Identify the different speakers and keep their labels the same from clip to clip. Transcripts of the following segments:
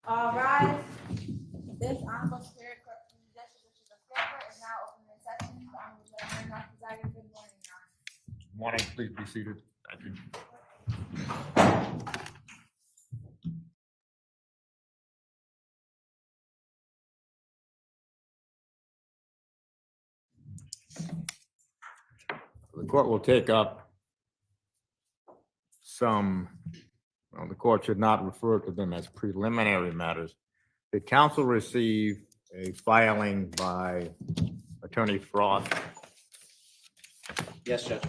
Speaker 1: All rise. This honorable spirit court from the district of Connecticut is now open in session. The honorable Jennifer Dulos presiding. Good morning, Your Honor.
Speaker 2: Morning, please be seated. Thank you. The court will take up the court should not refer to them as preliminary matters. Did counsel receive a filing by Attorney Frost?
Speaker 3: Yes, Judge.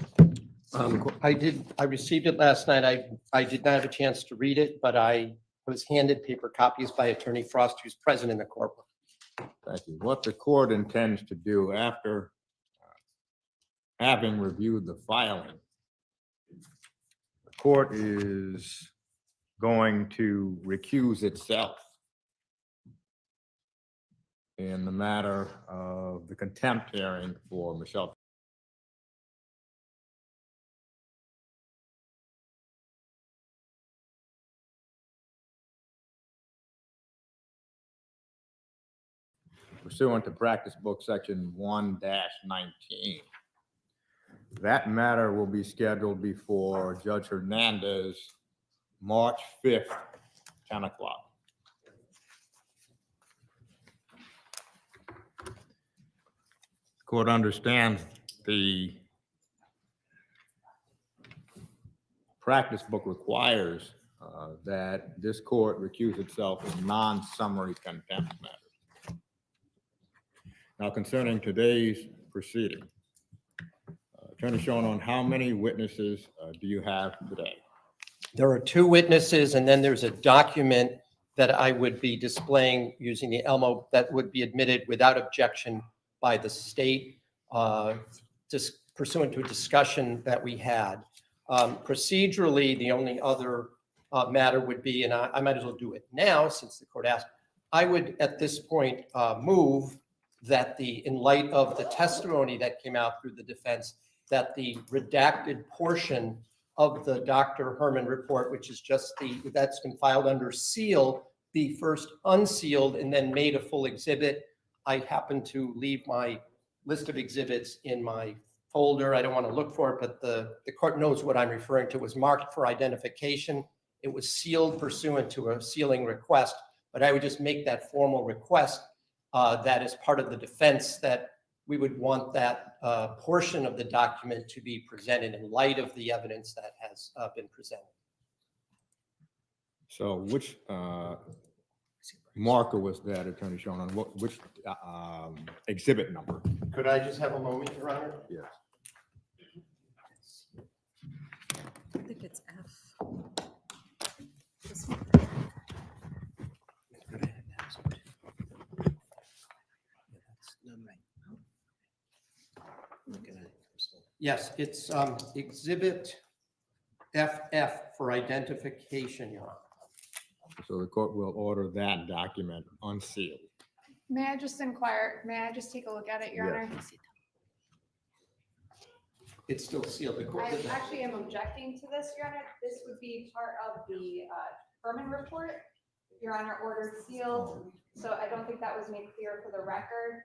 Speaker 3: I did. I received it last night. I did not have a chance to read it, but I was handed paper copies by Attorney Frost, who's present in the courtroom.
Speaker 2: Thank you. What the court intends to do after having reviewed the filing, the court is going to recuse itself in the matter of the contempt hearing for Michelle. Pursuant to practice book section 1-19. That matter will be scheduled before Judge Hernandez, March 5th, 10 o'clock. Court understands the practice book requires that this court recuse itself in non-summary contempt matters. Now, concerning today's proceeding, Attorney Shonon, how many witnesses do you have today?
Speaker 3: There are two witnesses, and then there's a document that I would be displaying using the Elmo that would be admitted without objection by the state, just pursuant to a discussion that we had. Procedurally, the only other matter would be, and I might as well do it now since the court asked, I would at this point move that in light of the testimony that came out through the defense, that the redacted portion of the Dr. Herman report, which is just that's been filed under seal, be first unsealed and then made a full exhibit. I happen to leave my list of exhibits in my folder. I don't want to look for it, but the court knows what I'm referring to. It was marked for identification. It was sealed pursuant to a sealing request, but I would just make that formal request that is part of the defense, that we would want that portion of the document to be presented in light of the evidence that has been presented.
Speaker 2: So which marker was that, Attorney Shonon? Which exhibit number?
Speaker 3: Could I just have a moment, Your Honor?
Speaker 2: Yes.
Speaker 4: I think it's F. This one.
Speaker 3: Yes, it's exhibit FF for identification, Your Honor.
Speaker 2: So the court will order that document unsealed.
Speaker 1: May I just inquire, may I just take a look at it, Your Honor?
Speaker 3: It's still sealed. The court
Speaker 1: I
Speaker 3: did that.
Speaker 1: actually am objecting to this, Your Honor. This would be part of the Herman report. Your Honor, ordered sealed. So I don't think that was made clear for the record.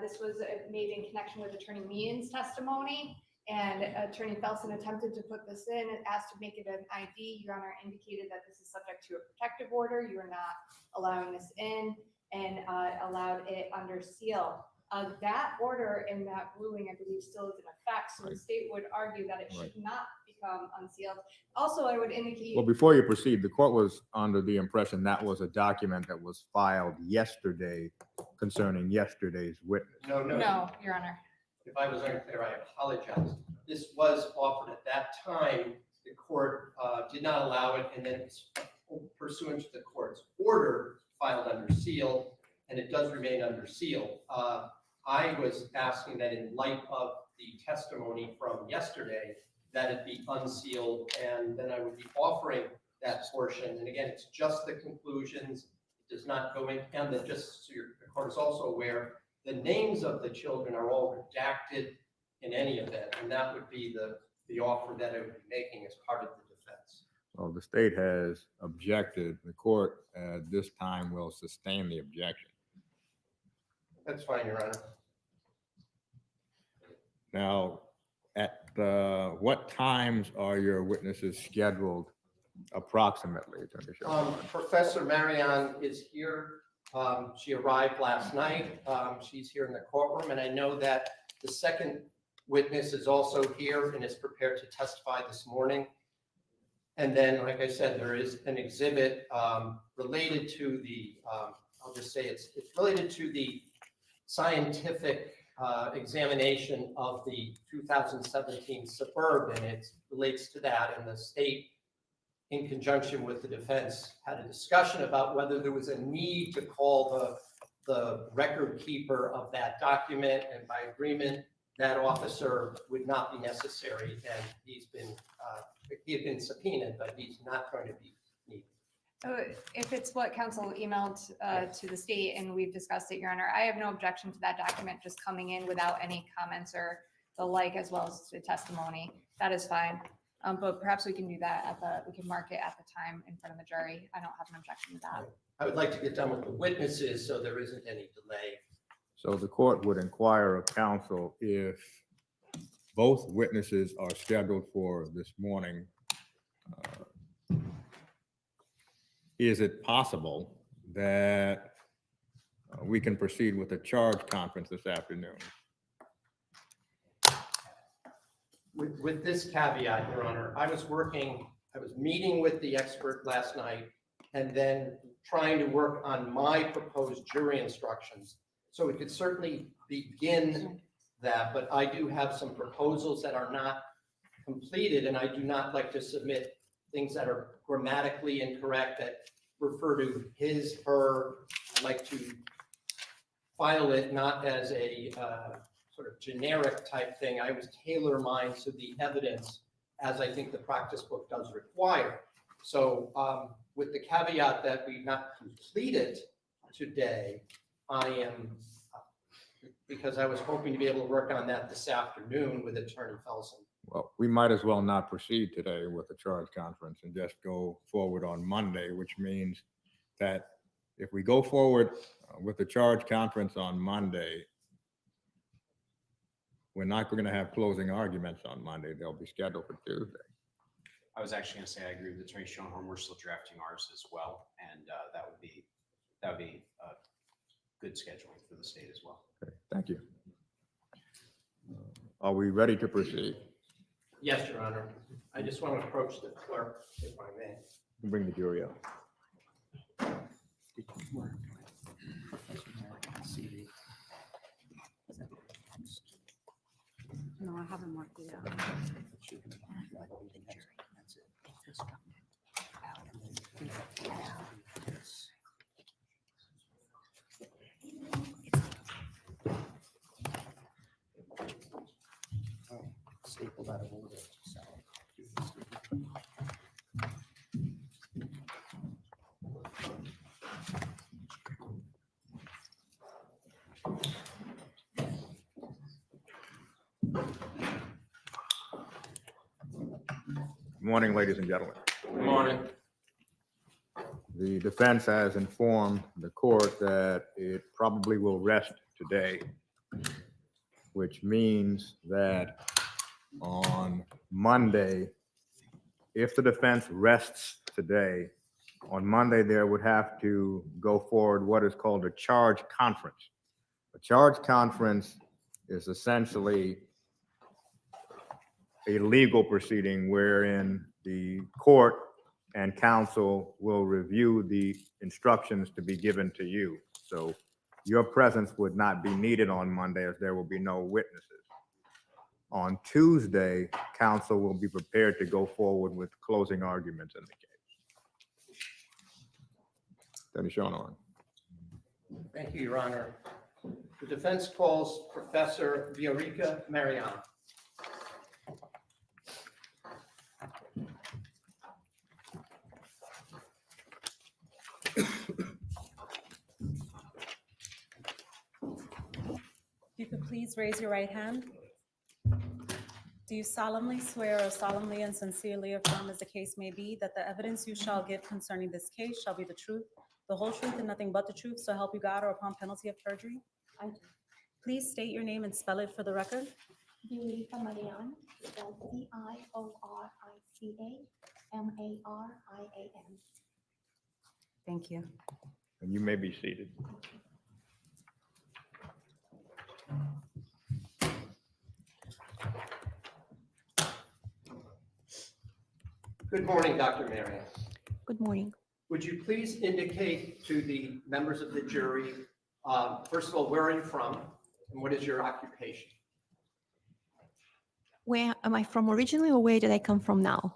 Speaker 1: This was made in connection with Attorney Meehan's testimony, and Attorney Felsen attempted to put this in and asked to make it an ID. Your Honor indicated that this is subject to a protective order. You are not allowing this in, and allowed it under seal. That order and that ruling, I believe, still is in effect. So the state would argue that it should not become unsealed. Also, I would indicate.
Speaker 2: Well, before you proceed, the court was under the impression that was a document that was filed yesterday concerning yesterday's witness.
Speaker 3: No,
Speaker 1: Your Honor.
Speaker 3: If I was unclear, I apologize. This was offered at that time. The court did not allow it, and then pursuant to the court's order, filed under seal, and it does remain under seal. I was asking that in light of the testimony from yesterday, that it be unsealed, and then I would be offering that portion. And again, it's just the conclusions. It does not go in, and just so the court is also aware, the names of the children are all redacted in any event, and that would be the offer that I would be making as part of the defense.
Speaker 2: Well, the state has objected. The court at this time will sustain the objection.
Speaker 3: That's fine, Your Honor.
Speaker 2: Now, at what times are your witnesses scheduled approximately? Attorney Shaw?
Speaker 3: Professor Marion is here. She arrived last night. She's here in the courtroom, and I know that the second witness is also here and is prepared to testify this morning. And then, like I said, there is an exhibit related to the, I'll just say it's related to the scientific examination of the 2017 Suburban. It relates to that, and the state, in conjunction with the defense, had a discussion about whether there was a need to call the record keeper of that document, and by agreement, that officer would not be necessary, and he had been subpoenaed, but he's not going to be needed.
Speaker 1: If it's what counsel emailed to the state and we've discussed it, Your Honor, I have no objection to that document just coming in without any comments or the like, as well as the testimony. That is fine. But perhaps we can do that we can mark it at the time in front of the jury. I don't have an objection to that.
Speaker 3: I would like to get done with the witnesses so there isn't any delay.
Speaker 2: So the court would inquire of counsel if both witnesses are scheduled for this morning. Is it possible that we can proceed with a charge conference this afternoon?
Speaker 3: With this caveat, Your Honor, I was meeting with the expert last night and then trying to work on my proposed jury instructions. So we could certainly begin that, but I do have some proposals that are not completed, and I do not like to submit things that are grammatically incorrect that refer to his, her. I'd like to file it not as a sort of generic type thing. I would tailor mine to the evidence as I think the practice book does require. So with the caveat that we've not completed today, I am, because I was hoping to be able to work on that this afternoon with Attorney Felsen.
Speaker 2: Well, we might as well not proceed today with the charge conference and just go forward on Monday, which means that if we go forward with the charge conference on Monday, we're not going to have closing arguments on Monday. They'll be scheduled for Tuesday.
Speaker 5: I was actually going to say, I agree with Attorney Schoenholm. We're still drafting ours as well. And that would be good scheduling for the state as well.
Speaker 2: Okay, thank you. Are we ready to proceed?
Speaker 3: Yes, Your Honor. I just want to approach the clerk, if I may.
Speaker 2: Bring the jury up.
Speaker 4: No, I haven't marked it out.
Speaker 3: Stapled out of order.
Speaker 2: Good morning, ladies and gentlemen.
Speaker 3: Good morning.
Speaker 2: The defense has informed the court that it probably will rest today, which means that on Monday, if the defense rests today, on Monday, there would have to go forward what is called a charge conference. A charge conference is essentially a legal proceeding wherein the court and counsel will review the instructions to be given to you. So your presence would not be needed on Monday as there will be no witnesses. On Tuesday, counsel will be prepared to go forward with closing arguments in the case. Attorney Schoenholm.
Speaker 3: Thank you, Your Honor. The defense calls Professor Viorica Marion.
Speaker 4: If you could please raise your right hand. Do you solemnly swear or solemnly and sincerely affirm, as the case may be, that the evidence you shall give concerning this case shall be the truth, the whole truth, and nothing but the truth, so help you God, or upon penalty of perjury?
Speaker 6: I do.
Speaker 4: Please state your name and spell it for the record.
Speaker 6: Violeta Marian, spelled Viorica Marian.
Speaker 4: Thank you.
Speaker 2: And you may be seated.
Speaker 3: Good morning, Dr. Marion.
Speaker 6: Good morning.
Speaker 3: Would you please indicate to the members of the jury, first of all, where are you from and what is your occupation?
Speaker 6: Where am I from originally, or where did I come from now?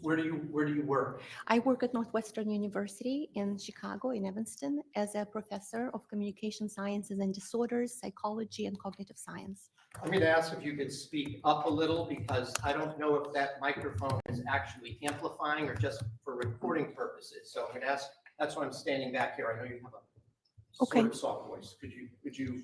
Speaker 3: Where do you work?
Speaker 6: I work at Northwestern University in Chicago, in Evanston, as a professor of communication sciences and disorders, psychology, and cognitive science.
Speaker 3: I'm going to ask if you could speak up a little because I don't know if that microphone is actually amplifying or just for recording purposes. So I'm going to ask, that's why I'm standing back here. I know you have a
Speaker 6: Okay.
Speaker 3: sort of soft voice. Could you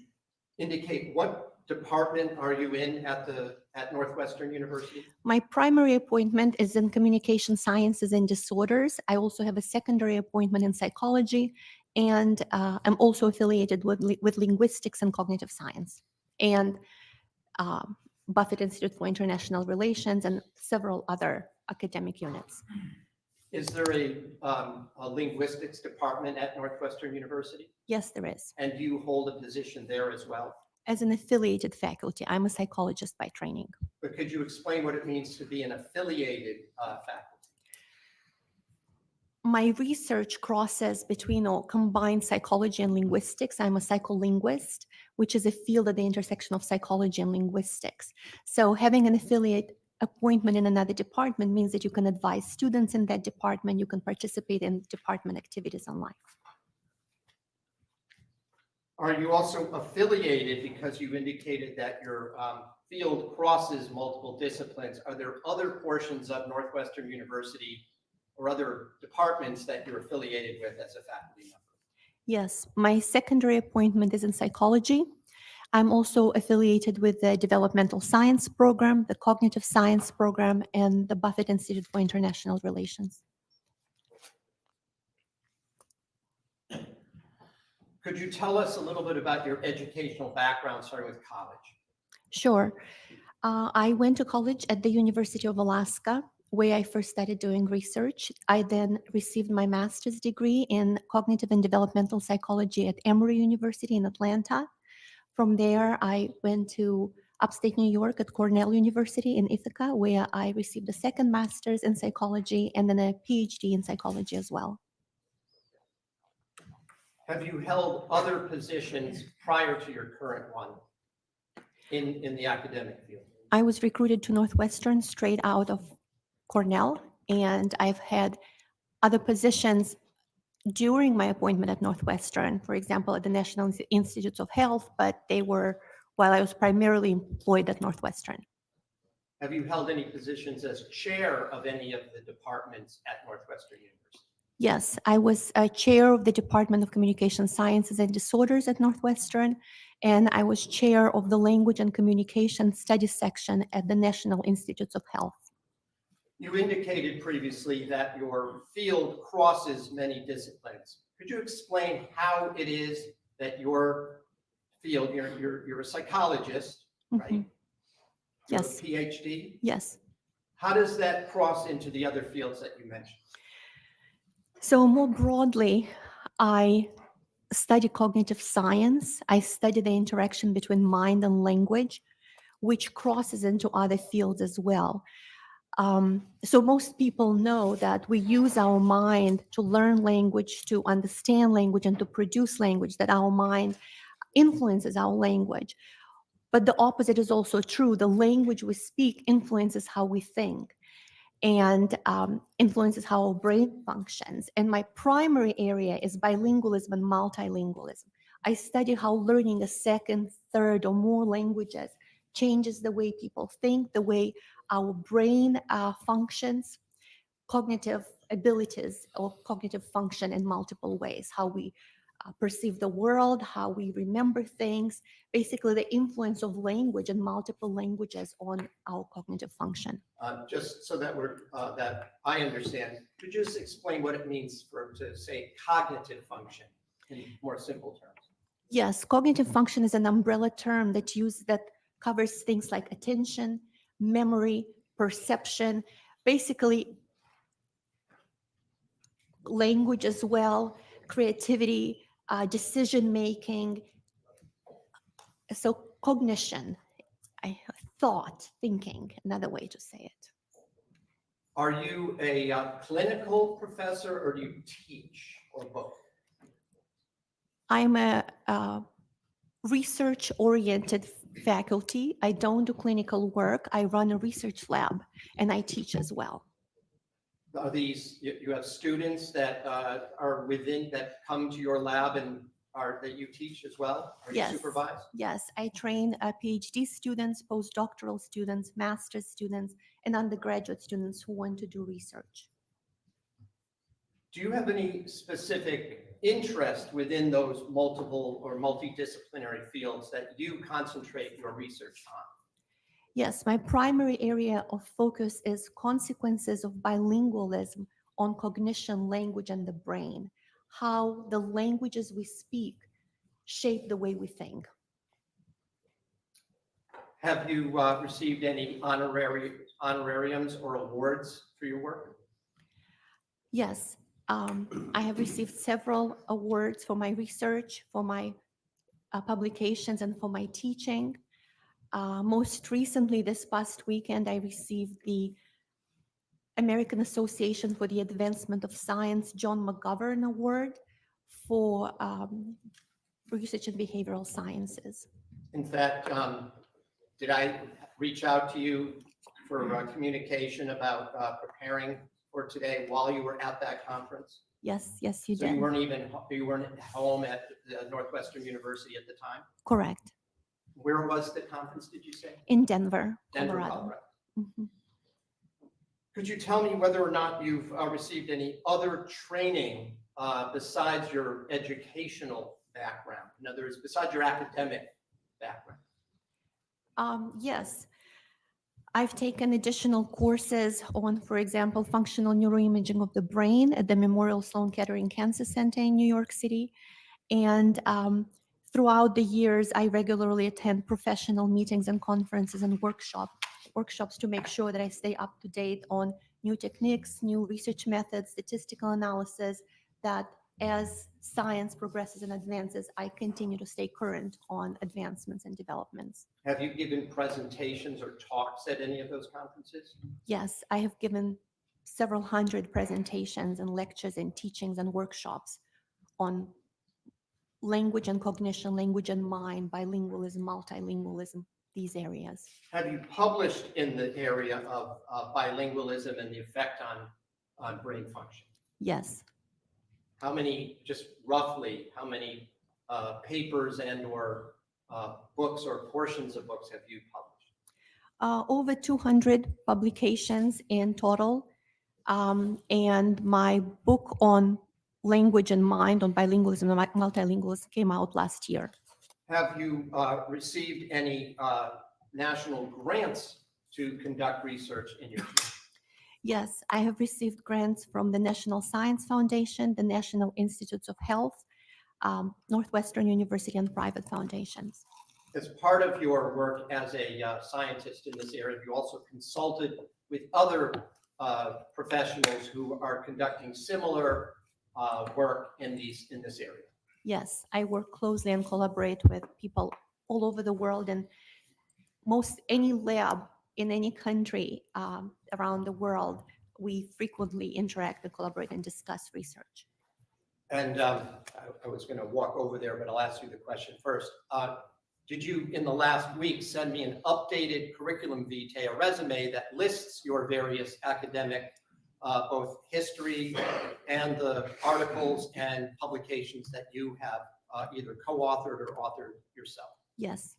Speaker 3: indicate what department are you in at Northwestern University?
Speaker 6: My primary appointment is in communication sciences and disorders. I also have a secondary appointment in psychology, and I'm also affiliated with linguistics and cognitive science, and Buffett Institute for International Relations, and several other academic units.
Speaker 3: Is there a linguistics department at Northwestern University?
Speaker 6: Yes, there is.
Speaker 3: And do you hold a position there as well?
Speaker 6: As an affiliated faculty, I'm a psychologist by training.
Speaker 3: But could you explain what it means to be an affiliated faculty?
Speaker 6: My research crosses between or combines psychology and linguistics. I'm a psycholinguist, which is a field at the intersection of psychology and linguistics. So having an affiliate appointment in another department means that you can advise students in that department, you can participate in department activities online.
Speaker 3: Are you also affiliated because you indicated that your field crosses multiple disciplines? Are there other portions of Northwestern University or other departments that you're affiliated with as a faculty member?
Speaker 6: Yes, my secondary appointment is in psychology. I'm also affiliated with the developmental science program, the cognitive science program, and the Buffett Institute for International Relations.
Speaker 3: Could you tell us a little bit about your educational background, starting with college?
Speaker 6: Sure. I went to college at the University of Alaska, where I first started doing research. I then received my master's degree in cognitive and developmental psychology at Emory University in Atlanta. From there, I went to upstate New York at Cornell University in Ithaca, where I received a second master's in psychology and then a PhD in psychology as well.
Speaker 3: Have you held other positions prior to your current one in the academic field?
Speaker 6: I was recruited to Northwestern straight out of Cornell, and I've had other positions during my appointment at Northwestern, for example, at the National Institutes of Health, but they were while I was primarily employed at Northwestern.
Speaker 3: Have you held any positions as chair of any of the departments at Northwestern University?
Speaker 6: Yes, I was a chair of the Department of Communication Sciences and Disorders at Northwestern, and I was chair of the Language and Communication Studies section at the National Institutes of Health.
Speaker 3: You indicated previously that your field crosses many disciplines. Could you explain how it is that your field, you're a psychologist, right?
Speaker 6: Mhm.
Speaker 3: You have
Speaker 6: Yes.
Speaker 3: a PhD.
Speaker 6: Yes.
Speaker 3: How does that cross into the other fields that you mentioned?
Speaker 6: So more broadly, I study cognitive science. I study the interaction between mind and language, which crosses into other fields as well. So most people know that we use our mind to learn language, to understand language, and to produce language, that our mind influences our language. But the opposite is also true. The language we speak influences how we think and influences how our brain functions. And my primary area is bilingualism and multilingualism. I study how learning a second, third, or more languages changes the way people think, the way our brain functions, cognitive abilities or cognitive function in multiple ways, how we perceive the world, how we remember things, basically the influence of language and multiple languages on our cognitive function.
Speaker 3: Just so that that I understand, could you just explain what it means to say cognitive function in more simple terms?
Speaker 6: Yes, cognitive function is an umbrella term that covers things like attention, memory, perception, basically language as well, creativity, decision making. So cognition, thought, thinking, another way to say it.
Speaker 3: Are you a clinical professor or do you teach or both?
Speaker 6: I'm a research-oriented faculty. I don't do clinical work. I run a research lab and I teach as well.
Speaker 3: Are these, you have students that are within, that come to your lab and that you teach as well? Or you
Speaker 6: Yes.
Speaker 3: supervise?
Speaker 6: Yes, I train PhD students, postdoctoral students, master's students, and undergraduate students who want to do research.
Speaker 3: Do you have any specific interest within those multiple or multidisciplinary fields that you concentrate your research on?
Speaker 6: Yes, my primary area of focus is consequences of bilingualism on cognition, language, and the brain, how the languages we speak shape the way we think.
Speaker 3: Have you received any honorariums or awards for your work?
Speaker 6: Yes, I have received several awards for my research, for my publications, and for my teaching. Most recently, this past weekend, I received the American Association for the Advancement of Science John McGovern Award for research in behavioral sciences.
Speaker 3: In fact, did I reach out to you for communication about preparing for today while you were at that conference?
Speaker 6: Yes, yes, you
Speaker 3: So
Speaker 6: did.
Speaker 3: you weren't home at the Northwestern University at the time?
Speaker 6: Correct.
Speaker 3: Where was the conference, did you say?
Speaker 6: In Denver,
Speaker 3: Denver,
Speaker 6: Colorado.
Speaker 3: Colorado.
Speaker 6: Mhm.
Speaker 3: Could you tell me whether or not you've received any other training besides your educational background? In other words, besides your academic background?
Speaker 6: Yes, I've taken additional courses on, for example, functional neuroimaging of the brain at the Memorial Sloan Kettering Cancer Center in New York City. And throughout the years, I regularly attend professional meetings and conferences and workshops to make sure that I stay up to date on new techniques, new research methods, statistical analysis, that as science progresses and advances, I continue to stay current on advancements and developments.
Speaker 3: Have you given presentations or talks at any of those conferences?
Speaker 6: Yes, I have given several hundred presentations and lectures and teachings and workshops on language and cognition, language and mind, bilingualism, multilingualism, these areas.
Speaker 3: Have you published in the area of bilingualism and the effect on brain function?
Speaker 6: Yes,
Speaker 3: How many, just roughly, how many papers and or books or portions of books have you published?
Speaker 6: over 200 publications in total. And my book on language and mind, on bilingualism and multilingualism, came out last year.
Speaker 3: Have you received any national grants to conduct research in your field?
Speaker 6: Yes, I have received grants from the National Science Foundation, the National Institutes of Health, Northwestern University, and private foundations.
Speaker 3: As part of your work as a scientist in this area, you also consulted with other professionals who are conducting similar work in this area.
Speaker 6: Yes, I work closely and collaborate with people all over the world, and any lab in any country around the world, we frequently interact and collaborate and discuss research.
Speaker 3: And I was going to walk over there, but I'll ask you the question first. Did you, in the last week, send me an updated curriculum vitae, a resume that lists your various academic, both history and the articles and publications that you have either co-authored or authored yourself?
Speaker 6: Yes.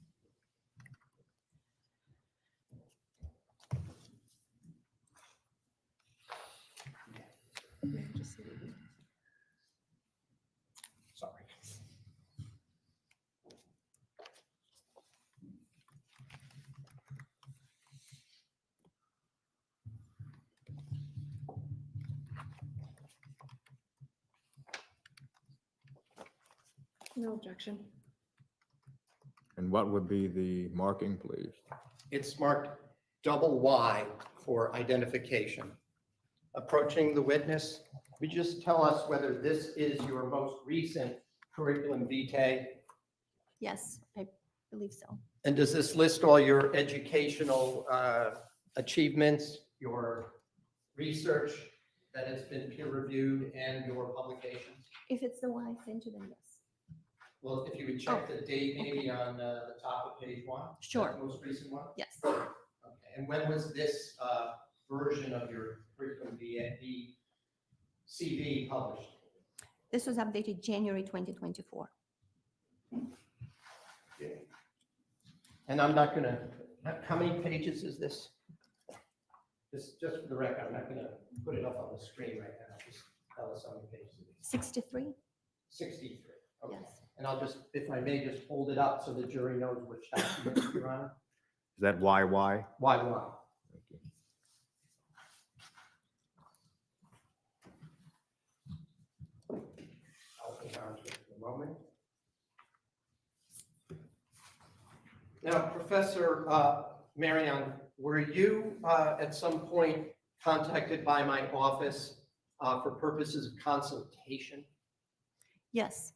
Speaker 3: Sorry.
Speaker 7: No objection.
Speaker 2: And what would be the marking, please?
Speaker 3: It's marked double Y for identification. Approaching the witness, would you just tell us whether this is your most recent curriculum vitae?
Speaker 6: Yes, I believe so.
Speaker 3: And does this list all your educational achievements, your research that has been peer reviewed, and your publications?
Speaker 6: If it's the one I sent you, then yes.
Speaker 3: Well, if you would check the date maybe on the top of page 1.
Speaker 6: Sure.
Speaker 3: The most recent one?
Speaker 6: Yes.
Speaker 3: Okay. And when was this version of your curriculum, the CV, published?
Speaker 6: This was updated January 2024.
Speaker 3: And I'm not gonna, how many pages is this? Just for the record, I'm not gonna put it up on the screen right now. Just tell us how many pages it is.
Speaker 6: 63?
Speaker 3: 63. Okay.
Speaker 6: Yes.
Speaker 3: And I'll just, if I may, just hold it up so the jury knows which document, Your Honor.
Speaker 2: Is that YY?
Speaker 3: Why?
Speaker 2: Thank you.
Speaker 3: I'll hold on to it for a moment. Now, Professor Marion, were you at some point contacted by my office for purposes of consultation?
Speaker 6: Yes,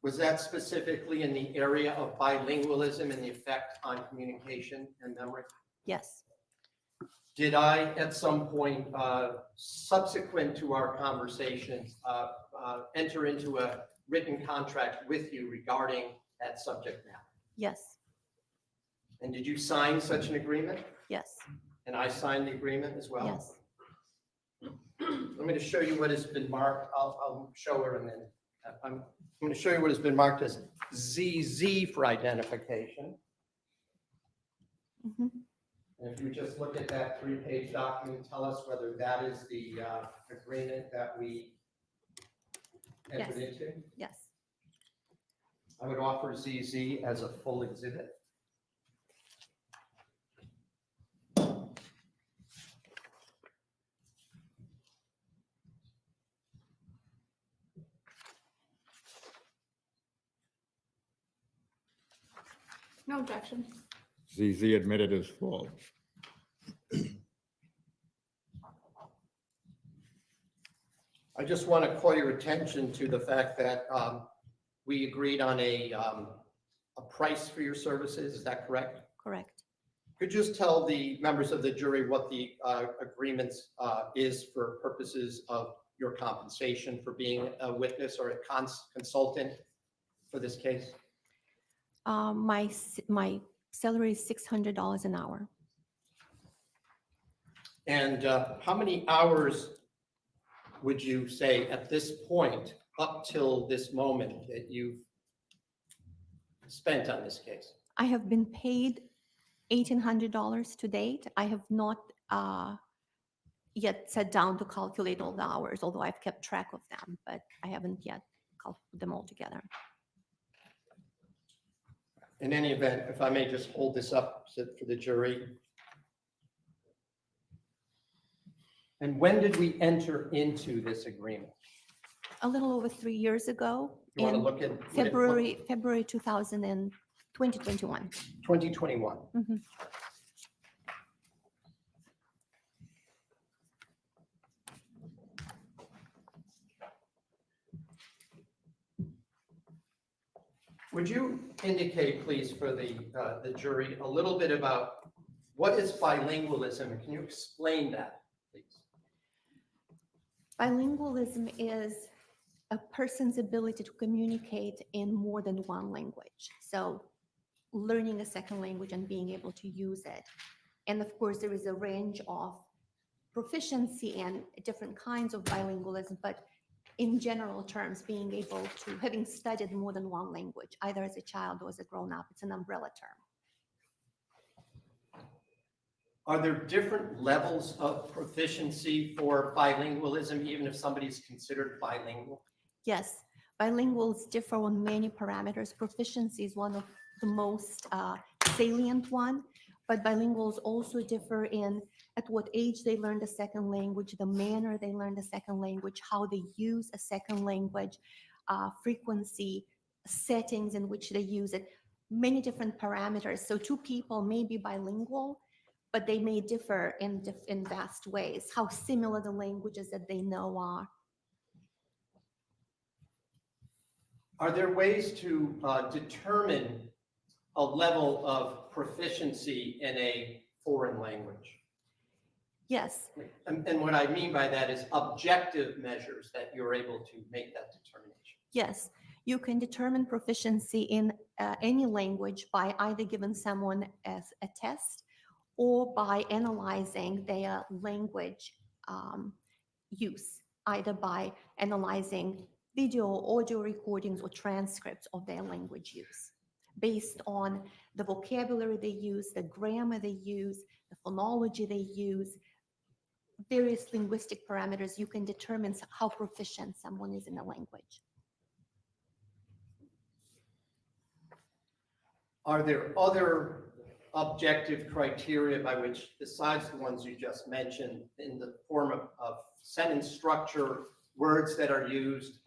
Speaker 3: Was that specifically in the area of bilingualism and the effect on communication and memory?
Speaker 6: yes,
Speaker 3: Did I, at some point, subsequent to our conversation, enter into a written contract with you regarding that subject matter?
Speaker 6: yes,
Speaker 3: And did you sign such an agreement?
Speaker 6: yes,
Speaker 3: And I signed the agreement as well?
Speaker 6: yes.
Speaker 3: I'm going to show you what has been marked. I'll show her and then I'm going to show you what has been marked as ZZ for identification.
Speaker 6: Mhm.
Speaker 3: And if you just look at that 3-page document, tell us whether that is the agreement that we entered
Speaker 6: Yes.
Speaker 3: into.
Speaker 6: Yes.
Speaker 3: I would offer ZZ as a full exhibit.
Speaker 7: No objection.
Speaker 2: ZZ admitted as full.
Speaker 3: I just want to call your attention to the fact that we agreed on a price for your services. Is that correct?
Speaker 6: Correct.
Speaker 3: Could you just tell the members of the jury what the agreements is for purposes of your compensation for being a witness or a consultant for this case?
Speaker 6: My salary is $600 an hour.
Speaker 3: And how many hours would you say at this point, up till this moment, that you've spent on this case?
Speaker 6: I have been paid $1,800 to date. I have not yet sat down to calculate all the hours, although I've kept track of them, but I haven't yet calculated them all together.
Speaker 3: In any event, if I may just hold this up for the jury. And when did we enter into this agreement?
Speaker 6: A little over 3 years ago,
Speaker 3: You want to
Speaker 6: in
Speaker 3: look at what it-
Speaker 6: February 2021.
Speaker 3: 2021.
Speaker 6: Mhm.
Speaker 3: Would you indicate, please, for the jury, a little bit about what is bilingualism? Can you explain that, please?
Speaker 6: Bilingualism is a person's ability to communicate in more than one language. So learning a second language and being able to use it. And of course, there is a range of proficiency and different kinds of bilingualism, but in general terms, being able to, having studied more than one language, either as a child or as a grown-up, it's an umbrella term.
Speaker 3: Are there different levels of proficiency for bilingualism, even if somebody's considered bilingual?
Speaker 6: Yes, bilinguals differ on many parameters. Proficiency is one of the most salient one, but bilinguals also differ in at what age they learn the second language, the manner they learn the second language, how they use a second language, frequency, settings in which they use it, many different parameters. So two people may be bilingual, but they may differ in vast ways, how similar the languages that they know are.
Speaker 3: Are there ways to determine a level of proficiency in a foreign language?
Speaker 6: Yes,
Speaker 3: And what I mean by that is objective measures that you're able to make that determination.
Speaker 6: yes. You can determine proficiency in any language by either giving someone as a test or by analyzing their language use, either by analyzing video, audio recordings, or transcripts of their language use. Based on the vocabulary they use, the grammar they use, the phonology they use, various linguistic parameters, you can determine how proficient someone is in a language.
Speaker 3: Are there other objective criteria by which, besides the ones you just mentioned, in the form of sentence structure, words that are used,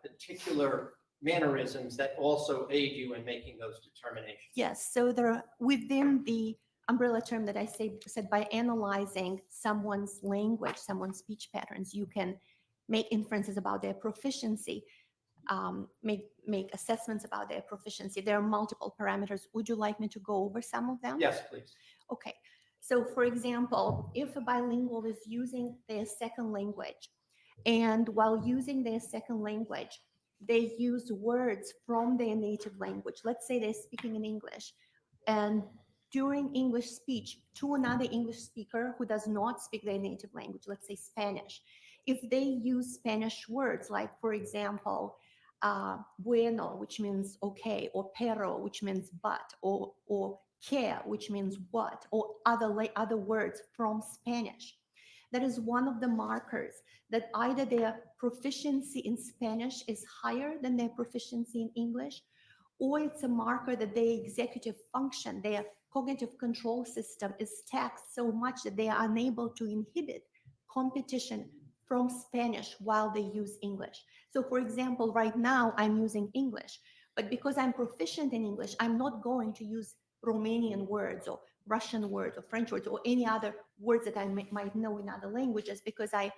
Speaker 3: particular mannerisms that also aid you in making those determinations?
Speaker 6: Yes, so there are, within the umbrella term that I said by analyzing someone's language, someone's speech patterns, you can make inferences about their proficiency, make assessments about their proficiency. There are multiple parameters. Would you like me to go over some of them?
Speaker 3: Yes, please.
Speaker 6: Okay, so for example, if a bilingual is using their second language, and while using their second language, they use words from their native language. Let's say they're speaking in English, and during English speech to another English speaker who does not speak their native language, let's say Spanish, if they use Spanish words like, for example, bueno, which means okay, or pero, which means but, or que, which means what, or other words from Spanish, that is one of the markers that either their proficiency in Spanish is higher than their proficiency in English, or it's a marker that their executive function, their cognitive control system is taxed so much that they are unable to inhibit competition from Spanish while they use English. So for example, right now I'm using English, but because I'm proficient in English, I'm not going to use Romanian words or Russian words or French words or any other words that I might know in other languages, because I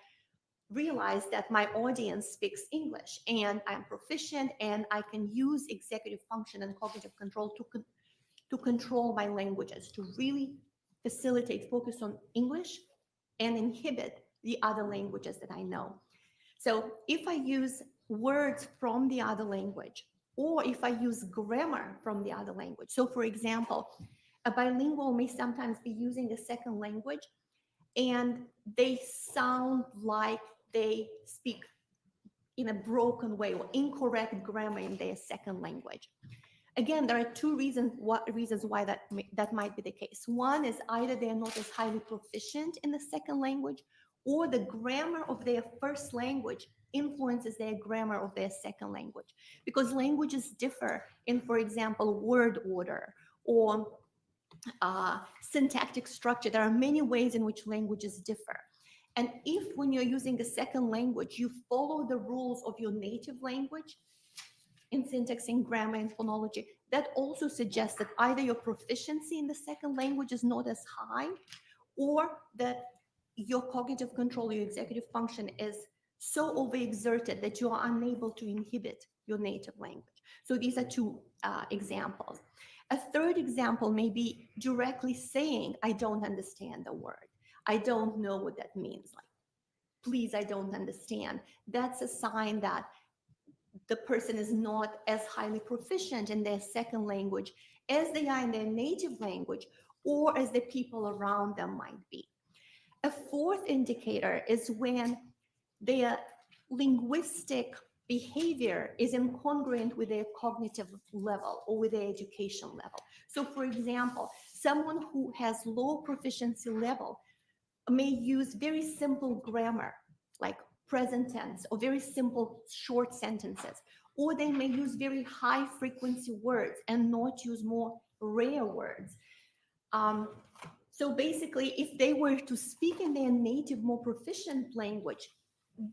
Speaker 6: realize that my audience speaks English and I'm proficient and I can use executive function and cognitive control to control my languages, to really facilitate focus on English and inhibit the other languages that I know. So if I use words from the other language, or if I use grammar from the other language. So for example, a bilingual may sometimes be using a second language and they sound like they speak in a broken way or incorrect grammar in their second language. Again, there are two reasons why that might be the case. One is either they're not as highly proficient in the second language, or the grammar of their first language influences their grammar of their second language. Because languages differ in, for example, word order or syntactic structure. There are many ways in which languages differ. And if when you're using a second language, you follow the rules of your native language in syntax and grammar and phonology, that also suggests that either your proficiency in the second language is not as high, or that your cognitive control, your executive function is so overexerted that you are unable to inhibit your native language. So these are two examples. A third example may be directly saying, I don't understand the word. I don't know what that means. Like, please, I don't understand. That's a sign that the person is not as highly proficient in their second language as they are in their native language, or as the people around them might be. A fourth indicator is when their linguistic behavior is incongruent with their cognitive level or with their education level. So for example, someone who has low proficiency level may use very simple grammar, like present tense, or very simple short sentences, or they may use very high frequency words and not use more rare words. So basically, if they were to speak in their native, more proficient language,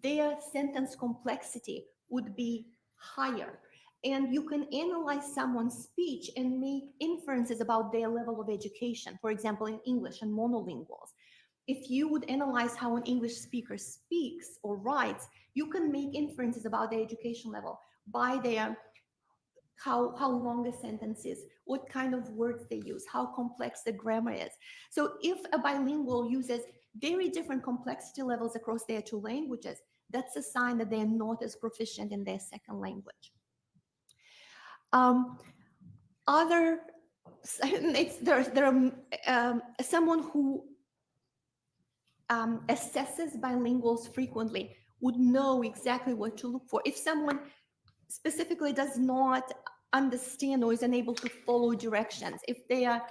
Speaker 6: their sentence complexity would be higher. And you can analyze someone's speech and make inferences about their level of education. For example, in English and monolinguals. If you would analyze how an English speaker speaks or writes, you can make inferences about their education level by their how long a sentence is, what kind of words they use, how complex the grammar is. So if a bilingual uses very different complexity levels across their two languages, that's a sign that they're not as proficient in their second language. There are someone who assesses bilinguals frequently would know exactly what to look for. If someone specifically does not understand or is unable to follow directions, if they are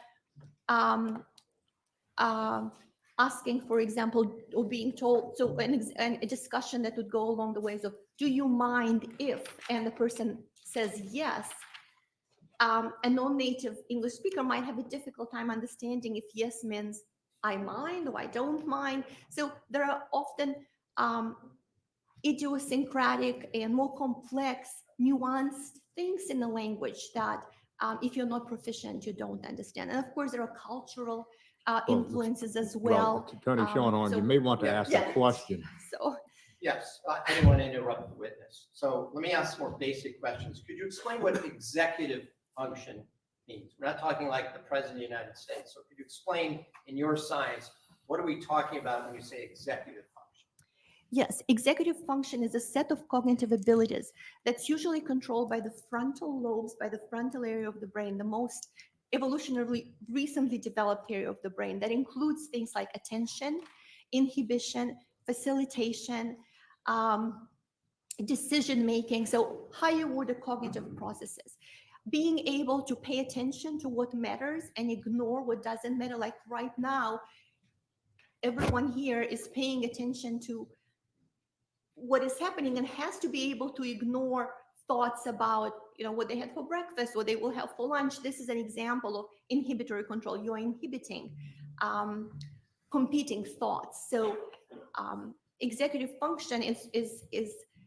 Speaker 6: asking, for example, or being told, so a discussion that would go along the ways of, do you mind if, and the person says yes, a non-native English speaker might have a difficult time understanding if yes means I mind or I don't mind. So there are often idiosyncratic and more complex, nuanced things in the language that if you're not proficient, you don't understand. And of course, there are cultural influences as well.
Speaker 2: Attorney Schoenhorn,
Speaker 6: so-
Speaker 2: you may want to
Speaker 3: Yeah.
Speaker 2: ask
Speaker 6: Yeah.
Speaker 2: a question.
Speaker 6: So,
Speaker 3: Yes, I didn't want to interrupt the witness. So let me ask some more basic questions. Could you explain what executive function means? We're not talking like the President of the United States. So could you explain in your science, what are we talking about when you say executive function?
Speaker 6: yes, executive function is a set of cognitive abilities that's usually controlled by the frontal lobes, by the frontal area of the brain, the most evolutionarily recently developed area of the brain that includes things like attention, inhibition, facilitation, decision-making, so higher order cognitive processes. Being able to pay attention to what matters and ignore what doesn't matter. Like right now, everyone here is paying attention to what is happening and has to be able to ignore thoughts about, what they had for breakfast or they will have for lunch. This is an example of inhibitory control. You're inhibiting competing thoughts. So executive function is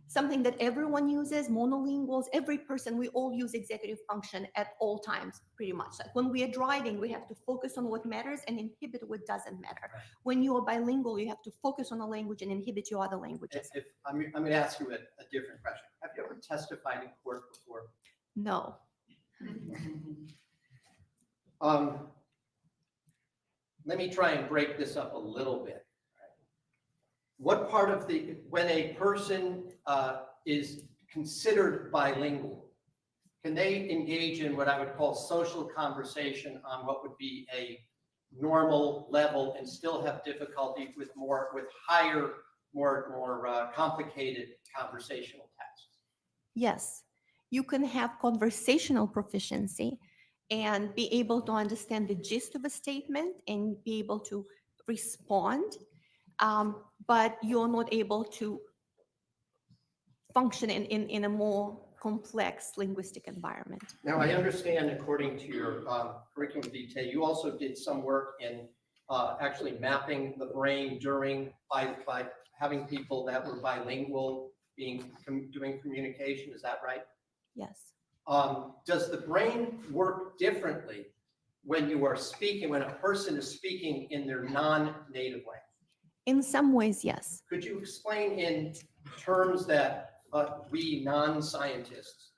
Speaker 6: something that everyone uses, monolinguals, every person, we all use executive function at all times, pretty much. Like when we are driving, we have to focus on what matters and inhibit what doesn't matter. When you are bilingual, you have to focus on a language and inhibit your other languages.
Speaker 3: If I'm going to ask you a different question. Have you ever testified in court before?
Speaker 6: No.
Speaker 3: Let me try and break this up a little bit. What part of when a person is considered bilingual, can they engage in what I would call social conversation on what would be a normal level and still have difficulty with higher, more complicated conversational tasks?
Speaker 6: Yes, you can have conversational proficiency and be able to understand the gist of a statement and be able to respond, but you're not able to function in a more complex linguistic environment.
Speaker 3: Now, I understand, according to your curriculum detail, you also did some work in actually mapping the brain by having people that were bilingual doing communication. Is that right?
Speaker 6: Yes.
Speaker 3: Does the brain work differently when you are speaking, when a person is speaking in their non-native language?
Speaker 6: In some ways, yes.
Speaker 3: Could you explain in terms that we non-scientists,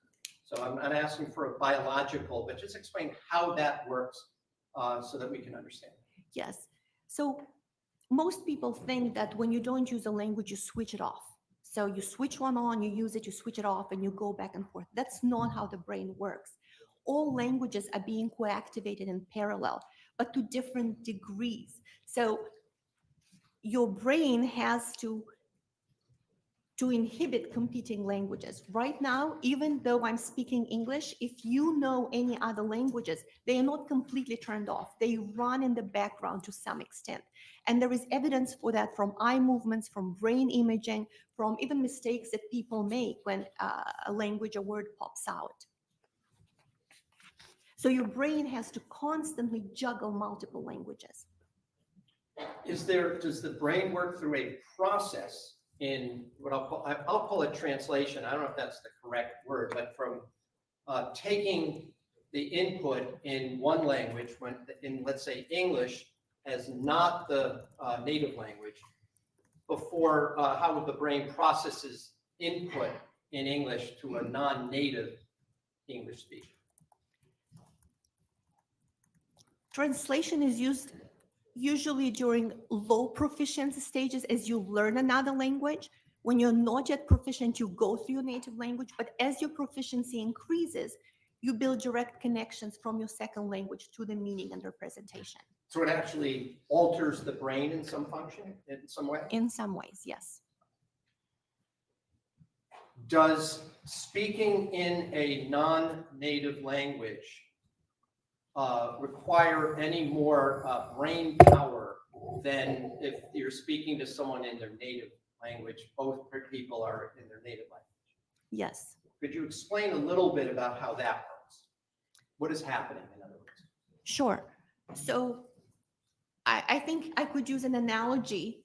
Speaker 3: so I'm not asking for a biological, but just explain how that works so that we can understand.
Speaker 6: Yes. So most people think that when you don't use a language, you switch it off. So you switch one on, you use it, you switch it off, and you go back and forth. That's not how the brain works. All languages are being co-activated in parallel, but to different degrees. So your brain has to inhibit competing languages. Right now, even though I'm speaking English, if you know any other languages, they are not completely turned off. They run in the background to some extent. And there is evidence for that from eye movements, from brain imaging, from even mistakes that people make when a language or word pops out. So your brain has to constantly juggle multiple languages.
Speaker 3: Does the brain work through a process in what I'll call it translation? I don't know if that's the correct word, but from taking the input in one language, when in, let's say, English, as not the native language, before how the brain processes input in English to a non-native English speaker?
Speaker 6: Translation is used usually during low proficiency stages as you learn another language. When you're not yet proficient, you go through your native language, but as your proficiency increases, you build direct connections from your second language to the meaning and representation.
Speaker 3: So it actually alters the brain in some function, in some way?
Speaker 6: In some ways, yes.
Speaker 3: Does speaking in a non-native language require any more brain power than if you're speaking to someone in their native language? Both people are in their native language.
Speaker 6: Yes.
Speaker 3: Could you explain a little bit about how that works? What is happening, in other words?
Speaker 6: Sure. So I think I could use an analogy.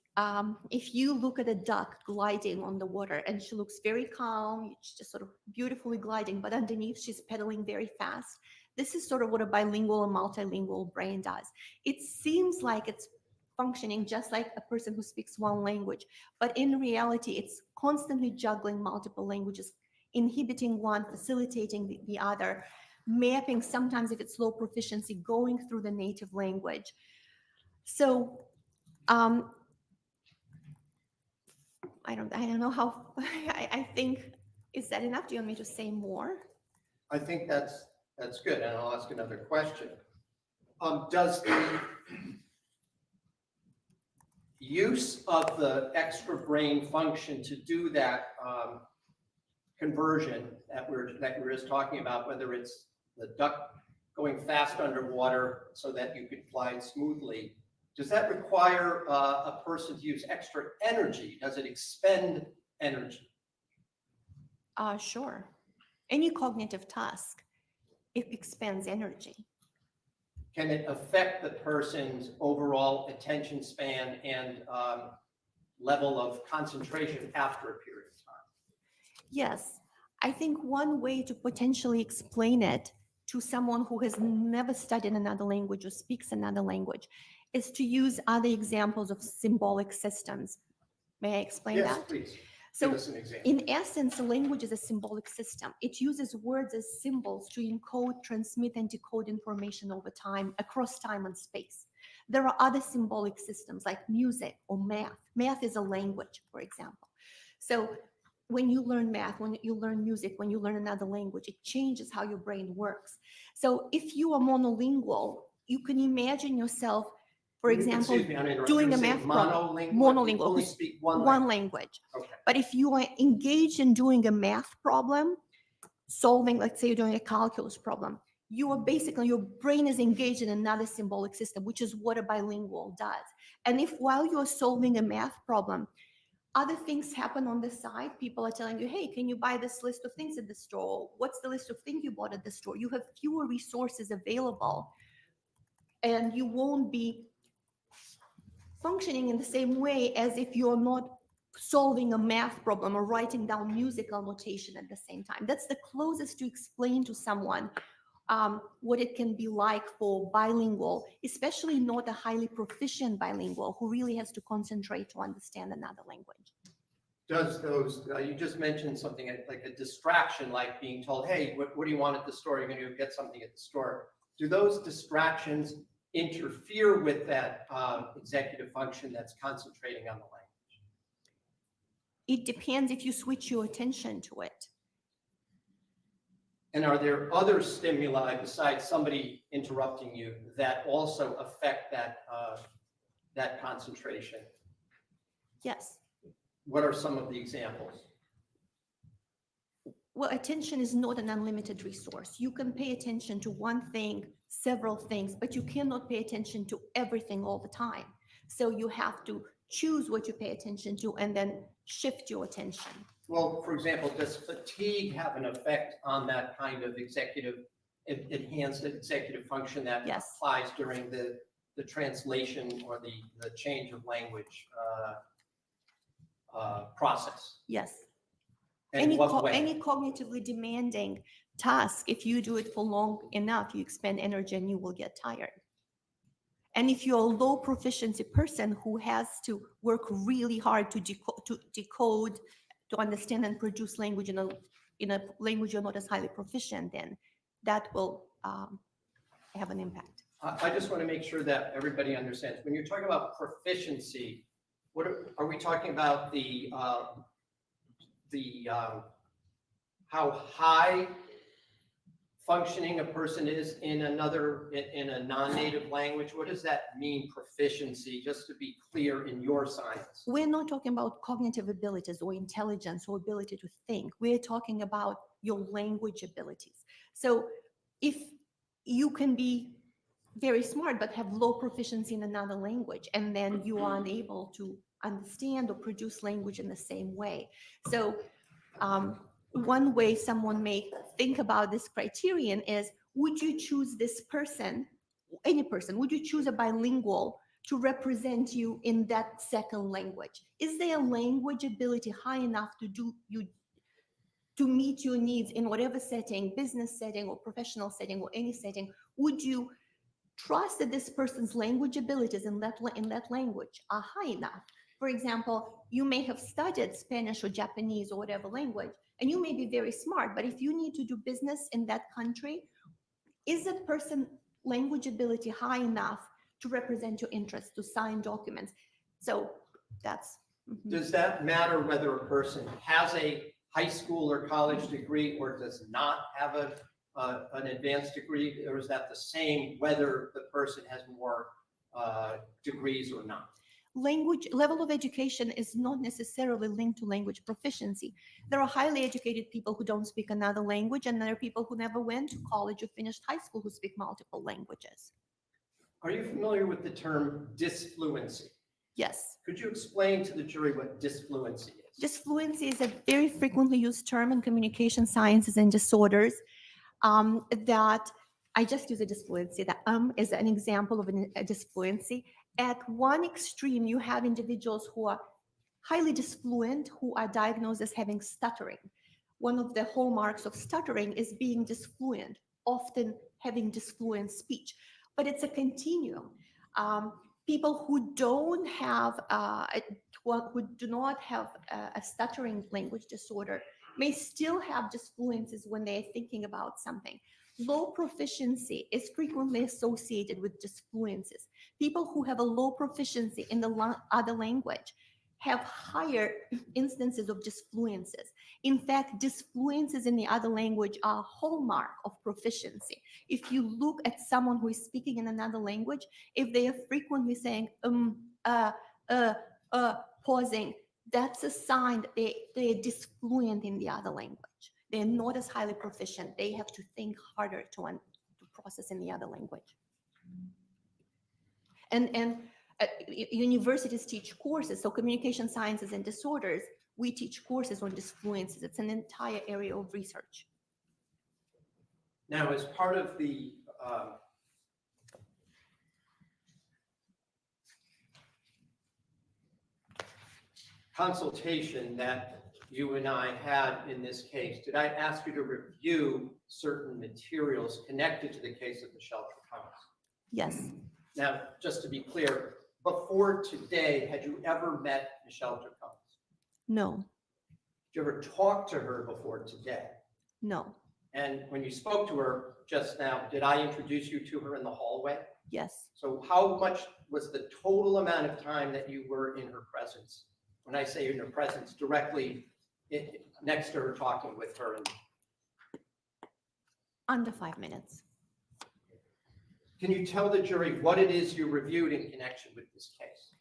Speaker 6: If you look at a duck gliding on the water and she looks very calm, she's just sort of beautifully gliding, but underneath she's pedaling very fast. This is sort of what a bilingual and multilingual brain does. It seems like it's functioning just like a person who speaks one language, but in reality, it's constantly juggling multiple languages, inhibiting one, facilitating the other, mapping sometimes if it's low proficiency, going through the native language. So I don't know how, I think, is that enough? Do you want me to say more?
Speaker 3: I think that's good, and I'll ask another question. Does the use of the extra brain function to do that conversion that we're just talking about, whether it's the duck going fast underwater so that you could glide smoothly, does that require a person to use extra energy? Does it expend energy?
Speaker 6: Sure. Any cognitive task, it expends energy.
Speaker 3: Can it affect the person's overall attention span and level of concentration after a period of time?
Speaker 6: Yes, I think one way to potentially explain it to someone who has never studied another language or speaks another language is to use other examples of symbolic systems. May I explain
Speaker 3: Yes,
Speaker 6: that?
Speaker 3: please.
Speaker 6: So
Speaker 3: Give us an example.
Speaker 6: in essence, a language is a symbolic system. It uses words as symbols to encode, transmit, and decode information over time, across time and space. There are other symbolic systems like music or math. Math is a language, for example. So when you learn math, when you learn music, when you learn another language, it changes how your brain works. So if you are monolingual, you can imagine yourself, for example,
Speaker 3: Excuse me, I'm interrupting.
Speaker 6: doing
Speaker 3: You
Speaker 6: a
Speaker 3: say
Speaker 6: math problem.
Speaker 3: monolingual?
Speaker 6: Monolingual,
Speaker 3: You only
Speaker 6: who
Speaker 3: speak one
Speaker 6: one
Speaker 3: language.
Speaker 6: language.
Speaker 3: Okay.
Speaker 6: But if you are engaged in doing a math problem, solving, let's say you're doing a calculus problem, you are basically, your brain is engaged in another symbolic system, which is what a bilingual does. And if while you're solving a math problem, other things happen on the side, people are telling you, hey, can you buy this list of things at the store? What's the list of things you bought at the store? You have fewer resources available, and you won't be functioning in the same way as if you're not solving a math problem or writing down musical notation at the same time. That's the closest to explain to someone what it can be like for bilingual, especially not a highly proficient bilingual who really has to concentrate to understand another language.
Speaker 3: Does those, you just mentioned something like a distraction, like being told, hey, what do you want at the store? You're going to go get something at the store. Do those distractions interfere with that executive function that's concentrating on the language?
Speaker 6: It depends if you switch your attention to it.
Speaker 3: And are there other stimuli besides somebody interrupting you that also affect that that concentration?
Speaker 6: Yes.
Speaker 3: What are some of the examples?
Speaker 6: Well, attention is not an unlimited resource. You can pay attention to one thing, several things, but you cannot pay attention to everything all the time. So you have to choose what you pay attention to and then shift your attention.
Speaker 3: Well, for example, does fatigue have an effect on that kind of enhanced executive function that
Speaker 6: Yes.
Speaker 3: applies during the translation or the change of language process?
Speaker 6: Yes.
Speaker 3: And in what way?
Speaker 6: Any cognitively demanding task, if you do it for long enough, you expend energy and you will get tired. And if you're a low proficiency person who has to work really hard to decode, to understand and produce language in a language you're not as highly proficient in, that will have an impact.
Speaker 3: I just want to make sure that everybody understands. When you're talking about proficiency, what are we talking about? How high functioning a person is in a non-native language? What does that mean, proficiency, just to be clear in your science?
Speaker 6: We're not talking about cognitive abilities or intelligence or ability to think. We're talking about your language abilities. So if you can be very smart but have low proficiency in another language, and then you are unable to understand or produce language in the same way. So one way someone may think about this criterion is, would you choose this person, any person, would you choose a bilingual to represent you in that second language? Is their language ability high enough to meet your needs in whatever setting, business setting or professional setting or any setting? Would you trust that this person's language abilities in that language are high enough? For example, you may have studied Spanish or Japanese or whatever language, and you may be very smart, but if you need to do business in that country, is that person language ability high enough to represent your interests, to sign documents? So that's.
Speaker 3: Does that matter whether a person has a high school or college degree or does not have an advanced degree, or is that the same whether the person has more degrees or not?
Speaker 6: Language level of education is not necessarily linked to language proficiency. There are highly educated people who don't speak another language, and there are people who never went to college or finished high school who speak multiple languages.
Speaker 3: Are you familiar with the term disfluency?
Speaker 6: Yes.
Speaker 3: Could you explain to the jury what disfluency is?
Speaker 6: Disfluency is a very frequently used term in communication sciences and disorders. That I just use a disfluency. That is an example of a disfluency. At one extreme, you have individuals who are highly disfluent, who are diagnosed as having stuttering. One of the hallmarks of stuttering is being disfluent, often having disfluent speech. But it's a continuum. People who don't have, who do not have a stuttering language disorder may still have disfluencies when they're thinking about something. Low proficiency is frequently associated with disfluencies. People who have a low proficiency in the other language have higher instances of disfluencies. In fact, disfluencies in the other language are a hallmark of proficiency. If you look at someone who is speaking in another language, if they are frequently saying, pausing, that's a sign that they're disfluent in the other language. They're not as highly proficient. They have to think harder to process in the other language. And universities teach courses. So communication sciences and disorders, we teach courses on disfluencies. It's an entire area of research.
Speaker 3: Now, as part of the consultation that you and I had in this case, did I ask you to review certain materials connected to the case of Michelle Troconis?
Speaker 6: Yes.
Speaker 3: Now, just to be clear, before today, had you ever met Michelle Troconis?
Speaker 6: No.
Speaker 3: Did you ever talk to her before today?
Speaker 6: No.
Speaker 3: And when you spoke to her just now, did I introduce you to her in the hallway?
Speaker 6: Yes.
Speaker 3: So how much was the total amount of time that you were in her presence? When I say in her presence, directly next to her, talking with her.
Speaker 6: Under 5 minutes.
Speaker 3: Can you tell the jury what it is you reviewed in connection with this case?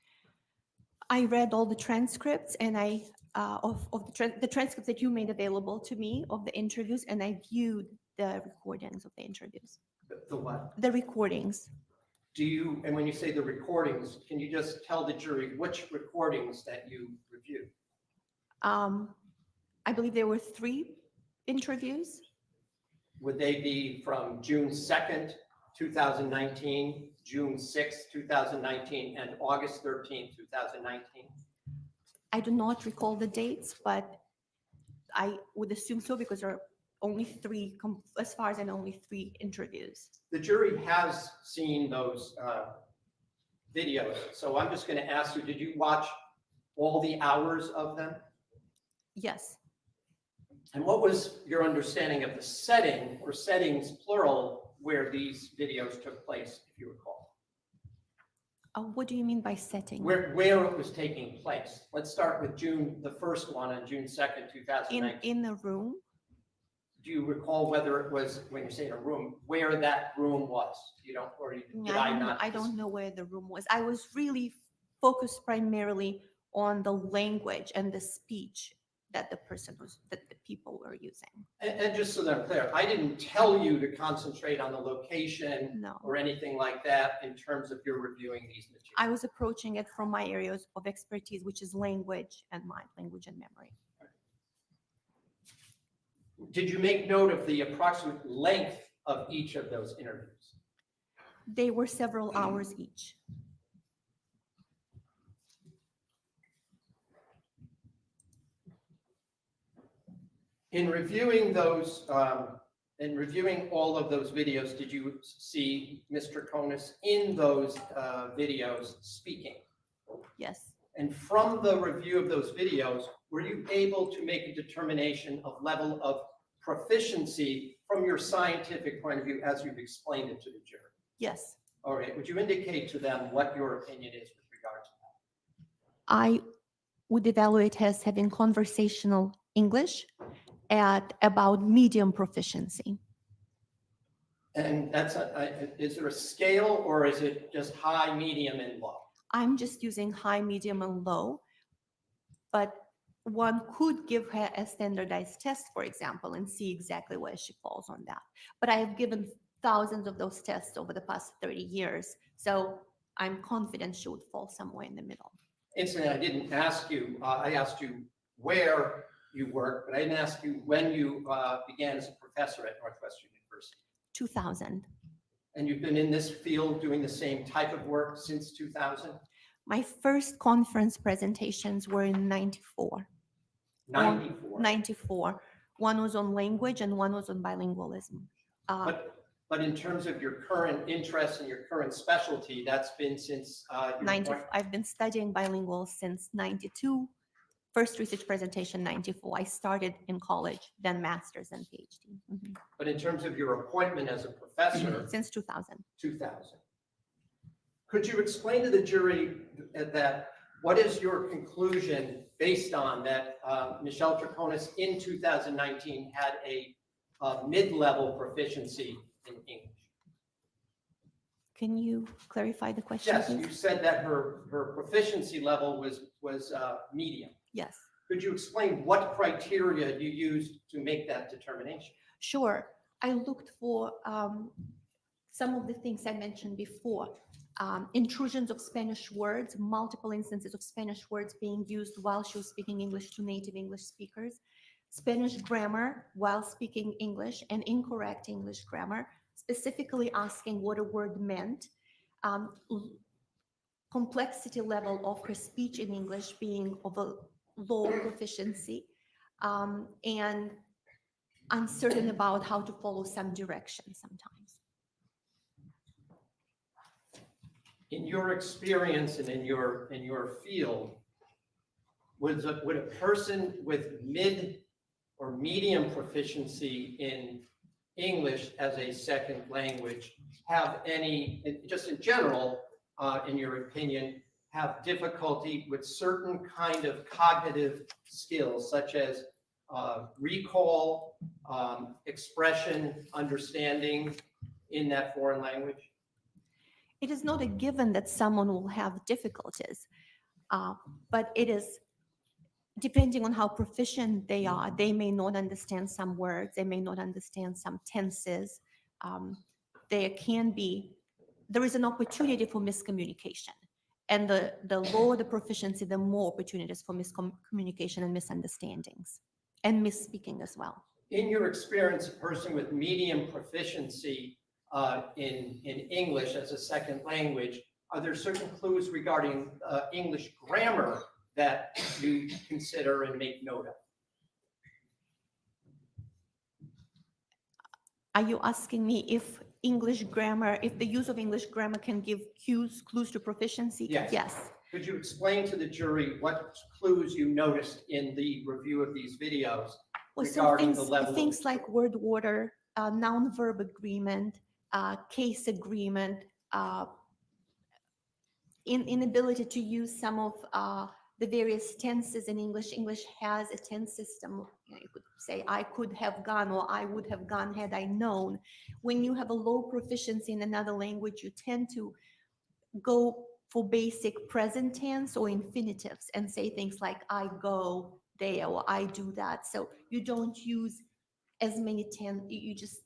Speaker 6: I read all the transcripts and the transcripts that you made available to me of the interviews, and I viewed the recordings of the interviews.
Speaker 3: The what?
Speaker 6: The recordings.
Speaker 3: And when you say the recordings, can you just tell the jury which recordings that you reviewed?
Speaker 6: I believe there were 3 interviews.
Speaker 3: Would they be from June 2nd, 2019, June 6th, 2019, and August 13th, 2019?
Speaker 6: I do not recall the dates, but I would assume so because there are only three, as far as I know, only 3 interviews.
Speaker 3: The jury has seen those videos, so I'm just going to ask you, did you watch all the hours of them?
Speaker 6: Yes.
Speaker 3: And what was your understanding of the setting, or settings plural, where these videos took place, if you recall?
Speaker 6: What do you mean by setting?
Speaker 3: Where it was taking place? Let's start with the first one on June 2nd, 2019.
Speaker 6: In the room?
Speaker 3: Do you recall whether it was, when you say in a room, where that room was? You don't, or did I not?
Speaker 6: I don't know where the room was. I was really focused primarily on the language and the speech that that the people were using.
Speaker 3: And just so that I'm clear, I didn't tell you to concentrate on the location
Speaker 6: No.
Speaker 3: or anything like that in terms of your reviewing these materials.
Speaker 6: I was approaching it from my areas of expertise, which is language and mind, language and memory.
Speaker 3: Did you make note of the approximate length of each of those interviews?
Speaker 6: They were several hours each.
Speaker 3: In reviewing those, in reviewing all of those videos, did you see Mr. Troconis in those videos speaking?
Speaker 6: Yes.
Speaker 3: And from the review of those videos, were you able to make a determination of level of proficiency from your scientific point of view as you've explained it to the jury?
Speaker 6: Yes.
Speaker 3: All right, would you indicate to them what your opinion is with regard to that?
Speaker 6: I would evaluate as having conversational English at about medium proficiency.
Speaker 3: And that's, is there a scale, or is it just high, medium, and low?
Speaker 6: I'm just using high, medium, and low, but one could give her a standardized test, for example, and see exactly where she falls on that. But I have given thousands of those tests over the past 30 years, so I'm confident she would fall somewhere in the middle.
Speaker 3: Incidentally, I didn't ask you, I asked you where you worked, but I didn't ask you when you began as a professor at Northwestern University.
Speaker 6: 2000.
Speaker 3: And you've been in this field doing the same type of work since 2000?
Speaker 6: My first conference presentations were in 94.
Speaker 3: 94.
Speaker 6: 94. One was on language and one was on bilingualism.
Speaker 3: But in terms of your current interest and your current specialty, that's been since
Speaker 6: I've been studying bilingual since 92. First research presentation, 94. I started in college, then master's and PhD. Mhm.
Speaker 3: But in terms of your appointment as a professor,
Speaker 6: Since 2000.
Speaker 3: 2000. Could you explain to the jury that what is your conclusion based on that Michelle Troconis in 2019 had a mid-level proficiency in English?
Speaker 6: Can you clarify the question,
Speaker 3: Yes,
Speaker 6: please?
Speaker 3: you said that her proficiency level was medium.
Speaker 6: Yes,
Speaker 3: Could you explain what criteria you used to make that determination?
Speaker 6: sure. I looked for some of the things I mentioned before. Intrusions of Spanish words, multiple instances of Spanish words being used while she was speaking English to native English speakers, Spanish grammar while speaking English, and incorrect English grammar, specifically asking what a word meant, complexity level of her speech in English being of a low proficiency, and uncertain about how to follow some direction sometimes.
Speaker 3: In your experience and in your field, would a person with mid or medium proficiency in English as a second language have any, just in general, in your opinion, have difficulty with certain kind of cognitive skills, such as recall, expression, understanding in that foreign language?
Speaker 6: It is not a given that someone will have difficulties, but it is depending on how proficient they are. They may not understand some words, they may not understand some tenses. There is an opportunity for miscommunication. And the lower the proficiency, the more opportunities for miscommunication and misunderstandings and misspeaking as well.
Speaker 3: In your experience, a person with medium proficiency in English as a second language, are there certain clues regarding English grammar that you consider and make note of?
Speaker 6: Are you asking me if English grammar, if the use of English grammar can give clues to proficiency?
Speaker 3: Yes.
Speaker 6: Yes.
Speaker 3: Could you explain to the jury what clues you noticed in the review of these videos
Speaker 6: Well, so
Speaker 3: regarding the level of?
Speaker 6: things like word order, noun-verb agreement, case agreement, inability to use some of the various tenses in English. English has a tense system. You could say, I could have gone, or I would have gone had I known. When you have a low proficiency in another language, you tend to go for basic present tense or infinitives and say things like I go there or I do that. So you don't use as many tense, you just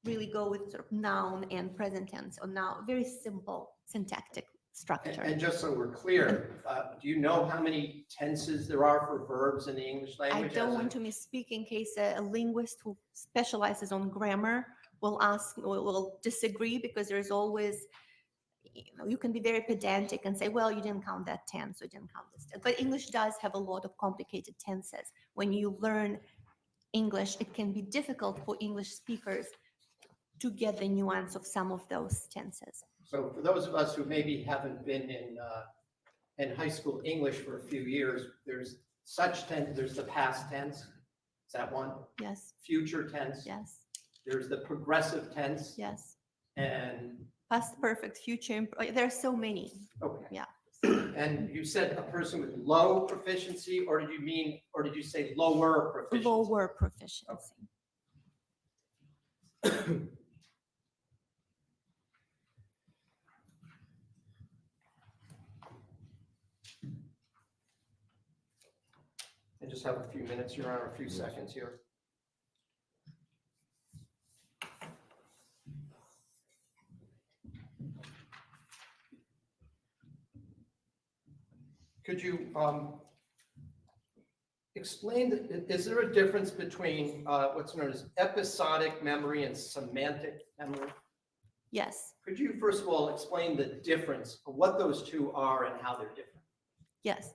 Speaker 6: really go with sort of noun and present tense or now very simple syntactic structure.
Speaker 3: And just so we're clear, do you know how many tenses there are for verbs in the English
Speaker 6: I
Speaker 3: language?
Speaker 6: don't want to misspeak in case a linguist who specializes on grammar will ask or will disagree, because there's always, you can be very pedantic and say, well, you didn't count that tense, or you didn't count this tense. But English does have a lot of complicated tenses. When you learn English, it can be difficult for English speakers to get the nuance of some of those tenses.
Speaker 3: So for those of us who maybe haven't been in high school English for a few years, there's such tense, there's the past tense. Is that one?
Speaker 6: Yes,
Speaker 3: Future tense.
Speaker 6: yes,
Speaker 3: There's the progressive tense.
Speaker 6: yes.
Speaker 3: And,
Speaker 6: Past perfect, future, there are so many.
Speaker 3: okay.
Speaker 6: Yeah.
Speaker 3: And you said a person with low proficiency, or did you say lower proficiency?
Speaker 6: Lower proficiency.
Speaker 3: I just have a few minutes, Your Honor, a few seconds here. Could you explain, is there a difference between what's known as episodic memory and semantic memory?
Speaker 6: Yes,
Speaker 3: Could you first of all explain the difference of what those two are and how they're different?
Speaker 6: yes.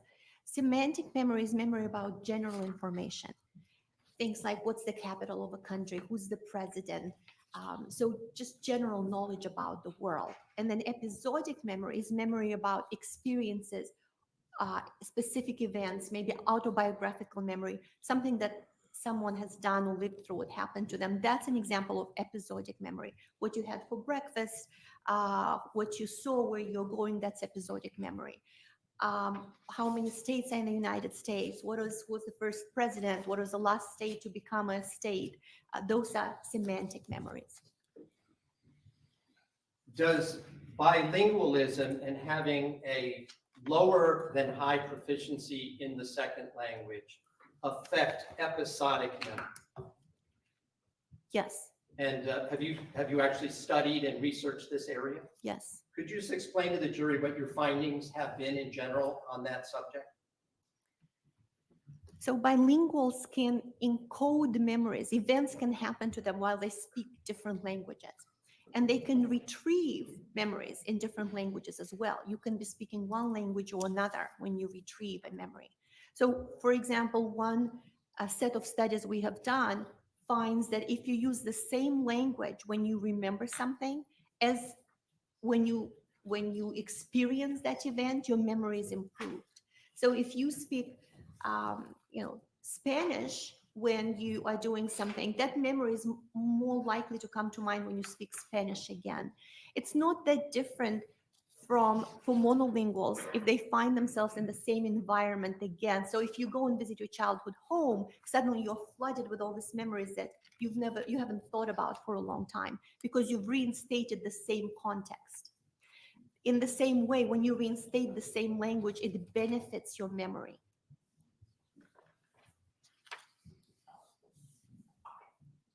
Speaker 6: Semantic memory is memory about general information. Things like what's the capital of a country, who's the president. So just general knowledge about the world. And then episodic memory is memory about experiences, specific events, maybe autobiographical memory, something that someone has done or lived through, what happened to them. That's an example of episodic memory. What you had for breakfast, what you saw, where you're going, that's episodic memory. How many states are in the United States? What was the first president? What was the last state to become a state? Those are semantic memories.
Speaker 3: Does bilingualism and having a lower than high proficiency in the second language affect episodic memory?
Speaker 6: Yes,
Speaker 3: And have you actually studied and researched this area?
Speaker 6: yes.
Speaker 3: Could you just explain to the jury what your findings have been in general on that subject?
Speaker 6: So bilinguals can encode memories. Events can happen to them while they speak different languages. And they can retrieve memories in different languages as well. You can be speaking one language or another when you retrieve a memory. So for example, one set of studies we have done finds that if you use the same language when you remember something as when you experience that event, your memory is improved. So if you speak, Spanish when you are doing something, that memory is more likely to come to mind when you speak Spanish again. It's not that different for monolinguals if they find themselves in the same environment again. So if you go and visit your childhood home, suddenly you're flooded with all these memories that you haven't thought about for a long time, because you've reinstated the same context. In the same way, when you reinstate the same language, it benefits your memory.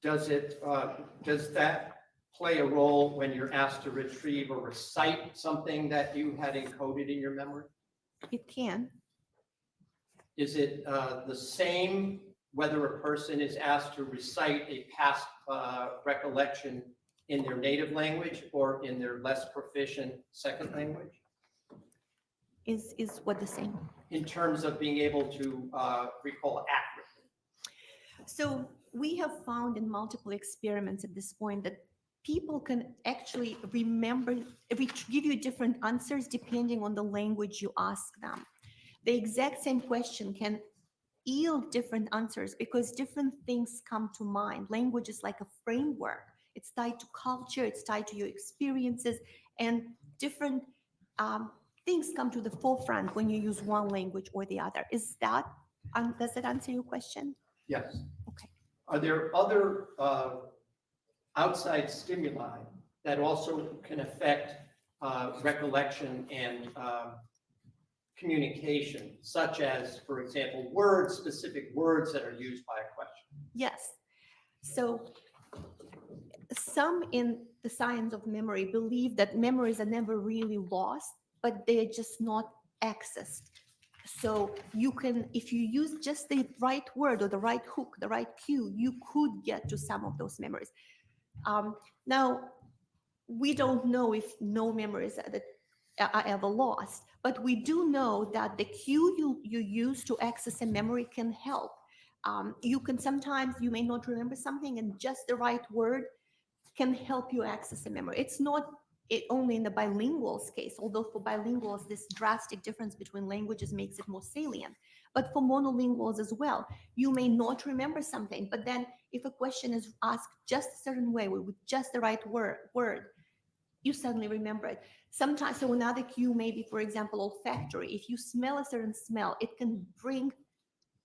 Speaker 3: Does that play a role when you're asked to retrieve or recite something that you had encoded in your memory?
Speaker 6: It can.
Speaker 3: Is it the same whether a person is asked to recite a past recollection in their native language or in their less proficient second language?
Speaker 6: Is what the same?
Speaker 3: In terms of being able to recall accurately?
Speaker 6: So we have found in multiple experiments at this point that people can actually remember, give you different answers depending on the language you ask them. The exact same question can yield different answers because different things come to mind. Language is like a framework. It's tied to culture, it's tied to your experiences, and different things come to the forefront when you use one language or the other. Does that answer your question?
Speaker 3: Yes.
Speaker 6: Okay.
Speaker 3: Are there other outside stimuli that also can affect recollection and communication, such as, for example, words, specific words that are used by a question?
Speaker 6: Yes. So some in the science of memory believe that memories are never really lost, but they're just not accessed. So you can, if you use just the right word or the right hook, the right cue, you could get to some of those memories. Now, we don't know if no memories are ever lost, but we do know that the cue you use to access a memory can help. You can sometimes, you may not remember something and just the right word can help you access a memory. It's not only in the bilinguals case, although for bilinguals, this drastic difference between languages makes it more salient. But for monolinguals as well, you may not remember something, but then if a question is asked just a certain way with just the right word, you suddenly remember it. Sometimes, so another cue may be, for example, olfactory. If you smell a certain smell, it can bring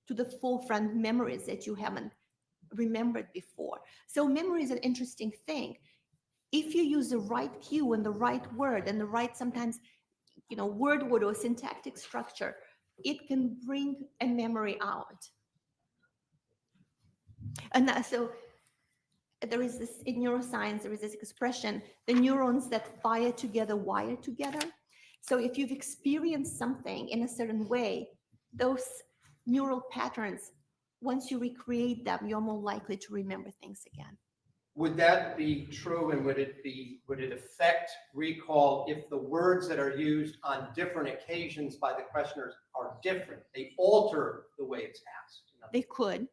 Speaker 6: to the forefront memories that you haven't remembered before. So memory is an interesting thing. If you use the right cue and the right word and the right, sometimes, word or syntactic structure, it can bring a memory out. And so there is this, in neuroscience, there is this expression, the neurons that fire together wire together. So if you've experienced something in a certain way, those neural patterns, once you recreate them, you're more likely to remember things again.
Speaker 3: Would that be true, and would it affect recall if the words that are used on different occasions by the questioners are different? They alter the way it's asked.
Speaker 6: They could.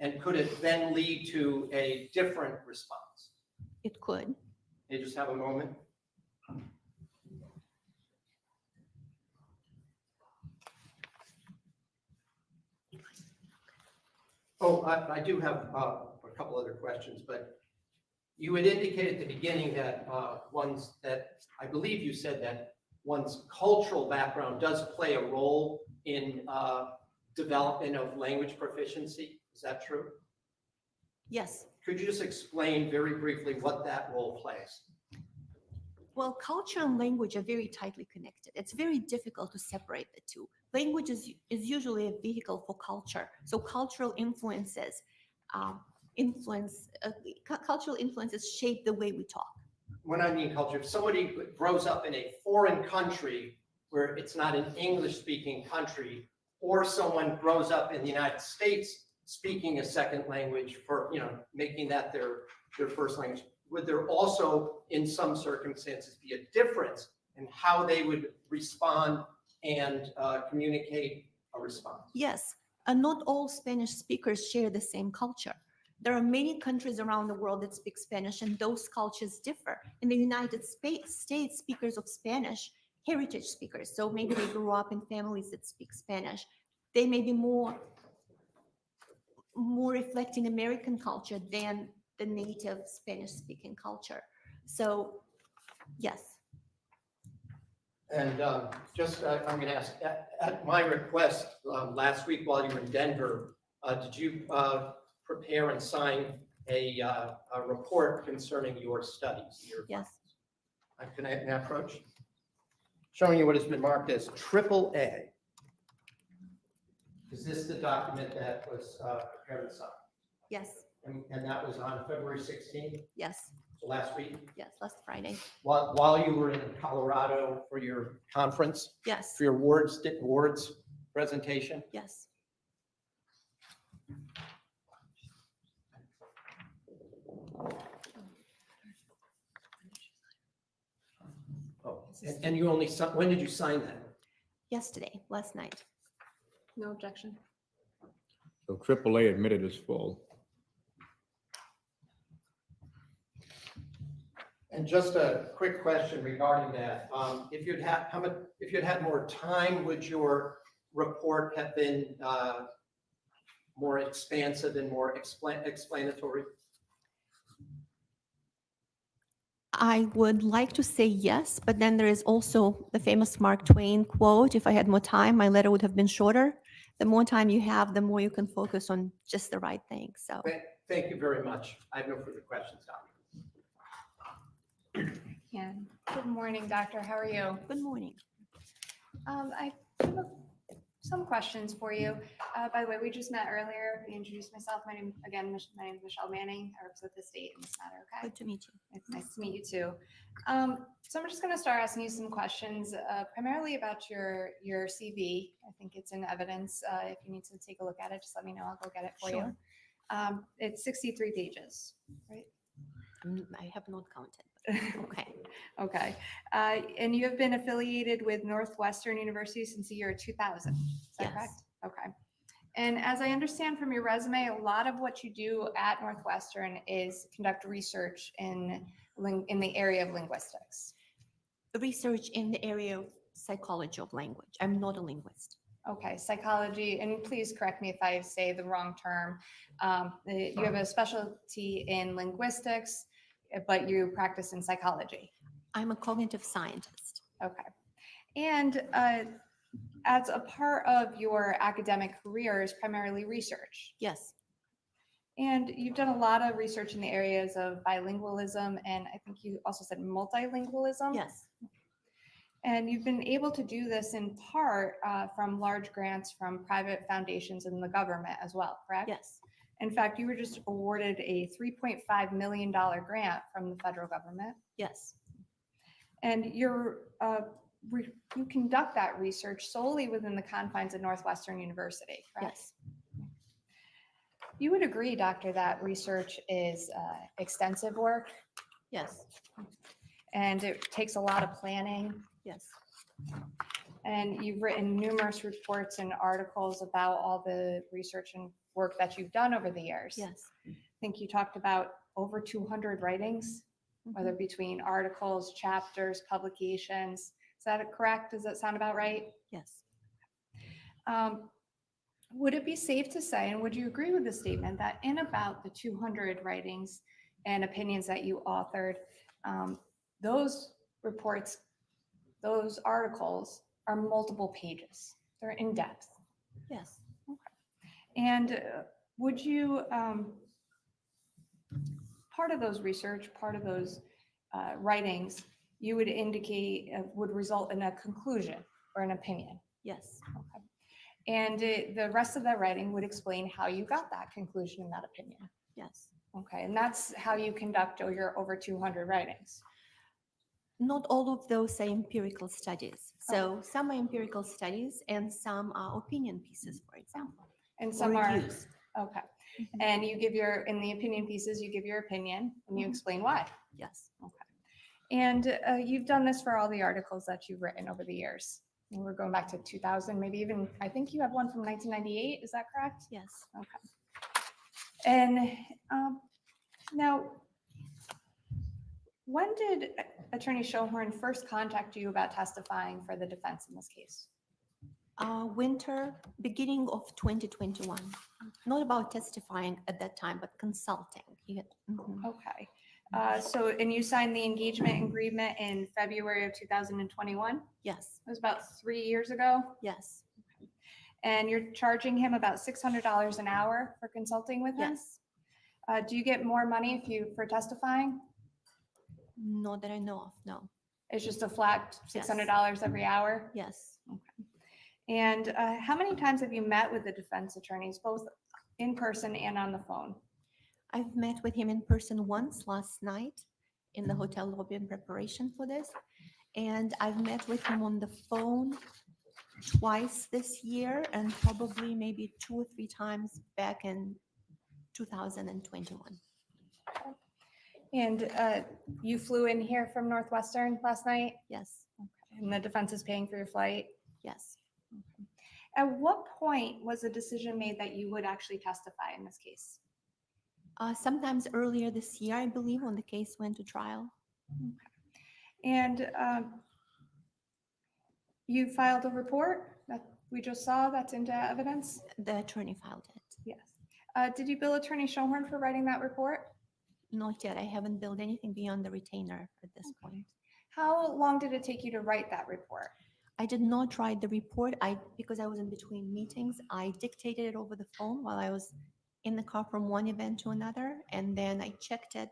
Speaker 3: And could it then lead to a different response?
Speaker 6: It could.
Speaker 3: You just have a moment. Oh, I do have a couple other questions, but you had indicated at the beginning that I believe you said that one's cultural background does play a role in development of language proficiency. Is that true?
Speaker 6: Yes.
Speaker 3: Could you just explain very briefly what that role plays?
Speaker 6: Well, culture and language are very tightly connected. It's very difficult to separate the two. Language is usually a vehicle for culture. So cultural influences cultural influences shape the way we talk.
Speaker 3: When I mean culture, if somebody grows up in a foreign country where it's not an English-speaking country, or someone grows up in the United States speaking a second language for, making that their first language, would there also, in some circumstances, be a difference in how they would respond and communicate a response?
Speaker 6: Yes, and not all Spanish speakers share the same culture. There are many countries around the world that speak Spanish, and those cultures differ. In the United States, speakers of Spanish, heritage speakers, so maybe they grew up in families that speak Spanish, they may be more reflecting American culture than the native Spanish-speaking culture. So, yes.
Speaker 3: And I'm going to ask, at my request last week while you were in Denver, did you prepare and sign a report concerning your studies?
Speaker 6: Yes.
Speaker 3: Can I approach? Showing you what has been marked as AAA. Is this the document that was prepared and signed?
Speaker 6: Yes.
Speaker 3: And that was on February 16th?
Speaker 6: Yes.
Speaker 3: So last week?
Speaker 6: Yes, last Friday.
Speaker 3: While you were in Colorado for your conference?
Speaker 6: Yes.
Speaker 3: For your awards presentation?
Speaker 6: Yes.
Speaker 3: Oh, and you only, when did you sign that?
Speaker 6: Yesterday, last night.
Speaker 7: No objection.
Speaker 2: So AAA admitted as full.
Speaker 3: And just a quick question regarding that. If you'd had, if you'd had more time, would your report have been more expansive and more explanatory?
Speaker 6: I would like to say yes, but then there is also the famous Mark Twain quote, if I had more time, my letter would have been shorter. The more time you have, the more you can focus on just the right thing. So
Speaker 3: Thank you very much. I have no further questions, Doctor.
Speaker 1: Yeah. Good morning, doctor. How are you?
Speaker 6: good morning.
Speaker 1: I have some questions for you. By the way, we just met earlier. I introduced myself. My name is Michelle Manning. I represent the state in this matter, okay?
Speaker 6: Good to meet you.
Speaker 1: It's nice to meet you too. So I'm just going to start asking you some questions, primarily about your CV. I think it's in evidence. If you need to take a look at it, just let me know. I'll go get it for you.
Speaker 6: Sure.
Speaker 1: It's 63 pages, right?
Speaker 6: I have not counted. Okay.
Speaker 1: Okay. And you have been affiliated with Northwestern University since the year 2000. Is that
Speaker 6: Yes.
Speaker 1: correct? Okay. And as I understand from your resume, a lot of what you do at Northwestern is conduct research in the area of linguistics.
Speaker 6: Research in the area of psychology of language. I'm not a linguist.
Speaker 1: Okay, psychology, and please correct me if I say the wrong term. You have a specialty in linguistics, but you practice in psychology.
Speaker 6: I'm a cognitive scientist.
Speaker 1: Okay. And as a part of your academic career is primarily research.
Speaker 6: Yes.
Speaker 1: And you've done a lot of research in the areas of bilingualism, and I think you also said multilingualism.
Speaker 6: Yes.
Speaker 1: And you've been able to do this in part from large grants from private foundations and the government as well, correct?
Speaker 6: Yes.
Speaker 1: In fact, you were just awarded a $3.5 million grant from the federal government.
Speaker 6: Yes.
Speaker 1: And you conduct that research solely within the confines of Northwestern University, correct?
Speaker 6: Yes.
Speaker 1: You would agree, doctor, that research is extensive work
Speaker 6: Yes.
Speaker 1: and it takes a lot of planning.
Speaker 6: Yes.
Speaker 1: And you've written numerous reports and articles about all the research and work that you've done over the years.
Speaker 6: Yes.
Speaker 1: I think you talked about over 200 writings, whether between articles, chapters, publications. Is that correct? Does that sound about right?
Speaker 6: Yes.
Speaker 1: Would it be safe to say, and would you agree with the statement, that in about the 200 writings and opinions that you authored, those reports, those articles are multiple pages? They're in depth.
Speaker 6: Yes.
Speaker 1: And would you, part of those research, part of those writings, you would indicate would result in a conclusion or an opinion?
Speaker 6: Yes.
Speaker 1: Okay. And the rest of that writing would explain how you got that conclusion and that opinion.
Speaker 6: Yes.
Speaker 1: Okay, and that's how you conduct your over 200 writings.
Speaker 6: Not all of those are empirical studies. So some are empirical studies and some are opinion pieces, for example.
Speaker 1: And
Speaker 6: or
Speaker 1: some are,
Speaker 6: reviews.
Speaker 1: okay.
Speaker 6: Mhm.
Speaker 1: And you give in the opinion pieces, you give your opinion and you
Speaker 6: Mhm.
Speaker 1: explain why.
Speaker 6: Yes.
Speaker 1: And you've done this for all the articles that you've written over the years. And we're going back to 2000, maybe even, I think you have one from 1998, is that correct?
Speaker 6: Yes.
Speaker 1: Okay. And now, when did Attorney Schoenhorn first contact you about testifying for the defense in this case?
Speaker 6: Winter, beginning of 2021. Not about testifying at that time, but consulting. Mhm.
Speaker 1: Okay. And you signed the engagement agreement in February of 2021?
Speaker 6: Yes.
Speaker 1: It was about 3 years ago.
Speaker 6: Yes.
Speaker 1: And you're charging him about $600 an hour for consulting with him?
Speaker 6: Yes.
Speaker 1: Do you get more money for testifying?
Speaker 6: Not that I know of. No.
Speaker 1: It's just a flat $600 every hour?
Speaker 6: Yes.
Speaker 1: And how many times have you met with the defense attorneys, both in person and on the phone?
Speaker 6: I've met with him in person once last night in the hotel lobby in preparation for this. And I've met with him on the phone twice this year and probably maybe 2 or 3 times back in 2021.
Speaker 1: And you flew in here from Northwestern last night,
Speaker 6: Yes.
Speaker 1: and the defense is paying for your flight?
Speaker 6: Yes.
Speaker 1: At what point was the decision made that you would actually testify in this case?
Speaker 6: Sometimes earlier this year, I believe, when the case went to trial.
Speaker 1: And you filed a report that we just saw that's into evidence?
Speaker 6: The attorney filed it.
Speaker 1: Yes. Did you bill Attorney Schoenhorn for writing that report?
Speaker 6: Not yet. I haven't billed anything beyond the retainer at this point.
Speaker 1: How long did it take you to write that report?
Speaker 6: I did not write the report. Because I was in between meetings, I dictated it over the phone while I was in the car from one event to another, and then I checked it.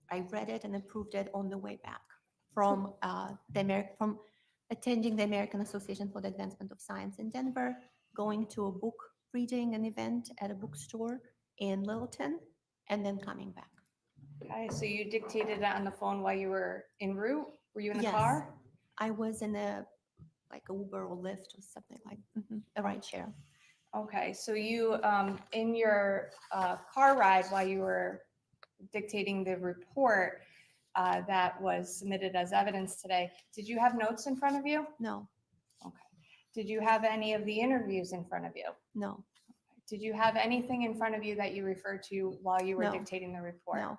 Speaker 6: I read it and approved it on the way back from from attending the American Association for the Advancement of Science in Denver, going to a book reading an event at a bookstore in Littleton, and then coming back.
Speaker 1: Okay, so you dictated it on the phone while you were en route? Were you in the
Speaker 6: Yes.
Speaker 1: car?
Speaker 6: I was in a Uber or Lyft or something like a ride share.
Speaker 1: Okay, so you, in your car ride while you were dictating the report that was submitted as evidence today, did you have notes in front of you?
Speaker 6: No,
Speaker 1: Okay. Did you have any of the interviews in front of you?
Speaker 6: no,
Speaker 1: Did you have anything in front of you that you referred to while you were
Speaker 6: No.
Speaker 1: dictating the report?
Speaker 6: no.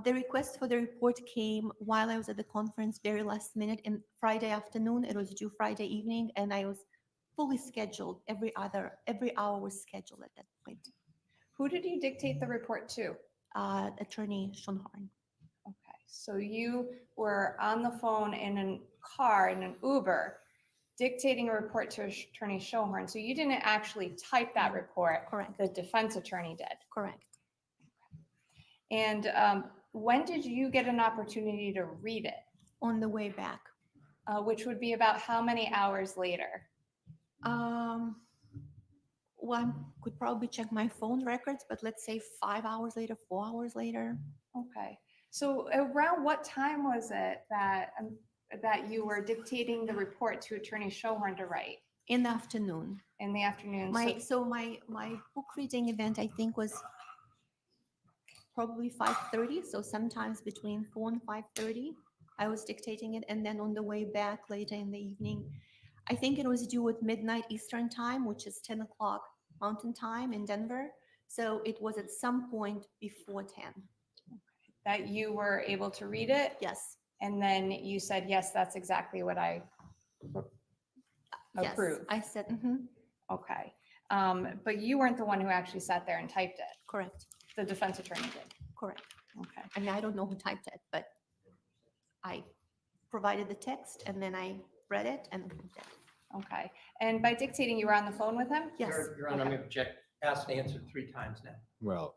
Speaker 6: The request for the report came while I was at the conference, very last minute, in Friday afternoon. It was due Friday evening, and I was fully scheduled. Every hour was scheduled at that point.
Speaker 1: Who did you dictate the report to?
Speaker 6: Attorney Schoenhorn.
Speaker 1: Okay, so you were on the phone in a car, in an Uber, dictating a report to Attorney Schoenhorn. So you didn't actually type that report.
Speaker 6: Correct.
Speaker 1: The defense attorney did.
Speaker 6: Correct.
Speaker 1: And when did you get an opportunity to read it?
Speaker 6: On the way back.
Speaker 1: Which would be about how many hours later?
Speaker 6: Well, I could probably check my phone records, but let's say 5 hours later, 4 hours later.
Speaker 1: Okay, so around what time was it that you were dictating the report to Attorney Schoenhorn to write?
Speaker 6: In the afternoon.
Speaker 1: In the afternoon?
Speaker 6: My book reading event, I think, was probably 5:30. So sometimes between 4 and 5:30, I was dictating it. And then on the way back later in the evening, I think it was due at midnight Eastern time, which is 10 o'clock Mountain Time in Denver. So it was at some point before 10.
Speaker 1: That you were able to read it?
Speaker 6: Yes.
Speaker 1: And then you said, yes, that's exactly what I
Speaker 6: Yes,
Speaker 1: approved.
Speaker 6: I said,
Speaker 1: Okay. But you weren't the one who actually sat there and typed it.
Speaker 6: correct,
Speaker 1: The defense attorney did.
Speaker 6: correct.
Speaker 1: Okay.
Speaker 6: I mean, I don't know who typed it, but I provided the text and then I read it and approved it.
Speaker 1: Okay. And by dictating, you were on the phone with him?
Speaker 6: Yes.
Speaker 3: Your Honor, I'm going to object, asked and answered 3 times now.
Speaker 2: Well,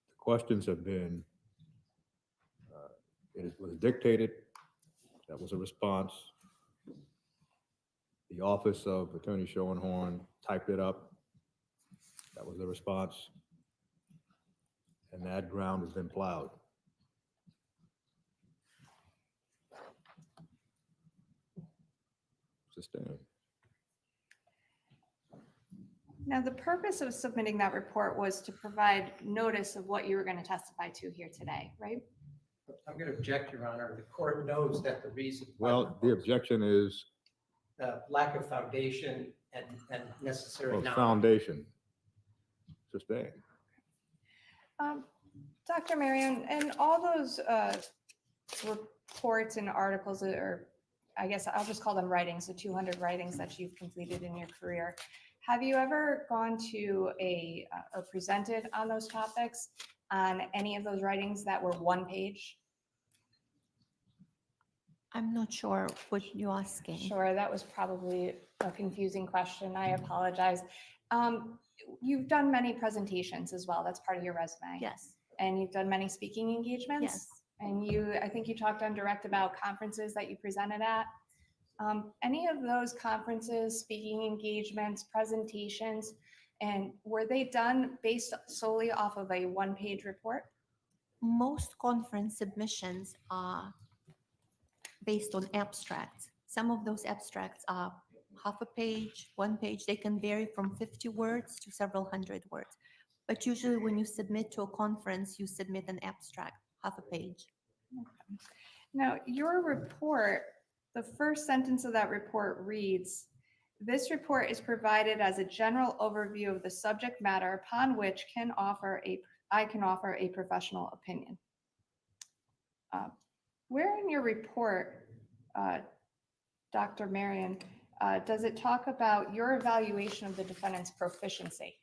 Speaker 2: the questions have been, it was dictated, that was a response. The office of Attorney Schoenhorn typed it up, that was the response. And that ground has been plowed. Sustained.
Speaker 1: Now, the purpose of submitting that report was to provide notice of what you were going to testify to here today, right?
Speaker 3: I'm going to object, Your Honor. The court knows that the reason.
Speaker 2: Well, the objection is
Speaker 3: Lack of foundation and necessary
Speaker 2: of
Speaker 3: knowledge.
Speaker 2: foundation. Sustained.
Speaker 1: Dr. Marion, and all those reports and articles, or I guess I'll just call them writings, the 200 writings that you've completed in your career, have you ever gone to or presented on those topics on any of those writings that were 1 page?
Speaker 6: I'm not sure what you're asking.
Speaker 1: Sure, that was probably a confusing question. I apologize. You've done many presentations as well. That's part of your resume.
Speaker 6: Yes,
Speaker 1: And you've done many speaking engagements.
Speaker 6: yes.
Speaker 1: And I think you talked on direct about conferences that you presented at. Any of those conferences, speaking engagements, presentations, and were they done based solely off of a 1-page report?
Speaker 6: Most conference submissions are based on abstracts. Some of those abstracts are half a page, 1 page. They can vary from 50 words to several hundred words. But usually when you submit to a conference, you submit an abstract, half a page.
Speaker 1: Okay. Now, your report, the first sentence of that report reads, "This report is provided as a general overview of the subject matter upon which I can offer a professional opinion." Where in your report, Dr. Marion, does it talk about your evaluation of the defendant's proficiency?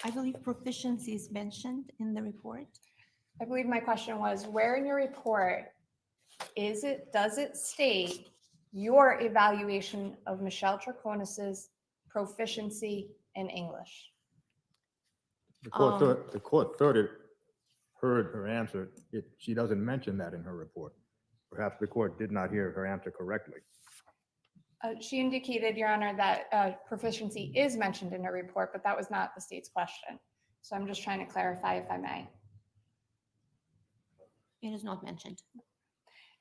Speaker 6: I believe proficiency is mentioned in the report.
Speaker 1: I believe my question was, where in your report does it state your evaluation of Michelle Troconis's proficiency in English?
Speaker 2: The court thought it heard her answer. She doesn't mention that in her report. Perhaps the court did not hear her answer correctly.
Speaker 1: She indicated, Your Honor, that proficiency is mentioned in her report, but that was not the state's question. So I'm just trying to clarify if I may.
Speaker 6: It is not mentioned.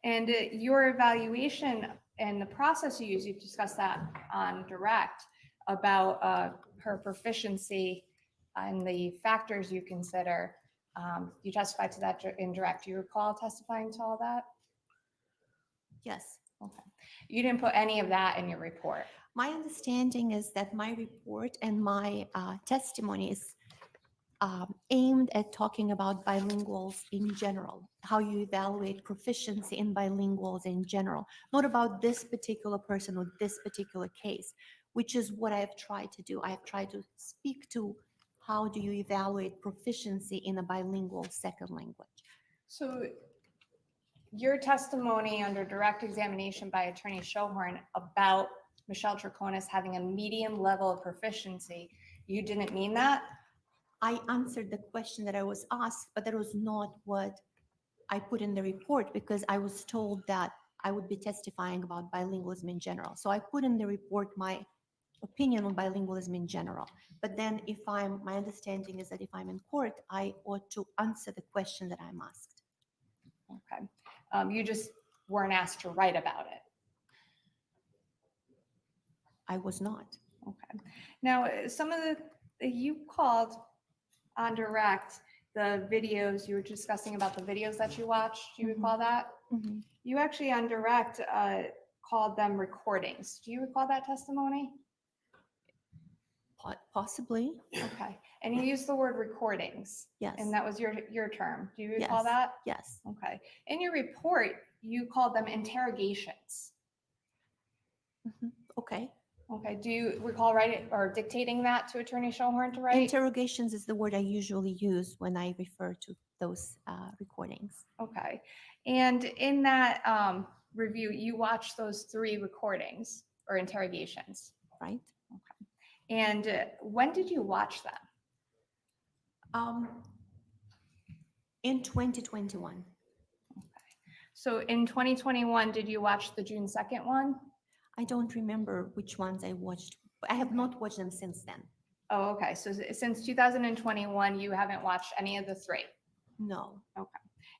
Speaker 1: And your evaluation and the process you use, you've discussed that on direct about her proficiency and the factors you consider. You testified to that in direct. Do you recall testifying to all that?
Speaker 6: Yes.
Speaker 1: Okay. You didn't put any of that in your report.
Speaker 6: My understanding is that my report and my testimony is aimed at talking about bilinguals in general, how you evaluate proficiency in bilinguals in general, not about this particular person or this particular case, which is what I've tried to do. I have tried to speak to how do you evaluate proficiency in a bilingual second language.
Speaker 1: So your testimony under direct examination by Attorney Schohorn about Michelle Troconis having a medium level of proficiency, you didn't mean that?
Speaker 6: I answered the question that I was asked, but that was not what I put in the report because I was told that I would be testifying about bilingualism in general. So I put in the report my opinion on bilingualism in general. But then my understanding is that if I'm in court, I ought to answer the question that I'm asked.
Speaker 1: Okay. You just weren't asked to write about it.
Speaker 6: I was not.
Speaker 1: Okay. Now, some of you called on direct the videos, you were discussing about the videos that you watched. Do you recall that?
Speaker 6: Mhm.
Speaker 1: You actually on direct called them recordings. Do you recall that testimony?
Speaker 6: Possibly,
Speaker 1: Okay. And you used the word recordings,
Speaker 6: yes.
Speaker 1: and that was your term. Do you recall
Speaker 6: Yes.
Speaker 1: that?
Speaker 6: Yes.
Speaker 1: Okay. In your report, you called them interrogations.
Speaker 6: Mhm. Okay.
Speaker 1: Okay. Do you recall writing or dictating that to Attorney Schohorn to write?
Speaker 6: Interrogations is the word I usually use when I refer to those recordings.
Speaker 1: Okay. And in that review, you watched those 3 recordings or interrogations.
Speaker 6: Right?
Speaker 1: And when did you watch them?
Speaker 6: In 2021.
Speaker 1: So in 2021, did you watch the June 2nd one?
Speaker 6: I don't remember which ones I watched. I have not watched them since then.
Speaker 1: Oh, okay. So since 2021, you haven't watched any of the 3.
Speaker 6: No.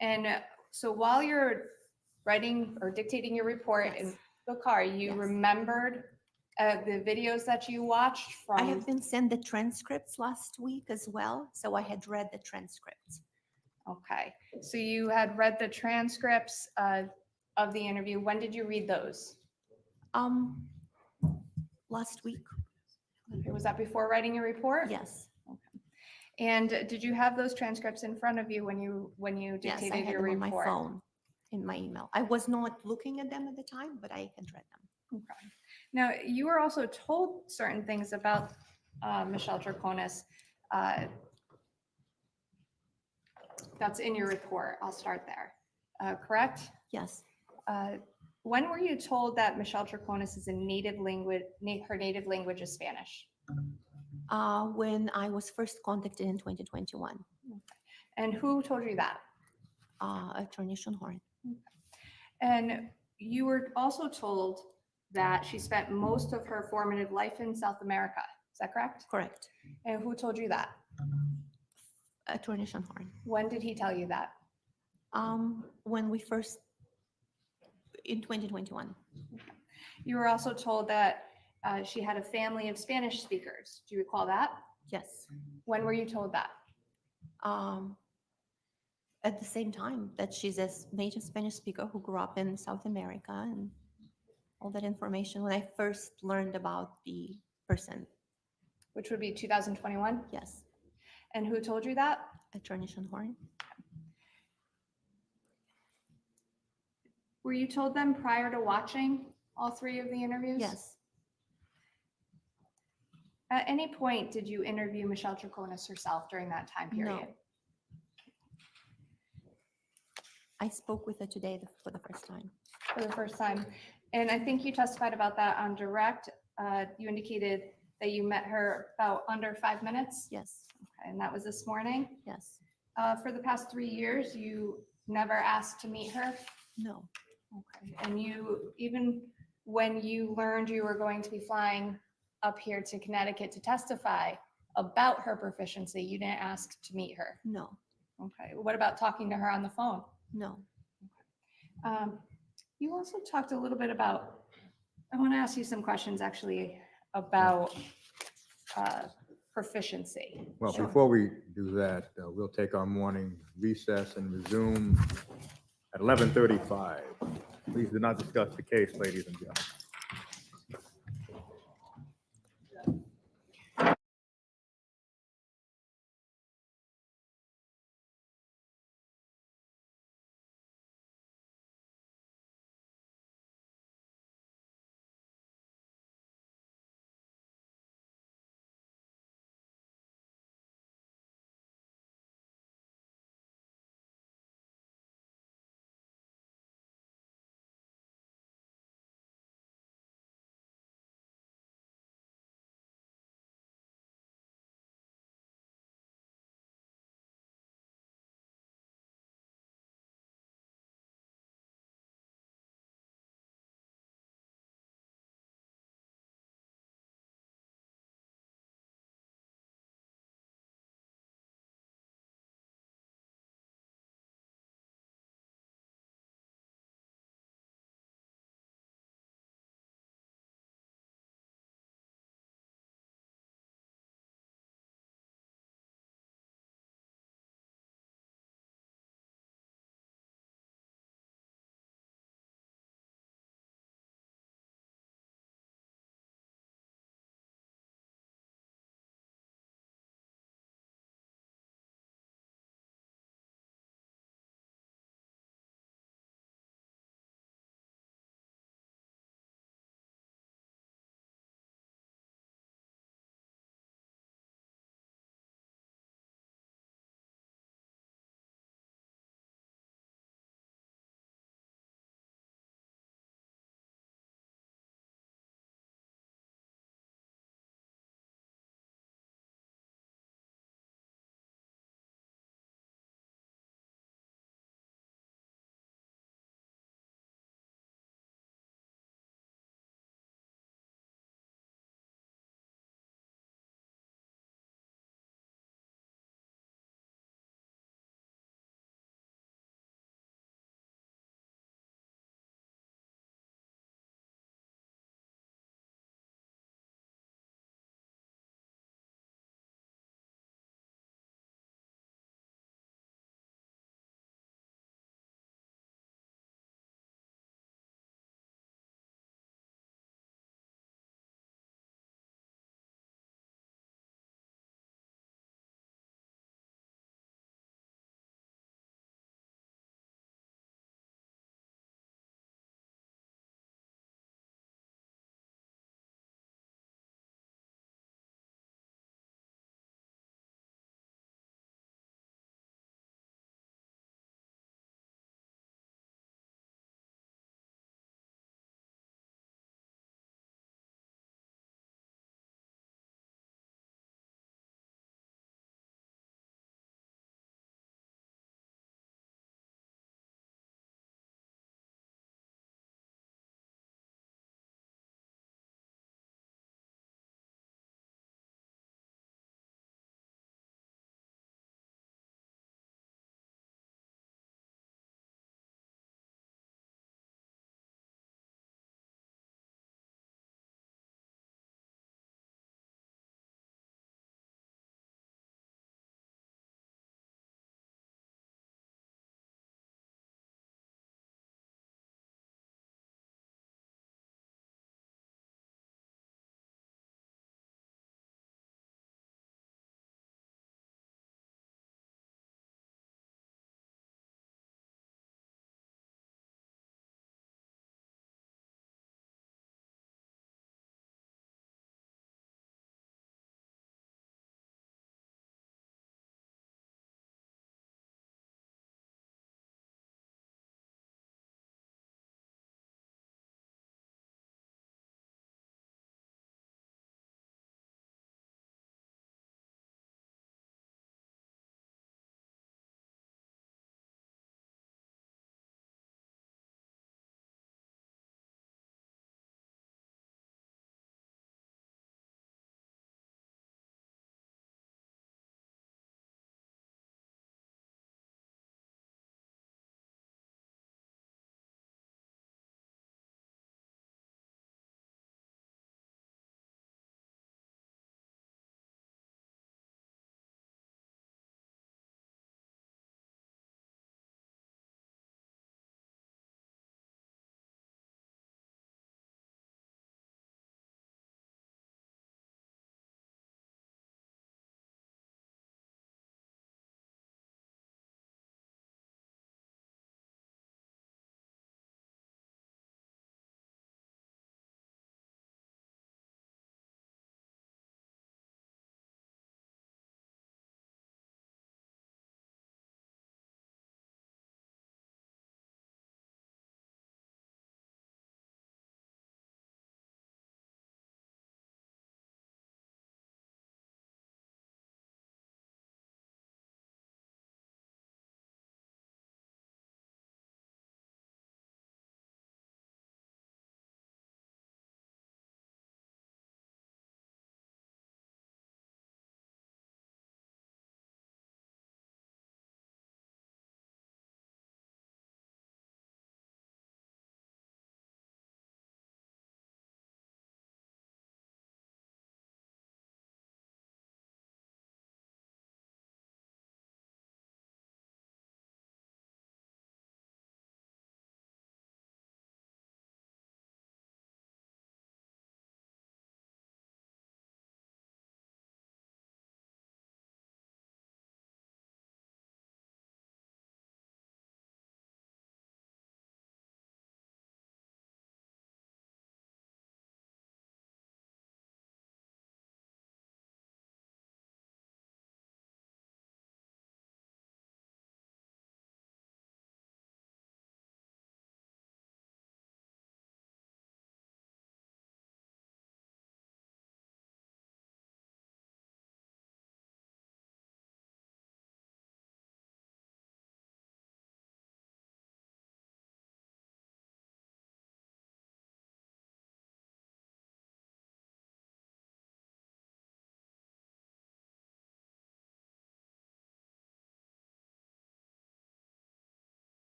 Speaker 1: And so while you're writing or dictating your report in the car, you
Speaker 6: Yes.
Speaker 1: remembered the videos that you watched from?
Speaker 6: I have been sent the transcripts last week as well, so I had read the transcripts.
Speaker 1: Okay. So you had read the transcripts of the interview. When did you read those?
Speaker 6: Last week.
Speaker 1: Was that before writing your report?
Speaker 6: Yes.
Speaker 1: And did you have those transcripts in front of you when you
Speaker 6: Yes, I
Speaker 1: dictated
Speaker 6: had
Speaker 1: your
Speaker 6: them on
Speaker 1: report?
Speaker 6: my phone, in my email. I was not looking at them at the time, but I had read them.
Speaker 1: Okay. Now, you were also told certain things about Michelle Troconis. That's in your report. I'll start there. Correct?
Speaker 6: Yes.
Speaker 1: When were you told that Michelle Troconis is a native language, her native language is Spanish?
Speaker 6: When I was first contacted in 2021,
Speaker 1: And who told you that?
Speaker 6: Attorney Schoenhorn.
Speaker 1: And you were also told that she spent most of her formative life in South America. Is that correct?
Speaker 6: Correct.
Speaker 1: And who told you that?
Speaker 6: Attorney Schoenhorn.
Speaker 1: When did he tell you that?
Speaker 6: When we first, in 2021.
Speaker 1: You were also told that she had a family of Spanish speakers. Do you recall that?
Speaker 6: Yes.
Speaker 1: When were you told that?
Speaker 6: At the same time that she's a native Spanish speaker who grew up in South America and all that information when I first learned about the person.
Speaker 1: Which would be 2021?
Speaker 6: Yes.
Speaker 1: And who told you that?
Speaker 6: Attorney Schoenhorn.
Speaker 1: Were you told them prior to watching all three of the interviews?
Speaker 6: Yes,
Speaker 1: At any point, did you interview Michelle Troconis herself during that time period?
Speaker 6: no. I spoke with her today for the first time.
Speaker 1: For the first time. And I think you testified about that on direct. You indicated that you met her about under 5 minutes.
Speaker 6: Yes,
Speaker 1: Okay, and that was this morning.
Speaker 6: yes,
Speaker 1: For the past 3 years, you never asked to meet her.
Speaker 6: no,
Speaker 1: Okay. And you, even when you learned you were going to be flying up here to Connecticut to testify about her proficiency, you didn't ask to meet her.
Speaker 6: no,
Speaker 1: Okay. What about talking to her on the phone?
Speaker 6: no.
Speaker 1: You also talked a little bit about, I want to ask you some questions actually about proficiency.
Speaker 2: Well,
Speaker 6: Sure.
Speaker 2: before we do that, we'll take our morning recess and resume at 11:35. Please do not discuss the case, ladies and gentlemen.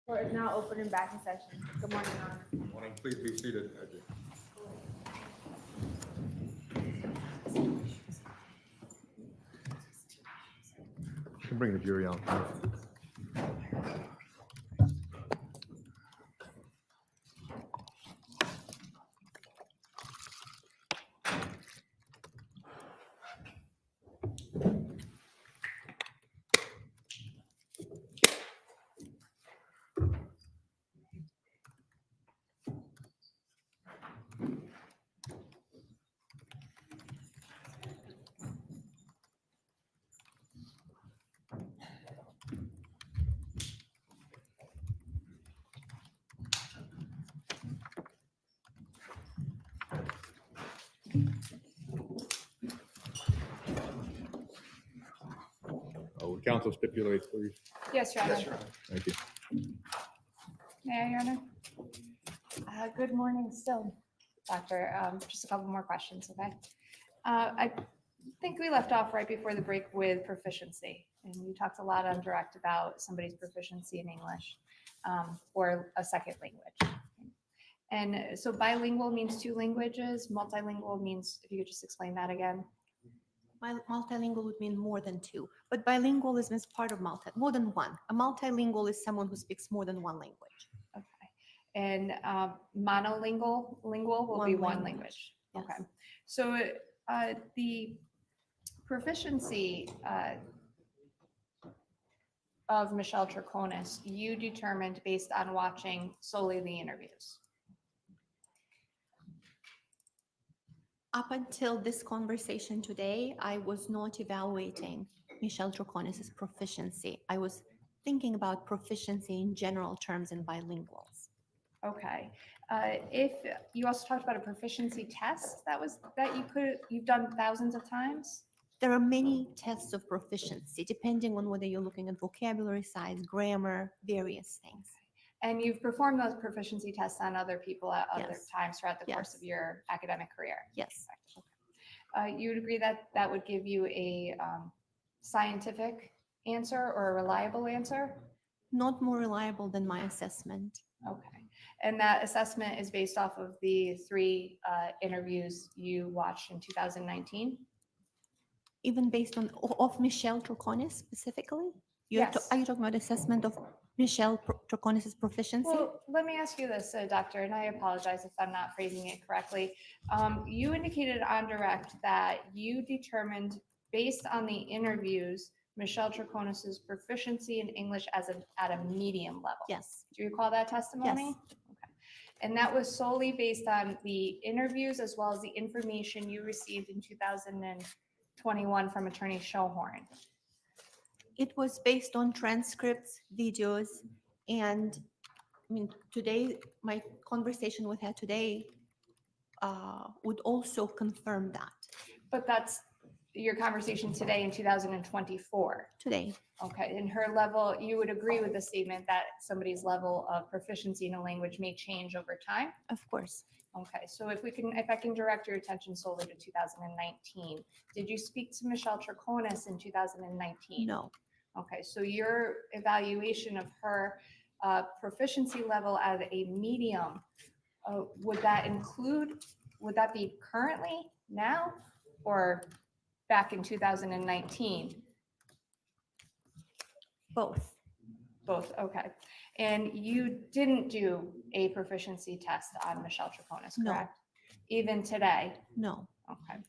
Speaker 1: Court is now open and back in session. Good morning, Your Honor.
Speaker 2: Morning, please be seated. You can bring the jury on. Would counsel stipulate, please?
Speaker 1: Yes, Your Honor.
Speaker 2: Thank you.
Speaker 1: May I, Your Honor? Good morning still, Doctor. Just a couple more questions, okay? I think we left off right before the break with proficiency. And you talked a lot on direct about somebody's proficiency in English or a second language. And so bilingual means two languages, multilingual means, if you could just explain that again.
Speaker 6: Multilingual would mean more than two, but bilingualism is part of more than one. A multilingual is someone who speaks more than one language.
Speaker 1: Okay. And monolingual will be one language.
Speaker 6: Yes.
Speaker 1: Okay. So the proficiency of Michelle Troconis, you determined based on watching solely the interviews.
Speaker 6: Up until this conversation today, I was not evaluating Michelle Troconis' proficiency. I was thinking about proficiency in general terms in bilinguals.
Speaker 1: Okay. If you also talked about a proficiency test you've done thousands of times.
Speaker 6: There are many tests of proficiency, depending on whether you're looking at vocabulary size, grammar, various things.
Speaker 1: And you've performed those proficiency tests on other people at other
Speaker 6: Yes.
Speaker 1: times throughout the course
Speaker 6: Yes.
Speaker 1: of your academic career.
Speaker 6: Yes,
Speaker 1: You would agree that that would give you a scientific answer or a reliable answer?
Speaker 6: not more reliable than my assessment.
Speaker 1: Okay. And that assessment is based off of the three interviews you watched in 2019?
Speaker 6: Even based on, of Michelle Troconis specifically?
Speaker 1: Yes.
Speaker 6: Are you talking about assessment of Michelle Troconis' proficiency?
Speaker 1: Well, let me ask you this, Doctor, and I apologize if I'm not phrasing it correctly. You indicated on direct that you determined, based on the interviews, Michelle Troconis' proficiency in English at a medium level.
Speaker 6: Yes,
Speaker 1: Do you recall that testimony?
Speaker 6: Yes.
Speaker 1: Okay. And that was solely based on the interviews as well as the information you received in 2021 from Attorney Schohorn.
Speaker 6: it was based on transcripts, videos, and I mean, today, my conversation with her today would also confirm that.
Speaker 1: But that's your conversation today in 2024.
Speaker 6: Today,
Speaker 1: Okay, and her level, you would agree with the statement that somebody's level of proficiency in a language may change over time?
Speaker 6: of course,
Speaker 1: Okay, so if I can direct your attention solely to 2019, did you speak to Michelle Troconis in 2019?
Speaker 6: no,
Speaker 1: Okay, so your evaluation of her proficiency level at a medium, would that be currently, now, or back in 2019?
Speaker 6: both.
Speaker 1: Both, okay. And you didn't do a proficiency test on Michelle Troconis,
Speaker 6: No.
Speaker 1: correct? Even today?
Speaker 6: No,
Speaker 1: Okay.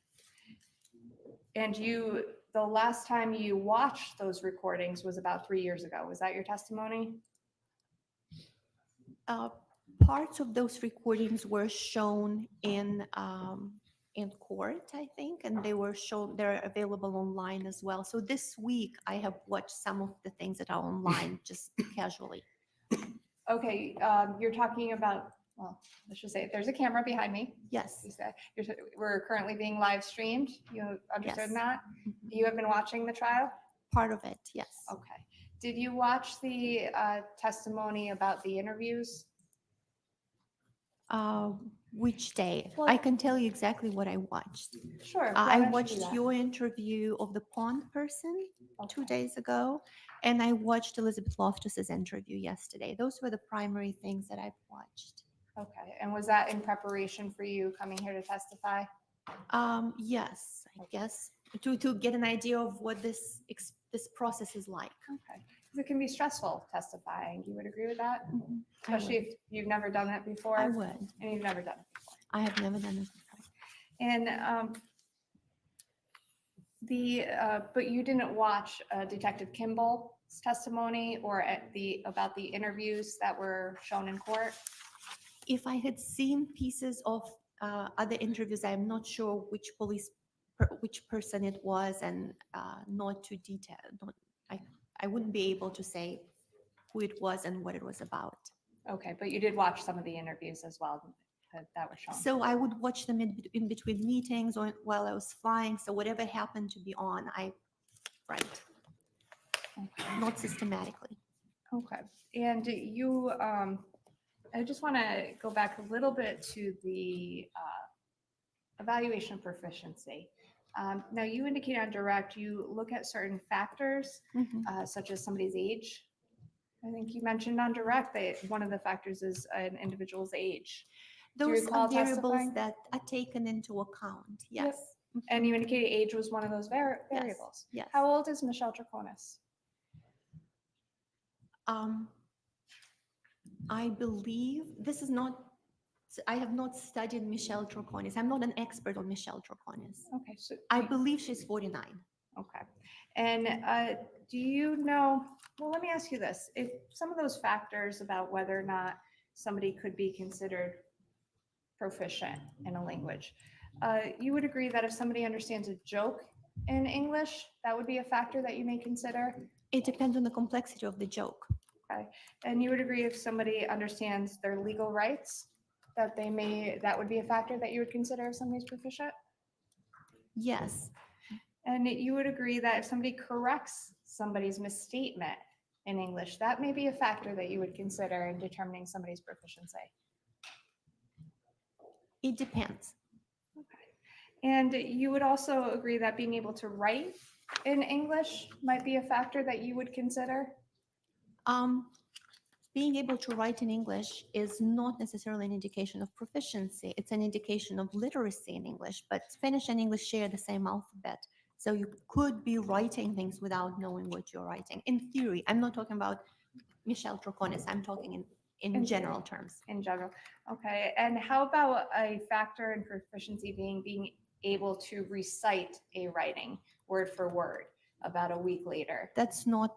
Speaker 1: And the last time you watched those recordings was about 3 years ago. Was that your testimony?
Speaker 6: parts of those recordings were shown in court, I think, and they're available online as well. So this week I have watched some of the things that are online just casually.
Speaker 1: Okay, you're talking about, well, let's just say, there's a camera behind me.
Speaker 6: Yes,
Speaker 1: You said we're currently being live streamed. You understood
Speaker 6: Yes.
Speaker 1: that?
Speaker 6: Mhm.
Speaker 1: You have been watching the trial?
Speaker 6: part of it, yes.
Speaker 1: Okay. Did you watch the testimony about the interviews?
Speaker 6: Which day?
Speaker 1: Well-
Speaker 6: I can tell you exactly what I watched.
Speaker 1: Sure. why
Speaker 6: I
Speaker 1: don't you do
Speaker 6: watched
Speaker 1: that?
Speaker 6: your interview of the pond person 2
Speaker 1: Okay.
Speaker 6: days ago, And I watched Elizabeth Loftus's interview yesterday. Those were the primary things that I've watched.
Speaker 1: Okay, and was that in preparation for you coming here to testify?
Speaker 6: Yes, I guess to get an idea of what this process is like.
Speaker 1: Okay, 'cause it can be stressful testifying. You would agree with that?
Speaker 6: Mhm.
Speaker 1: Especially if you've never done it before?
Speaker 6: I would.
Speaker 1: And you've never done it before.
Speaker 6: I have never done this before.
Speaker 1: And but you didn't watch Detective Kimball's testimony or about the interviews that were shown in court?
Speaker 6: If I had seen pieces of other interviews, I'm not sure which person it was, and not too detailed. I wouldn't be able to say who it was and what it was about.
Speaker 1: Okay, but you did watch some of the interviews as well that were shown.
Speaker 6: So I would watch them in between meetings or while I was flying. So whatever happened to be on, right,
Speaker 1: Okay.
Speaker 6: not systematically.
Speaker 1: Okay, and you, I just want to go back a little bit to the evaluation of proficiency. Now, you indicated on direct, you look at certain factors,
Speaker 6: Mhm.
Speaker 1: such as somebody's age. I think you mentioned on direct that one of the factors is an individual's age. Do you
Speaker 6: Those
Speaker 1: recall
Speaker 6: are variables
Speaker 1: testifying?
Speaker 6: that are taken into account.
Speaker 1: Yep.
Speaker 6: Yes.
Speaker 1: And you indicated age was one of those variables.
Speaker 6: Yes.
Speaker 1: How old is Michelle Troconis?
Speaker 6: I believe this is not. I have not studied Michelle Troconis. I'm not an expert on Michelle Troconis.
Speaker 1: Okay, so
Speaker 6: I believe she's 49.
Speaker 1: okay. And do you know, well, let me ask you this. If some of those factors about whether or not somebody could be considered proficient in a language, you would agree that if somebody understands a joke in English, that would be a factor that you may consider?
Speaker 6: It depends on the complexity of the joke.
Speaker 1: Okay. And you would agree if somebody understands their legal rights, that would be a factor that you would consider if somebody's proficient?
Speaker 6: Yes.
Speaker 1: And you would agree that if somebody corrects somebody's misstatement in English, that may be a factor that you would consider in determining somebody's proficiency.
Speaker 6: It depends.
Speaker 1: And you would also agree that being able to write in English might be a factor that you would consider?
Speaker 6: Being able to write in English is not necessarily an indication of proficiency. It's an indication of literacy in English, but Spanish and English share the same alphabet. So you could be writing things without knowing what you're writing. In theory, I'm not talking about Michelle Troconis. I'm talking in general terms.
Speaker 1: In general, okay. And how about a factor in proficiency being able to recite a writing word for word about a week later?
Speaker 6: That's not,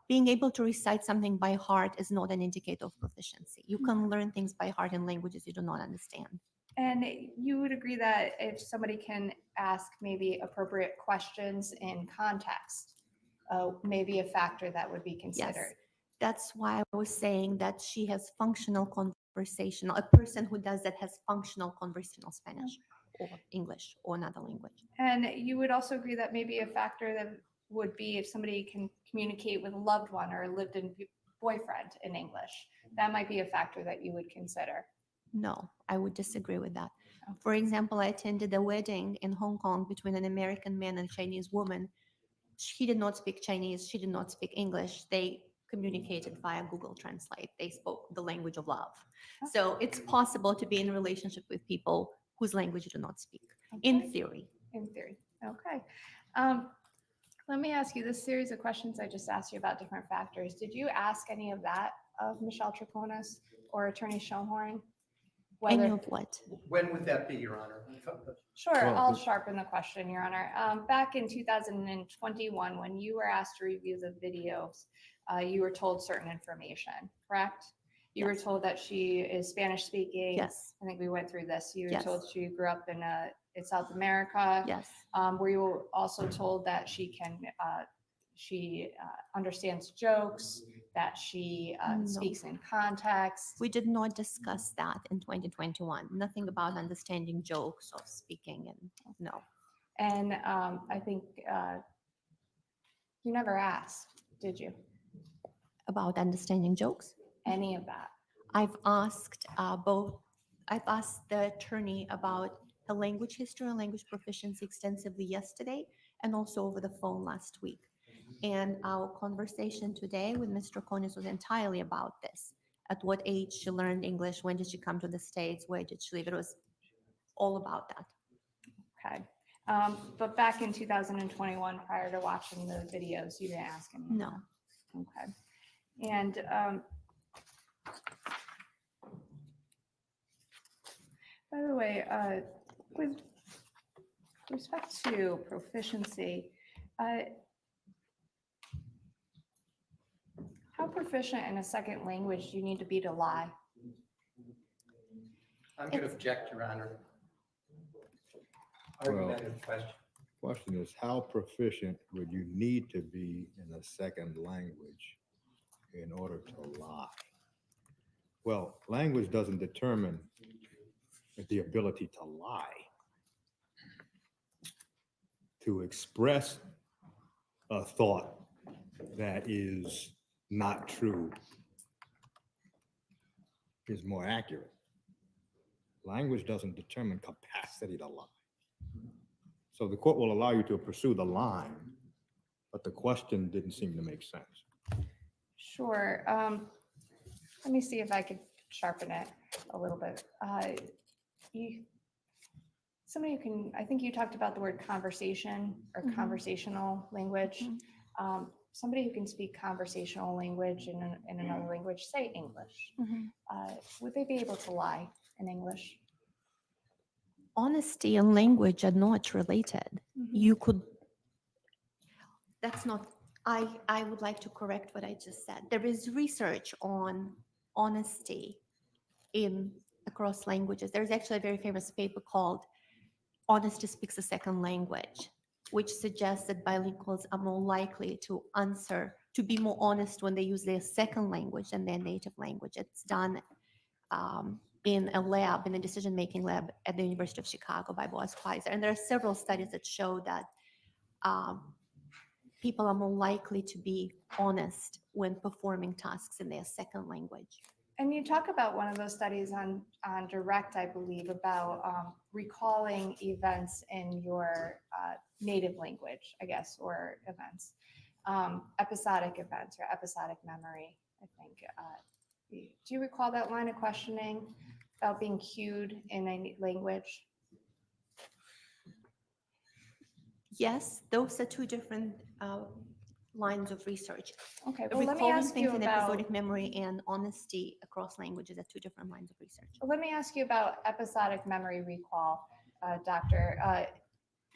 Speaker 6: being able to recite something by heart is not an indicator of proficiency. You can learn things by heart in languages you do not understand.
Speaker 1: And you would agree that if somebody can ask maybe appropriate questions in context, maybe a factor that would be considered?
Speaker 6: That's why I was saying that she has functional conversational, a person who does that has functional conversational Spanish or English or another language.
Speaker 1: And you would also agree that maybe a factor that would be if somebody can communicate with a loved one or a lived-in boyfriend in English, that might be a factor that you would consider.
Speaker 6: No, I would disagree with that.
Speaker 1: Okay.
Speaker 6: For example, I attended a wedding in Hong Kong between an American man and a Chinese woman. She did not speak Chinese. She did not speak English. They communicated via Google Translate. They spoke the language of love. So it's possible to be in a relationship with people whose language you do not speak, in theory.
Speaker 1: In theory, okay. Let me ask you this series of questions I just asked you about different factors. Did you ask any of that of Michelle Troconis or Attorney Schoenhorn?
Speaker 6: Any
Speaker 1: Whether,
Speaker 6: of what?
Speaker 3: When would that be, Your Honor?
Speaker 1: sure,
Speaker 2: Well,
Speaker 1: I'll
Speaker 2: the-
Speaker 1: sharpen the question, Your Honor. Back in 2021, when you were asked to review the videos, you were told certain information, correct? You were
Speaker 6: Yes.
Speaker 1: told that she is Spanish speaking.
Speaker 6: Yes,
Speaker 1: I think we went through this. You were
Speaker 6: Yes.
Speaker 1: told she grew up in South America.
Speaker 6: yes,
Speaker 1: Were you also told that she understands jokes, that she
Speaker 6: No.
Speaker 1: speaks in context?
Speaker 6: we did not discuss that in 2021. Nothing about understanding jokes or speaking, and no.
Speaker 1: And I think you never asked, did you?
Speaker 6: About understanding jokes.
Speaker 1: Any of that?
Speaker 6: I've asked I've asked the attorney about her language history and language proficiency extensively yesterday and also over the phone last week. And our conversation today with Ms. Troconis was entirely about this. At what age she learned English, when did she come to the States, where did she live? It was all about that.
Speaker 1: Okay. But back in 2021, prior to watching the videos, you didn't ask any? of
Speaker 6: No.
Speaker 1: that? Okay. And by the way, with respect to proficiency, how proficient in a second language do you need to be to lie?
Speaker 3: I'm going to object, Your Honor.
Speaker 2: Well-
Speaker 3: Argumentative question.
Speaker 2: Question is, how proficient would you need to be in a second language in order to lie? Well, language doesn't determine the ability to lie. To express a thought that is not true is more accurate. Language doesn't determine capacity to lie. So the court will allow you to pursue the line, but the question didn't seem to make sense.
Speaker 1: Sure. Let me see if I could sharpen it a little bit. Somebody who can, I think you talked about the word conversation or
Speaker 6: Mhm.
Speaker 1: conversational language.
Speaker 6: Mhm.
Speaker 1: Somebody who can speak conversational language in another language, say English, would they be able to lie in English?
Speaker 6: Honesty and language are not related. You could, that's not, I would like to correct what I just said. There is research on honesty across languages. There's actually a very famous paper called Honesty Speaks a Second Language, which suggests that bilinguals are more likely to be more honest when they use their second language than their native language. It's done in a decision-making lab at the University of Chicago by Boaz Kaiser. And there are several studies that show that people are more likely to be honest when performing tasks in their second language.
Speaker 1: And you talk about one of those studies on Direct, I believe, about recalling events in your native language, I guess, or events, episodic events or episodic memory, I think. Do you recall that line of questioning about being cued in a language?
Speaker 6: Yes, those are two different lines of research.
Speaker 1: Okay, well, let me
Speaker 6: Recalling
Speaker 1: ask you
Speaker 6: things in
Speaker 1: about,
Speaker 6: episodic memory and honesty across languages are two different lines of research.
Speaker 1: let me ask you about episodic memory recall, Doctor.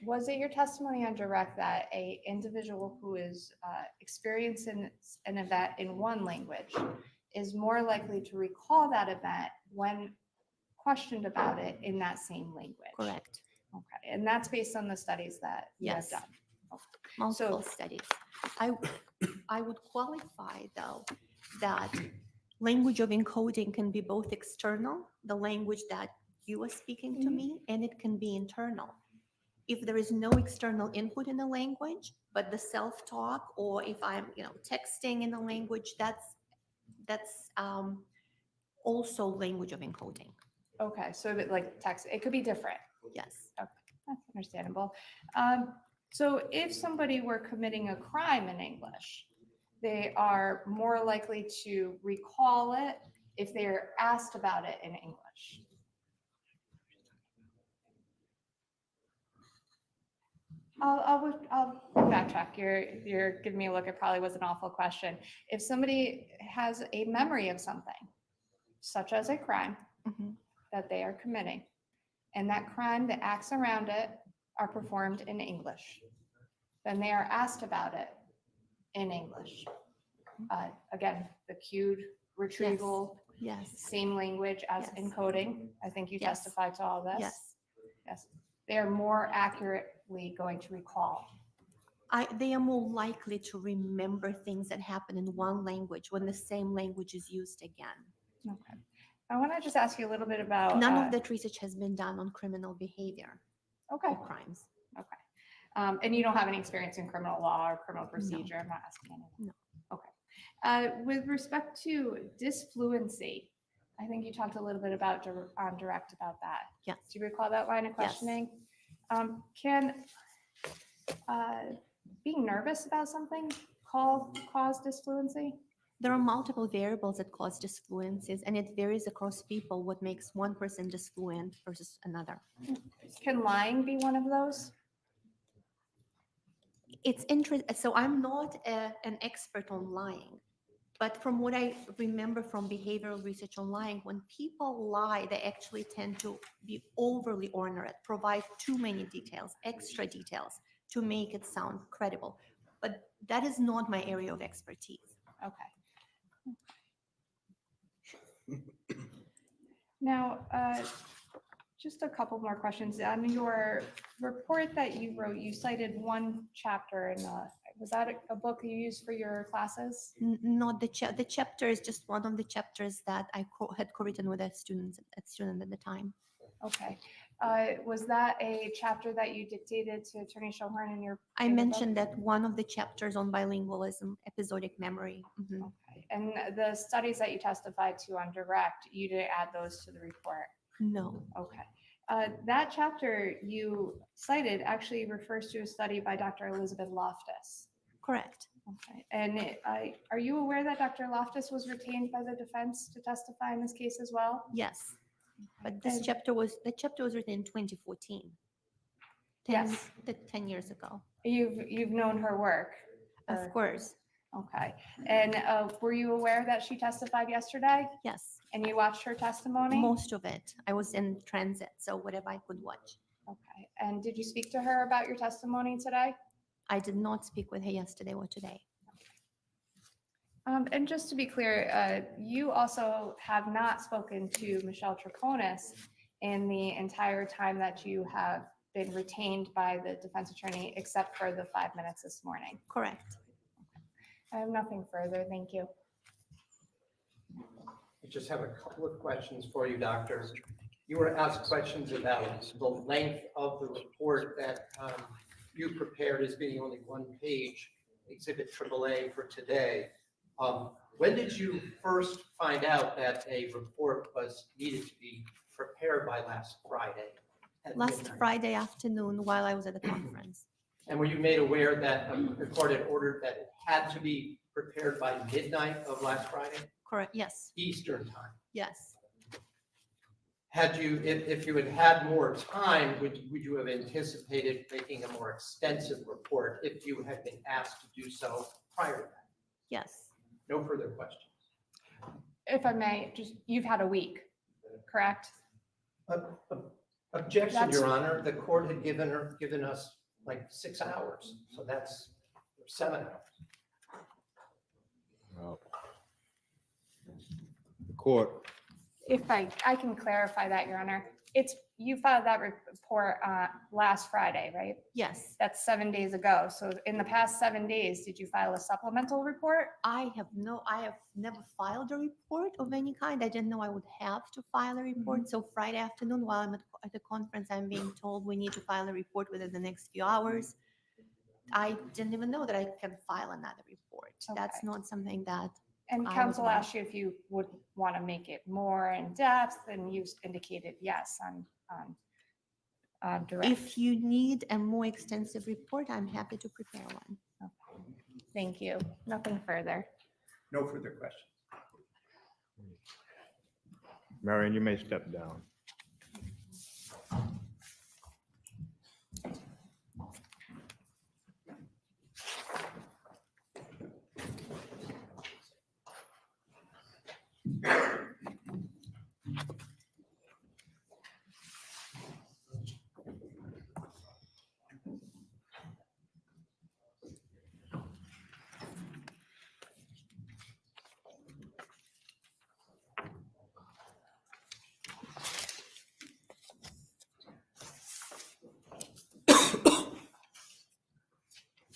Speaker 1: Was it your testimony on Direct that a individual who is experiencing an event in one language is more likely to recall that event when questioned about it in that same language?
Speaker 6: Correct.
Speaker 1: Okay, and that's based on the studies that you have
Speaker 6: Yes.
Speaker 1: done.
Speaker 6: Multiple studies. I would qualify though that language of encoding can be both external, the language that you are speaking to me, and it can be internal. If there is no external input in the language, but the self-talk, or if I'm, texting in the language, that's also language of encoding.
Speaker 1: Okay, so like text, it could be different.
Speaker 6: Yes.
Speaker 1: That's understandable. So if somebody were committing a crime in English, they are more likely to recall it if they're asked about it in English. I'll backtrack. You're giving me a look. It probably was an awful question. If somebody has a memory of something, such as a crime
Speaker 6: Mhm.
Speaker 1: that they are committing, and that crime, the acts around it are performed in English, then they are asked about it in English. Again, the cued retrieval,
Speaker 6: Yes.
Speaker 1: same language as
Speaker 6: Yes.
Speaker 1: encoding. I think you
Speaker 6: Yes.
Speaker 1: testified to all this.
Speaker 6: Yes.
Speaker 1: Yes. They are more accurately going to recall.
Speaker 6: They are more likely to remember things that happen in one language when the same language is used again.
Speaker 1: Okay. I want to just ask you a little bit about.
Speaker 6: None of that research has been done on criminal behavior
Speaker 1: Okay.
Speaker 6: or crimes.
Speaker 1: Okay. And you don't have any experience in criminal law or criminal procedure? I'm not asking anything.
Speaker 6: No.
Speaker 1: Okay. With respect to disfluency, I think you talked a little bit about on Direct about that.
Speaker 6: Yes.
Speaker 1: Do you recall that line of
Speaker 6: Yes.
Speaker 1: questioning? being nervous about something cause disfluency?
Speaker 6: There are multiple variables that cause disfluencies, and it varies across people what makes one person disfluent versus another.
Speaker 1: Can lying be one of those?
Speaker 6: It's interesting. So I'm not an expert on lying, but from what I remember from behavioral research on lying, when people lie, they actually tend to be overly ornate, provide too many details, extra details to make it sound credible. But that is not my area of expertise.
Speaker 1: Okay. Now, just a couple more questions. On your report that you wrote, you cited one chapter in, was that a book you used for your classes?
Speaker 6: Not the chapter is just one of the chapters that I had co-written with a student at the time.
Speaker 1: Okay. Was that a chapter that you dictated to Attorney Schoenhorn in your?
Speaker 6: I
Speaker 1: in your book?
Speaker 6: mentioned that one of the chapters on bilingualism, episodic memory. Mhm.
Speaker 1: Okay. And the studies that you testified to on direct, you didn't add those to the report?
Speaker 6: No,
Speaker 1: Okay. That chapter you cited actually refers to a study by Dr. Elizabeth Loftus.
Speaker 6: correct.
Speaker 1: Okay. And are you aware that Dr. Loftus was retained by the defense to testify in this case as well?
Speaker 6: Yes, but this
Speaker 1: And-
Speaker 6: chapter was written in 2014.
Speaker 1: Yes.
Speaker 6: 10 years ago.
Speaker 1: You've known her work?
Speaker 6: Of
Speaker 1: or-
Speaker 6: course,
Speaker 1: Okay. And were you aware that she testified yesterday
Speaker 6: yes.
Speaker 1: and you watched her testimony?
Speaker 6: Most of it. I was in transit, so whatever I could watch.
Speaker 1: Okay. And did you speak to her about your testimony today?
Speaker 6: I did not speak with her yesterday or today.
Speaker 1: And just to be clear, you also have not spoken to Michelle Troconis in the entire time that you have been retained by the defense attorney, except for the 5 minutes this morning.
Speaker 6: Correct.
Speaker 1: I have nothing further. Thank you.
Speaker 3: I just have a couple of questions for you, Doctor. You were asked questions about the length of the report that you prepared as being only one page, Exhibit AAA for today. When did you first find out that a report was needed to be prepared by last Friday? at
Speaker 6: Last
Speaker 3: midnight?
Speaker 6: Friday afternoon while I was at the conference.
Speaker 3: And were you made aware that the court had ordered that it had to be prepared by midnight of last Friday,
Speaker 6: Correct. Yes.
Speaker 3: Eastern time?
Speaker 6: Yes.
Speaker 3: Had you, if you had had more time, would you have anticipated making a more extensive report if you had been asked to do so prior to that?
Speaker 6: Yes.
Speaker 3: No further questions.
Speaker 1: If I may, just, you've had a week, correct?
Speaker 3: Objection,
Speaker 1: That's-
Speaker 3: Your Honor. The court had given us like 6 hours, so that's 7 hours.
Speaker 2: Well, the court,
Speaker 1: If I can clarify that, Your Honor, you filed that report last Friday, right?
Speaker 6: Yes.
Speaker 1: That's 7 days ago. So in the past 7 days, did you file a supplemental report?
Speaker 6: I have never filed a report of any kind. I didn't know I would have to file a report. So Friday afternoon, while I'm at the conference, I'm being told we need to file a report within the next few hours. I didn't even know that I can file another report. That's
Speaker 1: Okay.
Speaker 6: not something that,
Speaker 1: And
Speaker 6: I was
Speaker 1: counsel
Speaker 6: aware.
Speaker 1: asked you if you would want to make it more in depth, and you indicated yes on direct.
Speaker 6: if you need a more extensive report, I'm happy to prepare one.
Speaker 1: Thank you. Nothing further.
Speaker 3: No further questions.
Speaker 2: Marion, you may step down.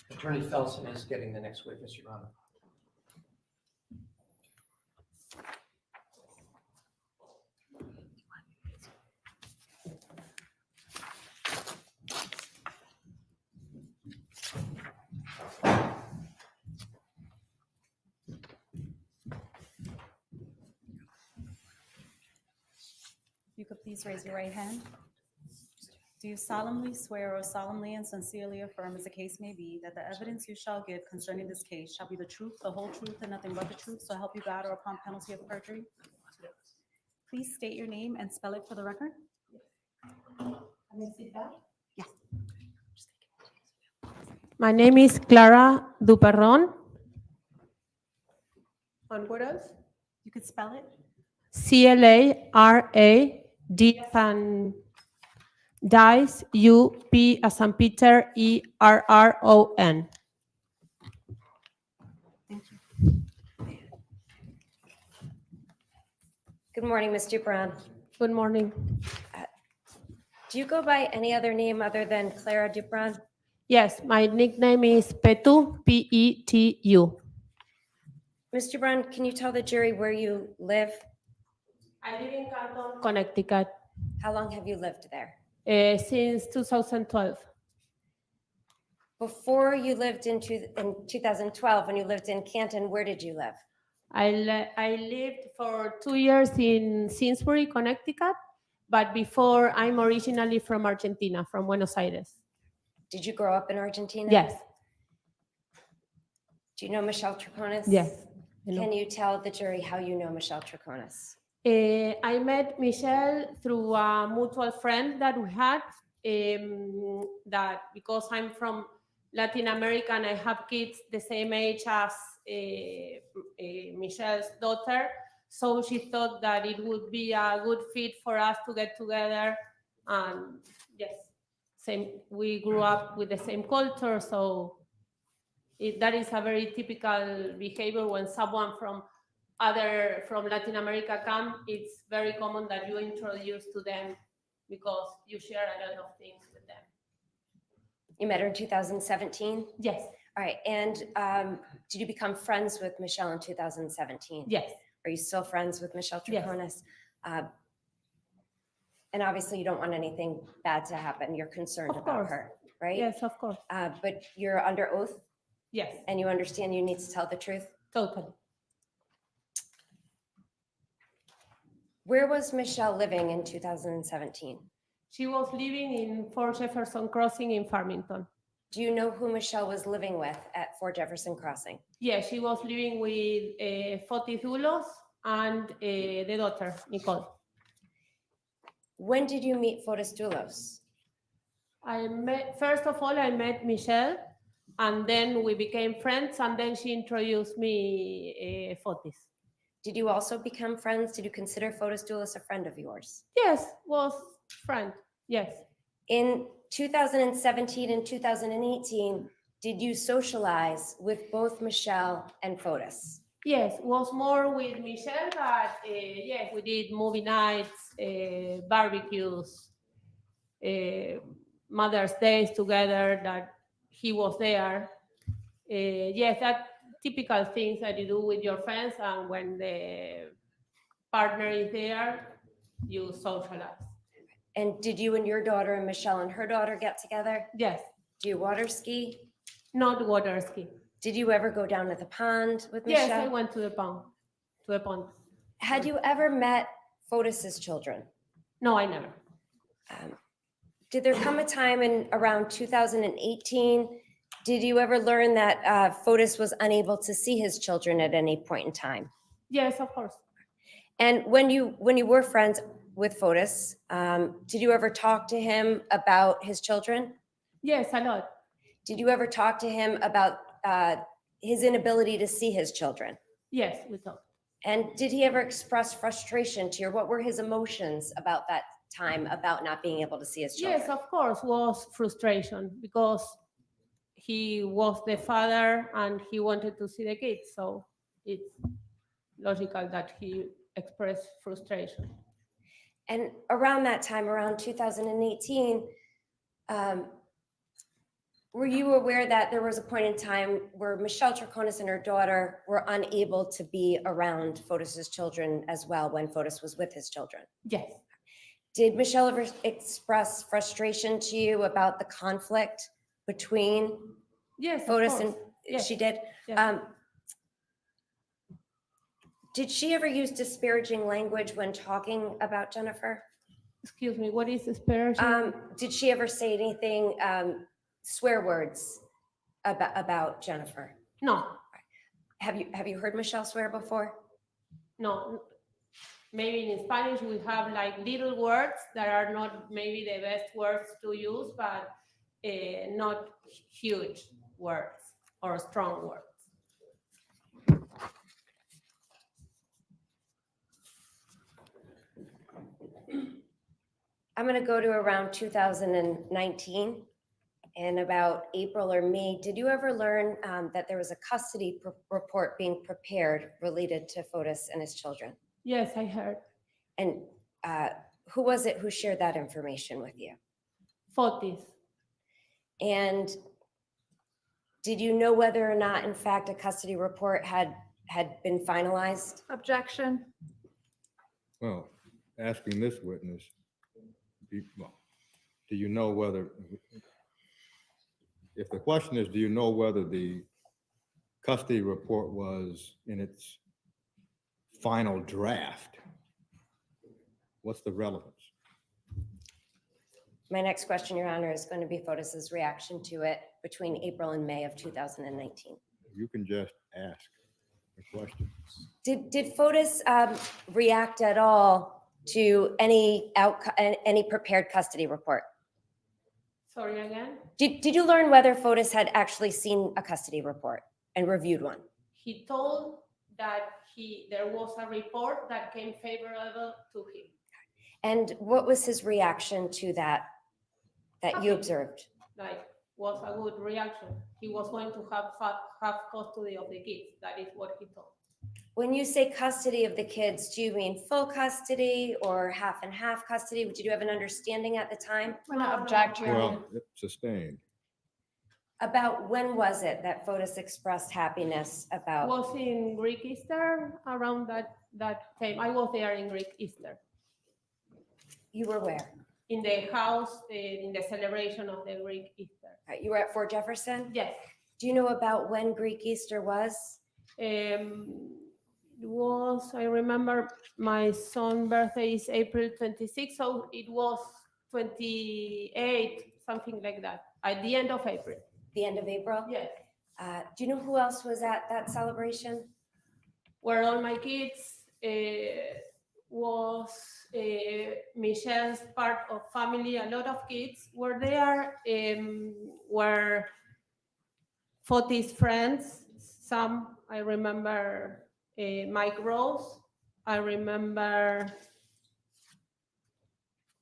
Speaker 3: Attorney Felsen is getting the next witness, Your Honor.
Speaker 4: You could please raise your right hand. Do Do you solemnly swear or solemnly and sincerely affirm, as the case may be, that the evidence you shall give concerning this case shall be the truth, the whole truth, and nothing but the truth, so help you God, or upon penalty of perjury? Please state your name and spell it for the record.
Speaker 8: My name is Clara Duperron. And what else?
Speaker 4: You could spell it.
Speaker 8: CLARA, D as in dice, UP as in Peter, ERRON.
Speaker 9: Good morning, Ms. Dupron.
Speaker 8: Good morning.
Speaker 9: Do you go by any other name other than Clara Dupron?
Speaker 8: Yes, my nickname is Petu, Petu.
Speaker 9: Ms. Dupron, can you tell the jury where you live?
Speaker 8: I live in Canton, Connecticut,
Speaker 9: How long have you lived there?
Speaker 8: since 2012.
Speaker 9: Before you lived in 2012, when you lived in Canton, where did you live?
Speaker 8: I lived for 2 years in Simsbury, Connecticut, but before I'm originally from Argentina, from Buenos Aires.
Speaker 9: Did you grow up in Argentina?
Speaker 8: Yes,
Speaker 9: Do you know Michelle Troconis?
Speaker 8: yes. I know.
Speaker 9: Can you tell the jury how you know Michelle Troconis?
Speaker 8: I met Michelle through a mutual friend that we had, that because I'm from Latin America and I have kids the same age as Michelle's daughter, so she thought that it would be a good fit for us to get together. And yes, we grew up with the same culture, so that is a very typical behavior when someone from Latin America come. It's very common that you introduce to them because you share a lot of things with them.
Speaker 9: You met her in 2017?
Speaker 8: Yes,
Speaker 9: All right, and did you become friends with Michelle in 2017?
Speaker 8: yes,
Speaker 9: Are you still friends with Michelle
Speaker 8: Yes.
Speaker 9: Troconis? And obviously, you don't want anything bad to happen. You're concerned
Speaker 8: Of
Speaker 9: about
Speaker 8: course.
Speaker 9: her, right?
Speaker 8: yes, of course.
Speaker 9: But you're under oath
Speaker 8: Yes,
Speaker 9: and you understand you need to tell the truth.
Speaker 8: totally.
Speaker 9: Where was Michelle living in 2017?
Speaker 8: She was living in Fort Jefferson Crossing in Farmington.
Speaker 9: Do you know who Michelle was living with at Fort Jefferson Crossing?
Speaker 8: Yes, she was living with Jennifer Dulos and the daughter, Nicole.
Speaker 9: When did you meet Fotis Dulos?
Speaker 8: First of all, I met Michelle, and then we became friends, and then she introduced me Fotis.
Speaker 9: Did you also become friends? Did you consider Fotis Dulos a friend of yours?
Speaker 8: Yes, was friend, yes.
Speaker 9: In 2017 and 2018, did you socialize with both Michelle and Fotis?
Speaker 8: Yes, was more with Michelle, but yes, we did movie nights, barbecues, Mother's Days together that he was there. Yes, that typical things that you do with your friends, and when the partner is there, you socialize.
Speaker 9: And did you and your daughter and Michelle and her daughter get together?
Speaker 8: Yes,
Speaker 9: Do you water ski?
Speaker 8: not water ski.
Speaker 9: Did you ever go down to the pond with
Speaker 8: Yes,
Speaker 9: Michelle?
Speaker 8: I went to the pond.
Speaker 9: Had you ever met Fotis's children?
Speaker 8: No, I never.
Speaker 9: Did there come a time in around 2018, did you ever learn that Fotis was unable to see his children at any point in time?
Speaker 8: Yes, of course.
Speaker 9: And when you were friends with Fotis, did you ever talk to him about his children?
Speaker 8: Yes, a lot.
Speaker 9: Did you ever talk to him about his inability to see his children?
Speaker 8: Yes, we talked.
Speaker 9: And did he ever express frustration to you? What were his emotions about that time, about not being able to see his children?
Speaker 8: Yes, of course, was frustration because he was the father and he wanted to see the kids. So it's logical that he expressed frustration.
Speaker 9: And around that time, around 2018, were you aware that there was a point in time where Michelle Troconis and her daughter were unable to be around Fotis's children as well when Fotis was with his children?
Speaker 8: Yes,
Speaker 9: Did Michelle ever express frustration to you about the conflict between
Speaker 8: yes, of
Speaker 9: Fotis
Speaker 8: course.
Speaker 9: and
Speaker 8: Yes.
Speaker 9: she did?
Speaker 8: Yes.
Speaker 9: Did she ever use disparaging language when talking about Jennifer?
Speaker 8: Excuse me, what is disparaging?
Speaker 9: Did she ever say anything, swear words about Jennifer?
Speaker 8: No,
Speaker 9: Have you heard Michelle swear before?
Speaker 8: no. Maybe in Spanish we have like little words that are not maybe the best words to use, but not huge words or strong words.
Speaker 9: I'm going to go to around 2019. In about April or May, did you ever learn that there was a custody report being prepared related to Fotis and his children?
Speaker 8: Yes, I heard.
Speaker 9: And who was it who shared that information with you?
Speaker 8: Fotis.
Speaker 9: And did you know whether or not, in fact, a custody report had been finalized?
Speaker 7: Objection.
Speaker 2: Well, asking this witness, do you know whether, if the question is, do you know whether the custody report was in its final draft? What's the relevance?
Speaker 9: My next question, Your Honor, is going to be Fotis's reaction to it between April and May of 2019.
Speaker 2: You can just ask the question.
Speaker 9: Did Fotis react at all to any prepared custody report?
Speaker 8: Sorry again.
Speaker 9: Did you learn whether Fotis had actually seen a custody report and reviewed one?
Speaker 8: He told that there was a report that came favorable to him.
Speaker 9: And what was his reaction to that you observed?
Speaker 8: Like, was a good reaction. He was going to have custody of the kids. That is what he told.
Speaker 9: When you say custody of the kids, do you mean full custody or half and half custody? Did you have an understanding at the time?
Speaker 7: I'm going to object, Your Honor.
Speaker 2: Well, it's sustained.
Speaker 9: About when was it that Fotis expressed happiness about?
Speaker 8: Was in Greek Easter around that time. I was there in Greek Easter.
Speaker 9: You were where?
Speaker 8: In the house, in the celebration of the Greek Easter.
Speaker 9: Right, you were at Fort Jefferson?
Speaker 8: Yes.
Speaker 9: Do you know about when Greek Easter was?
Speaker 8: I remember my son's birthday is April 26, so it was 28, something like that, at the end of April.
Speaker 9: The end of April?
Speaker 8: Yes.
Speaker 9: Do you know who else was at that celebration?
Speaker 8: Where all my kids was Michelle's part of family. A lot of kids were there. Were Fotis friends. Some I remember. Mike Rose. I remember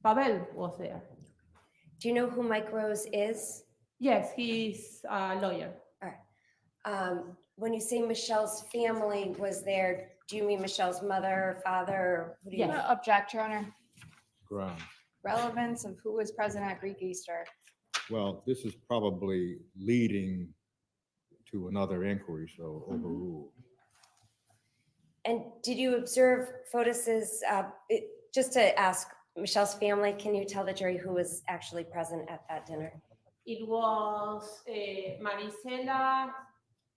Speaker 8: Pavel was there.
Speaker 9: Do you know who Mike Rose is?
Speaker 8: Yes, he's a lawyer.
Speaker 9: All right. When you say Michelle's family was there, do you mean Michelle's mother, father? Or who do you
Speaker 7: I'm
Speaker 8: Yes.
Speaker 7: going to object, Your Honor.
Speaker 2: Ground.
Speaker 7: Relevance of who was present at Greek Easter.
Speaker 2: Well, this is probably leading to another inquiry, so overruled.
Speaker 9: And did you observe Fotis's, just to ask Michelle's family, can you tell the jury who was actually present at that dinner?
Speaker 8: It was Marisela,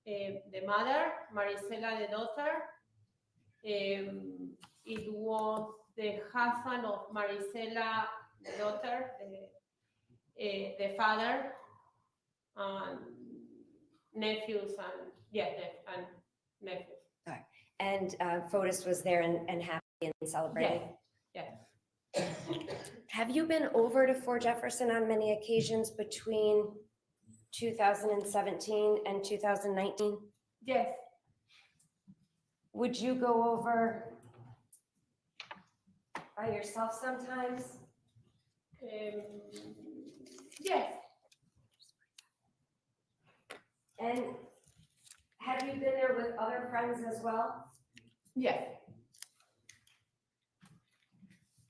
Speaker 8: the mother, Marisela, the daughter. It was the husband of Marisela, the daughter, the father, and nephews, and nephews.
Speaker 9: And Fotis was there and happy and celebrating?
Speaker 8: Yes.
Speaker 9: Have you been over to Fort Jefferson on many occasions between 2017 and 2019?
Speaker 8: Yes.
Speaker 9: Would you go over by yourself sometimes?
Speaker 8: Yes.
Speaker 9: And have you been there with other friends as well?
Speaker 8: Yes.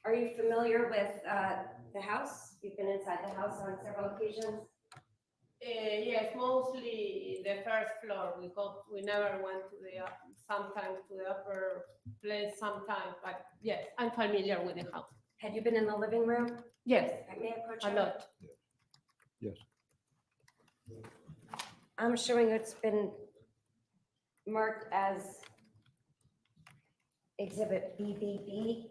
Speaker 9: Are you familiar with the house? You've been inside the house on several occasions?
Speaker 8: Yes, mostly the first floor. We never went to sometimes to the upper place sometimes, but yes, I'm familiar with the house.
Speaker 9: Had you been in the living room?
Speaker 8: Yes,
Speaker 9: May I approach
Speaker 8: a
Speaker 9: you?
Speaker 8: lot.
Speaker 2: Yes.
Speaker 9: I'm showing it's been marked as Exhibit BBB.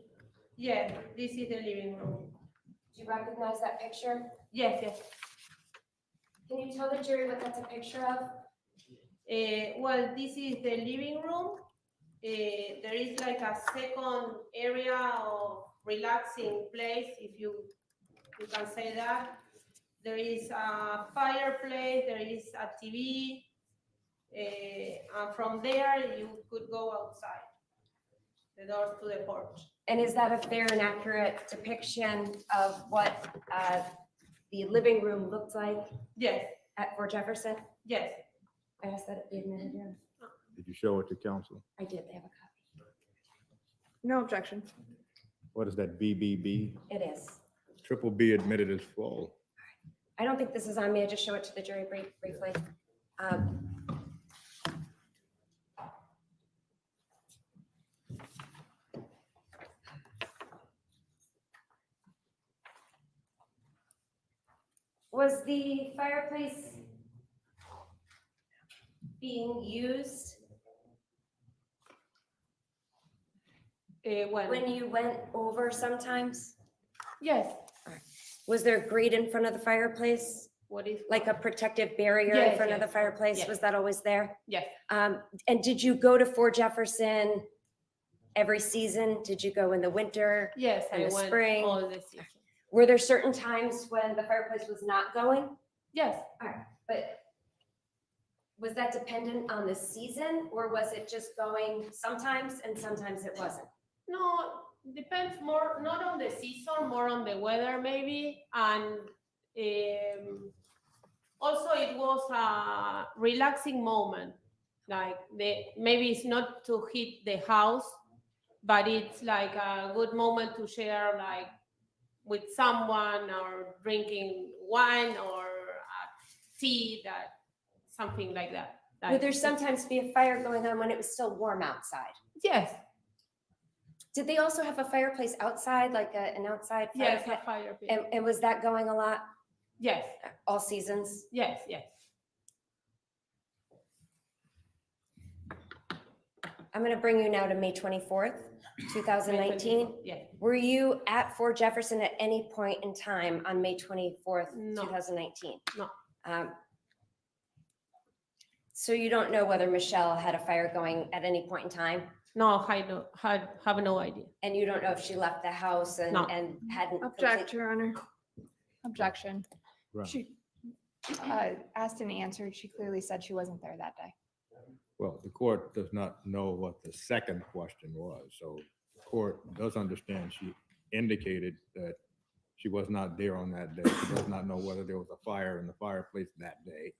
Speaker 8: Yes, this is the living room.
Speaker 9: Do you recognize that picture?
Speaker 8: Yes, yes.
Speaker 9: Can you tell the jury what that's a picture of?
Speaker 8: Well, this is the living room. There is like a second area of relaxing place, if you can say that. There is a fireplace, there is a TV, and from there you could go outside, the doors to the porch.
Speaker 9: And is that a fair and accurate depiction of what the living room looked like
Speaker 8: Yes,
Speaker 9: at Fort Jefferson?
Speaker 8: yes.
Speaker 9: I asked that at the admitted hearing.
Speaker 2: Did you show it to counsel?
Speaker 9: I did, they have a copy.
Speaker 7: No objection.
Speaker 2: What is that, BBB?
Speaker 9: It is.
Speaker 2: Triple B admitted as full.
Speaker 9: I don't think this is on me, I just show it to the jury briefly. Was the fireplace being used when you went over sometimes?
Speaker 8: Yes.
Speaker 9: Was there a grate in front of the fireplace?
Speaker 8: What is?
Speaker 9: Like a protective barrier in
Speaker 8: Yes,
Speaker 9: front of the
Speaker 8: yes,
Speaker 9: fireplace?
Speaker 8: yes.
Speaker 9: Was that always there?
Speaker 8: Yes,
Speaker 9: And did you go to Fort Jefferson every season? Did you go in the winter?
Speaker 8: yes,
Speaker 9: And
Speaker 8: I
Speaker 9: the
Speaker 8: went
Speaker 9: spring.
Speaker 8: all the season.
Speaker 9: Were there certain times when the fireplace was not going?
Speaker 8: Yes,
Speaker 9: But was that dependent on the season or was it just going sometimes and sometimes it wasn't?
Speaker 8: no, depends more, not on the season, more on the weather maybe, and also it was a relaxing moment, like maybe it's not to hit the house, but it's like a good moment to share like with someone or drinking wine or tea, that something like that.
Speaker 9: Would there sometimes be a fire going on when it was still warm outside?
Speaker 8: Yes,
Speaker 9: Did they also have a fireplace outside, like an outside
Speaker 8: yes,
Speaker 9: fire
Speaker 8: a fire pit.
Speaker 9: And was that going a lot
Speaker 8: Yes,
Speaker 9: all seasons?
Speaker 8: yes, yes.
Speaker 9: I'm going to bring you now to May 24th, 2019.
Speaker 8: Yes,
Speaker 9: Were you at Fort Jefferson at any point in time on May 24th,
Speaker 8: No.
Speaker 9: 2019?
Speaker 8: No.
Speaker 9: So you don't know whether Michelle had a fire going at any point in time?
Speaker 8: no, I have no idea.
Speaker 9: And you don't know if she left the house and,
Speaker 8: No.
Speaker 9: and hadn't?
Speaker 7: Object, Your Honor. Objection.
Speaker 2: Right.
Speaker 7: She asked and answered. She clearly said she wasn't there that day.
Speaker 2: Well, the court does not know what the second question was, so the court does understand she indicated that she was not there on that day. She does not know whether there was a fire in the fireplace that day.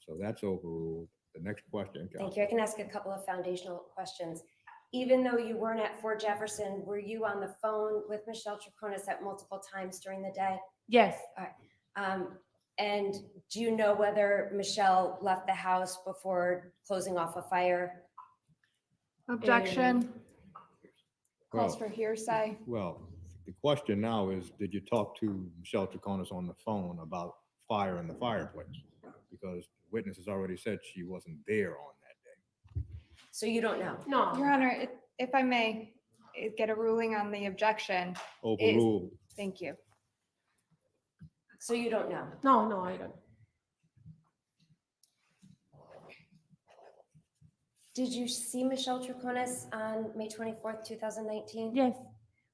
Speaker 2: So that's overruled. The next question,
Speaker 9: Thank you. I can ask a couple of foundational questions. Even though you weren't at Fort Jefferson, were you on the phone with Michelle Troconis at multiple times during the day?
Speaker 8: Yes,
Speaker 9: And do you know whether Michelle left the house before closing off a fire?
Speaker 7: Objection.
Speaker 2: Well-
Speaker 7: Calls for hearsay.
Speaker 2: Well, the question now is, did you talk to Michelle Troconis on the phone about fire in the fireplace? Because witnesses already said she wasn't there on that day.
Speaker 9: So you don't know?
Speaker 8: no,
Speaker 7: Your Honor, if I may get a ruling on the objection.
Speaker 2: Overruled.
Speaker 7: Thank you.
Speaker 9: So you don't know?
Speaker 8: no, I don't.
Speaker 9: Did you see Michelle Troconis on May 24th, 2019?
Speaker 8: Yes,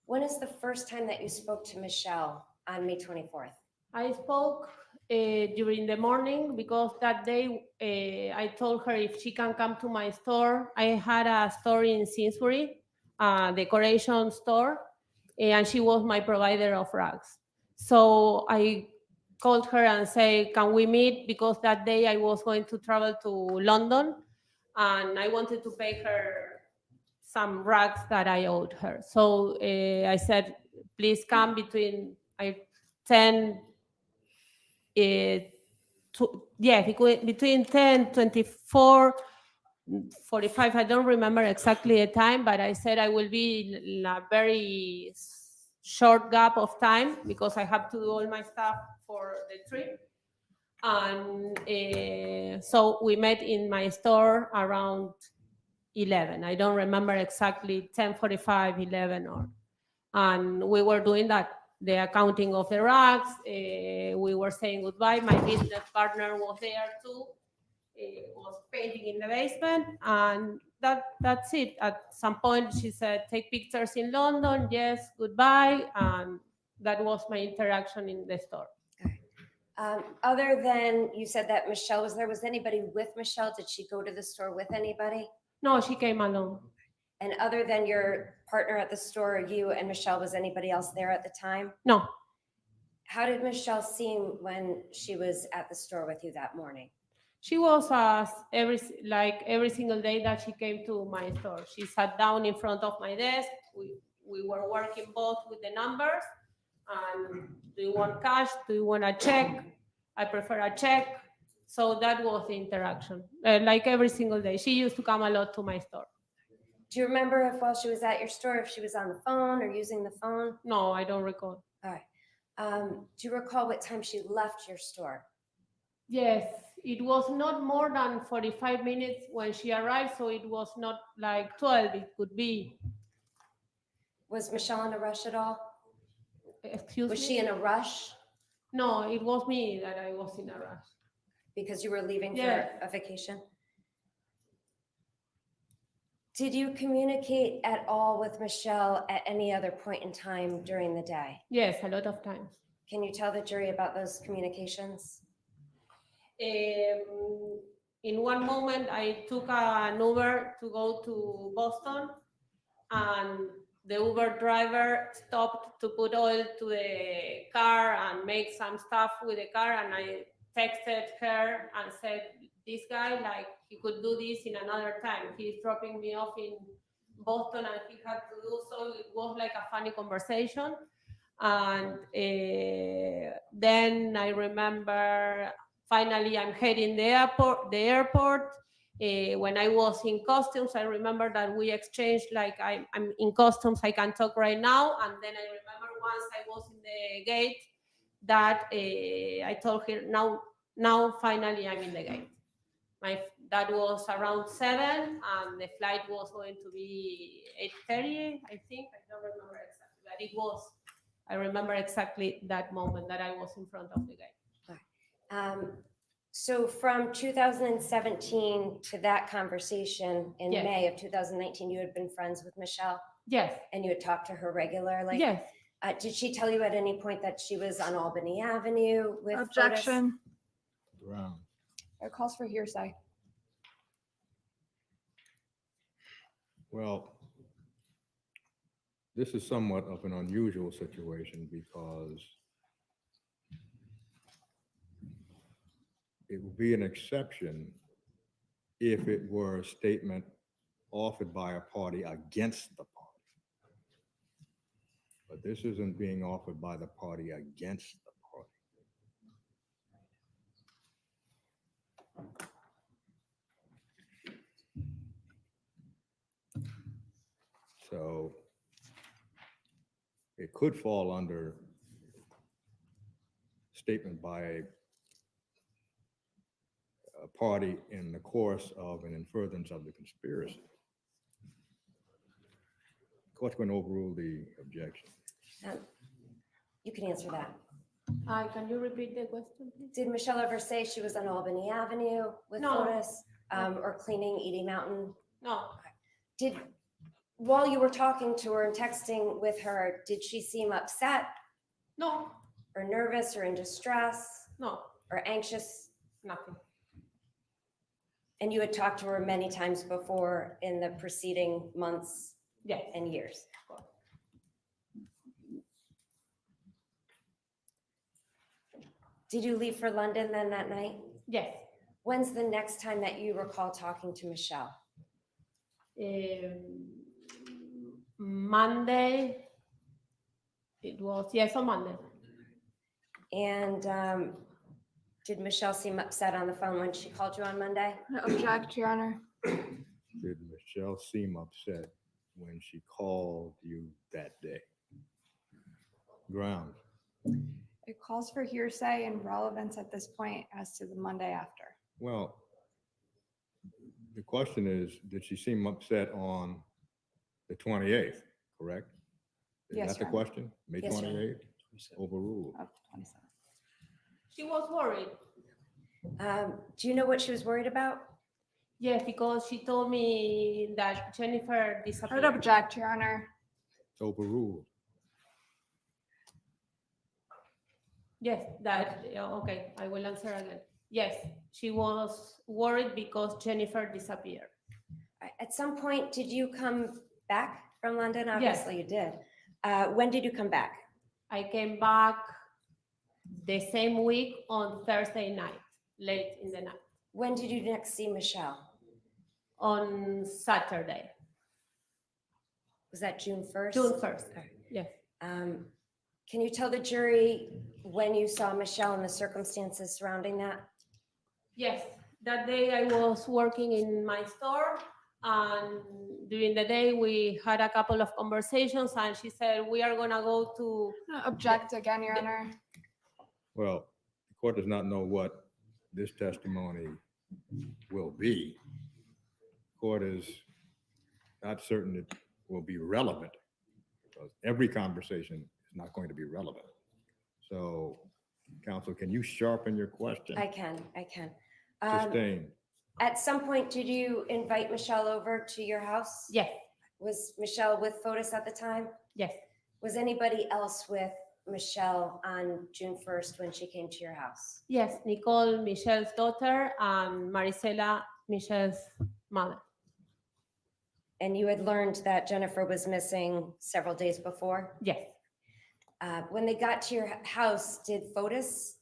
Speaker 9: When is the first time that you spoke to Michelle on May 24th?
Speaker 8: I spoke during the morning because that day I told her if she can come to my store. I had a store in Simsbury, a decoration store, and she was my provider of rugs. So I called her and say, can we meet? Because that day I was going to travel to London and I wanted to pay her some rugs that I owed her. So I said, please come between 10, between 10, 24, 45, I don't remember exactly the time, but I said I will be in a very short gap of time because I have to do all my stuff for the trip. And so we met in my store around 11. I don't remember exactly, 10:45, 11, and we were doing that. the accounting of the racks. We were saying goodbye. My business partner was there too. Was painting in the basement, and that's it. At some point, she said, "Take pictures in London." Yes, goodbye, and that was my interaction in the store.
Speaker 9: Other than, you said that Michelle was there, was anybody with Michelle? Did she go to the store with anybody?
Speaker 8: No, she came alone.
Speaker 9: And other than your partner at the store, you and Michelle, was anybody else there at the time?
Speaker 8: No,
Speaker 9: How did Michelle seem when she was at the store with you that morning?
Speaker 8: she was every single day that she came to my store. She sat down in front of my desk. We were working both with the numbers. And do you want cash? Do you want a check? I prefer a check. So that was the interaction, like every single day. She used to come a lot to my store.
Speaker 9: Do you remember if while she was at your store, if she was on the phone or using the phone?
Speaker 8: No, I don't recall.
Speaker 9: All right. Do you recall what time she left your store?
Speaker 8: Yes, it was not more than 45 minutes when she arrived, so it was not like 12, it could be.
Speaker 9: Was Michelle in a rush at all?
Speaker 8: Excuse me?
Speaker 9: Was she in a rush
Speaker 8: No, it was me that I was in a rush.
Speaker 9: because you were leaving for
Speaker 8: Yes.
Speaker 9: a vacation? Did you communicate at all with Michelle at any other point in time during the day?
Speaker 8: Yes, a lot of times.
Speaker 9: Can you tell the jury about those communications?
Speaker 8: In one moment, I took an Uber to go to Boston, and the Uber driver stopped to put oil to the car and make some stuff with the car, and I texted her and said, this guy, like, he could do this in another time. He's dropping me off in Boston and he had to do so. It was like a funny conversation. And then I remember finally I'm heading the airport. When I was in customs, I remember that we exchanged, like, I'm in customs, I can talk right now. And then I remember once I was in the gate that I told her, now finally I'm in the gate. That was around 7, and the flight was going to be 8:30, I think. I don't remember exactly, but it was, I remember exactly that moment that I was in front of the gate.
Speaker 9: So from 2017 to that conversation in
Speaker 8: Yes.
Speaker 9: May of 2019, you had been friends with Michelle
Speaker 8: Yes,
Speaker 9: and you had talked to her regularly?
Speaker 8: yes.
Speaker 9: Did she tell you at any point that she was on Albany Avenue with Fotis?
Speaker 7: Objection.
Speaker 2: Brown.
Speaker 7: It calls for hearsay.
Speaker 2: Well, this is somewhat of an unusual situation because it would be an exception if it were a statement offered by a party against the party. But this isn't being offered by the party against the party. So it could fall under statement by a party in the course of an furtherance of the conspiracy. Court's going to overrule the objection.
Speaker 9: You can answer that.
Speaker 8: Can you repeat the question, please?
Speaker 9: Did Michelle ever say she was on Albany Avenue with
Speaker 8: No.
Speaker 9: Fotis or cleaning Edie Mountain?
Speaker 8: No,
Speaker 9: While you were talking to her and texting with her, did she seem upset
Speaker 8: no,
Speaker 9: or nervous or in distress
Speaker 8: no,
Speaker 9: or anxious?
Speaker 8: nothing.
Speaker 9: And you had talked to her many times before in the preceding months
Speaker 8: Yes.
Speaker 9: and years. Did you leave for London then that night?
Speaker 8: Yes.
Speaker 9: When's the next time that you recall talking to Michelle?
Speaker 8: Monday. It was, yes, on Monday.
Speaker 9: And did Michelle seem upset on the phone when she called you on Monday?
Speaker 7: Object, Your Honor.
Speaker 2: Did Michelle seem upset when she called you that day? Ground.
Speaker 7: It calls for hearsay and relevance at this point as to the Monday after.
Speaker 2: Well, the question is, did she seem upset on the 28th, correct? Is
Speaker 7: Yes,
Speaker 2: that the
Speaker 7: Your Honor.
Speaker 2: question? May
Speaker 9: Yes, Your Honor.
Speaker 2: 28th? Overruled.
Speaker 7: of 27.
Speaker 8: She was worried.
Speaker 9: Do you know what she was worried about?
Speaker 8: Yes, because she told me that Jennifer
Speaker 7: I would
Speaker 8: disappeared.
Speaker 7: object, Your Honor.
Speaker 2: Overruled.
Speaker 8: Yes, that, okay, I will answer again. Yes, she was worried because Jennifer disappeared.
Speaker 9: At some point, did you come back from London?
Speaker 8: Yes.
Speaker 9: Obviously you did. When did you come back?
Speaker 8: I came back the same week on Thursday night, late in the night,
Speaker 9: When did you next see Michelle?
Speaker 8: on Saturday,
Speaker 9: Was that June 1st?
Speaker 8: June 1st.
Speaker 9: Okay.
Speaker 8: Yes.
Speaker 9: Can you tell the jury when you saw Michelle and the circumstances surrounding that?
Speaker 8: Yes, that day I was working in my store, and during the day we had a couple of conversations, and she said, we are gonna go to,
Speaker 7: Object again, Your Honor.
Speaker 2: Well, the court does not know what this testimony will be. Court is not certain it will be relevant, because every conversation is not going to be relevant. So, counsel, can you sharpen your question?
Speaker 9: I can.
Speaker 2: Sustained.
Speaker 9: At some point, did you invite Michelle over to your house?
Speaker 8: yes,
Speaker 9: Was Michelle with Fotis at the time?
Speaker 8: yes,
Speaker 9: Was anybody else with Michelle on June 1st when she came to your house?
Speaker 8: yes, Nicole, Michelle's daughter, and Marisela, Michelle's mother.
Speaker 9: And you had learned that Jennifer was missing several days before?
Speaker 8: Yes,
Speaker 9: When they got to your house,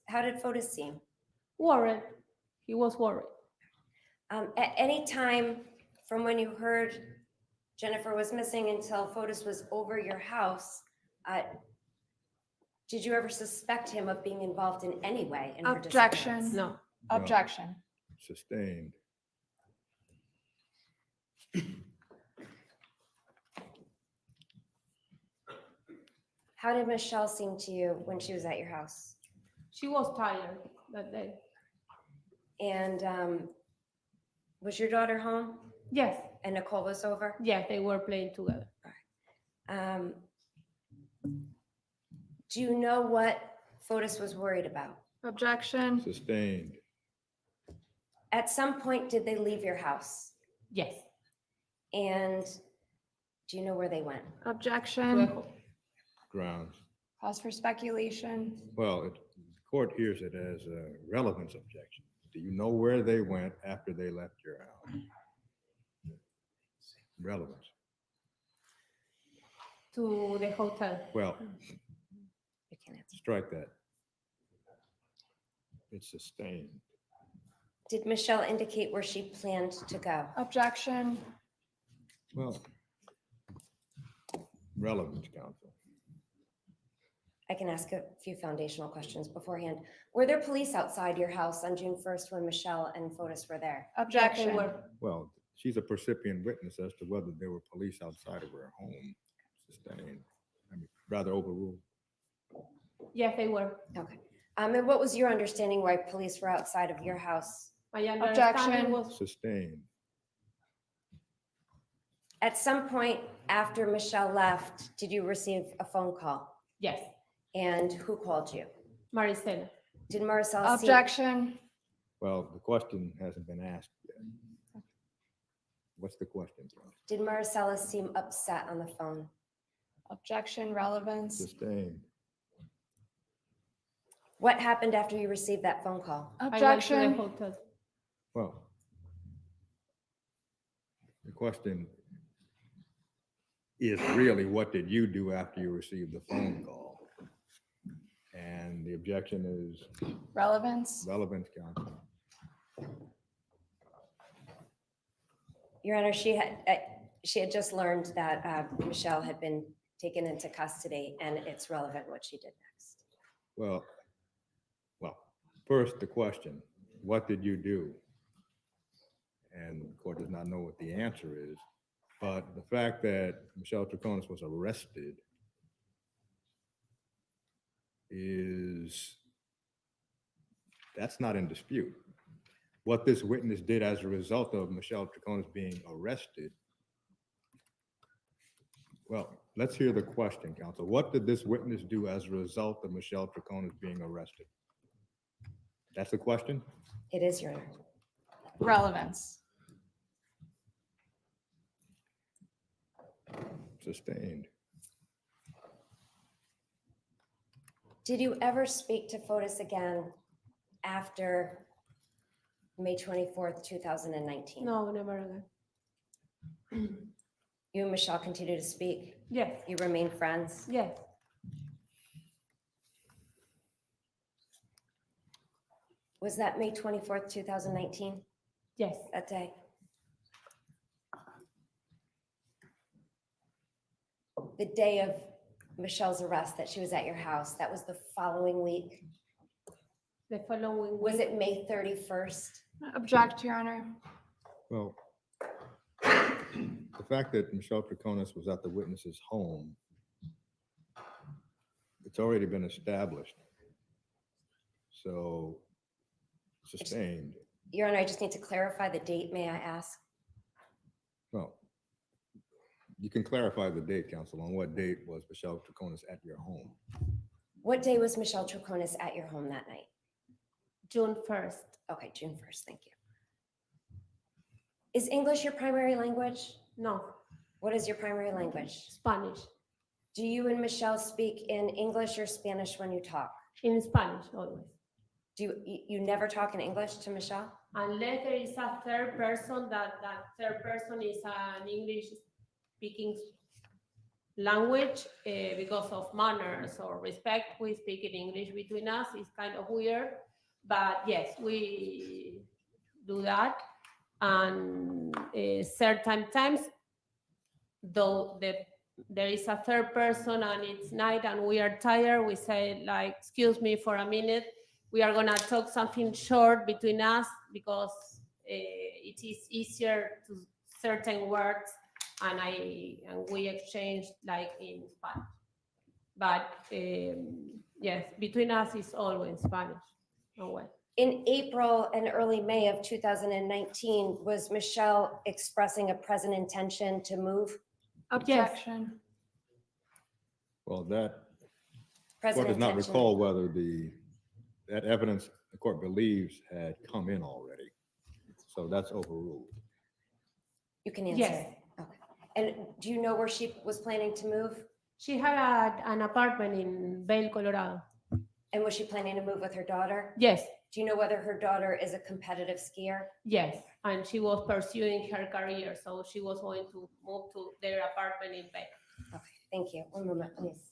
Speaker 9: how did Fotis seem?
Speaker 8: worried, he was worried.
Speaker 9: At any time from when you heard Jennifer was missing until Fotis was over your house, did you ever suspect him of being involved in any way in her disappearance?
Speaker 7: Objection.
Speaker 8: No,
Speaker 7: Objection.
Speaker 2: Sustained.
Speaker 9: How did Michelle seem to you when she was at your house?
Speaker 8: she was tired that day.
Speaker 9: And was your daughter home
Speaker 8: Yes,
Speaker 9: and Nicole was over?
Speaker 8: yes, they were playing together.
Speaker 9: Um, Do you know what Fotis was worried about?
Speaker 7: Objection.
Speaker 2: Sustained.
Speaker 9: At some point, did they leave your house?
Speaker 8: Yes,
Speaker 9: And do you know where they went?
Speaker 7: Objection.
Speaker 2: Grounds.
Speaker 7: Cause for speculation.
Speaker 2: Well, the court hears it as a relevance objection. Do you know where they went after they left your house? Relevance.
Speaker 8: to the hotel.
Speaker 2: Well,
Speaker 9: You can't answer.
Speaker 2: strike that. It's sustained.
Speaker 9: Did Michelle indicate where she planned to go?
Speaker 7: Objection.
Speaker 2: Well, relevance, counsel.
Speaker 9: I can ask a few foundational questions beforehand. Were there police outside your house on June 1st when Michelle and Fotis were there?
Speaker 8: They
Speaker 7: Objection.
Speaker 8: were,
Speaker 2: Well, she's a percipient witness as to whether there were police outside of her home. Sustained. I mean, rather overruled.
Speaker 8: yes, they were.
Speaker 9: Okay. And what was your understanding why police were outside of your house?
Speaker 8: My understanding
Speaker 7: Objection.
Speaker 8: was,
Speaker 2: Sustained.
Speaker 9: At some point after Michelle left, did you receive a phone call?
Speaker 8: yes,
Speaker 9: And who called you?
Speaker 8: Maricela.
Speaker 9: Did Marcella see?
Speaker 7: Objection.
Speaker 2: Well, the question hasn't been asked yet. What's the question, counsel?
Speaker 9: Did Marcella seem upset on the phone?
Speaker 7: Objection. Relevance.
Speaker 2: Sustained.
Speaker 9: What happened after you received that phone call?
Speaker 8: I went to the
Speaker 7: Objection.
Speaker 8: hotel.
Speaker 2: Well, the question is really, what did you do after you received the phone call? And the objection is
Speaker 7: Relevance.
Speaker 2: relevance, counsel.
Speaker 9: Your Honor, she had just learned that Michelle had been taken into custody, and it's relevant what she did next.
Speaker 2: Well, first the question, what did you do? And the court does not know what the answer is, but the fact that Michelle Troconis was arrested that's not in dispute. What this witness did as a result of Michelle Troconis being arrested, well, let's hear the question, counsel. What did this witness do as a result of Michelle Troconis being arrested? That's the question?
Speaker 9: It is, Your Honor.
Speaker 7: Relevance.
Speaker 2: Sustained.
Speaker 9: Did you ever speak to Fotis again after May 24th, 2019?
Speaker 8: No, never again.
Speaker 9: You and Michelle continue to speak?
Speaker 8: Yes,
Speaker 9: You remain friends?
Speaker 8: yes,
Speaker 9: Was that May 24th, 2019,
Speaker 8: yes.
Speaker 9: that day? The day of Michelle's arrest, that she was at your house, that was the following week?
Speaker 8: The following
Speaker 9: Was
Speaker 8: week.
Speaker 9: it May 31st?
Speaker 7: Object, Your Honor.
Speaker 2: Well, the fact that Michelle Troconis was at the witness's home, it's already been established. So, sustained.
Speaker 9: Your Honor, I just need to clarify the date, may I ask?
Speaker 2: Well, you can clarify the date, counsel, on what date was Michelle Troconis at your home?
Speaker 9: What day was Michelle Troconis at your home that night?
Speaker 8: June 1st.
Speaker 9: Okay, June 1st, thank you. Is English your primary language?
Speaker 8: No,
Speaker 9: What is your primary language?
Speaker 8: Spanish.
Speaker 9: Do you and Michelle speak in English or Spanish when you talk?
Speaker 8: In Spanish always.
Speaker 9: Do you never talk in English to Michelle?
Speaker 8: Unless there is a third person, that third person is an English speaking language, because of manners or respect, we speak in English between us. It's kind of weird, but yes, we do that. And certain times, though there is a third person and it's night and we are tired, we say like, excuse me for a minute, we are gonna talk something short between us, because it is easier to certain words, and we exchange like in Spanish. But yes, between us is always Spanish. No way.
Speaker 9: In April and early May of 2019, was Michelle expressing a present intention to move?
Speaker 7: Objection.
Speaker 2: Well, that
Speaker 9: Present
Speaker 2: court does not
Speaker 9: intention.
Speaker 2: recall whether that evidence the court believes had come in already. So that's overruled.
Speaker 9: You can answer.
Speaker 8: Yes.
Speaker 9: Okay. And do you know where she was planning to move?
Speaker 8: She had an apartment in Vail, Colorado.
Speaker 9: And was she planning to move with her daughter?
Speaker 8: Yes,
Speaker 9: Do you know whether her daughter is a competitive skier?
Speaker 8: yes. And she was pursuing her career, so she was going to move to their apartment in Vail.
Speaker 9: Okay, thank you. One moment, please.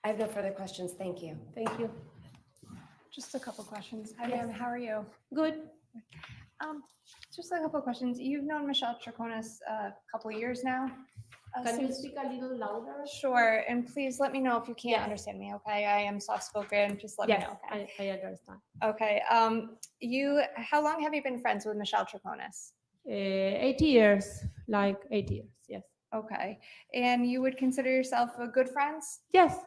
Speaker 9: I have no further questions. Thank you.
Speaker 8: Thank you.
Speaker 7: Just a couple questions. Hi, ma'am. How are you?
Speaker 8: Good.
Speaker 7: Just a couple questions. You've known Michelle Troconis a couple of years now?
Speaker 8: Can you
Speaker 7: Since-
Speaker 8: speak a little louder?
Speaker 7: Sure, and please let me know if you can't
Speaker 8: Yes.
Speaker 7: understand me, okay? I am soft-spoken, just let me
Speaker 8: Yes,
Speaker 7: know, okay?
Speaker 8: I understand.
Speaker 7: Okay, how long have you been friends with Michelle Troconis?
Speaker 8: 8 years, like 8 years, yes.
Speaker 7: Okay, and you would consider yourself a good friends?
Speaker 8: Yes,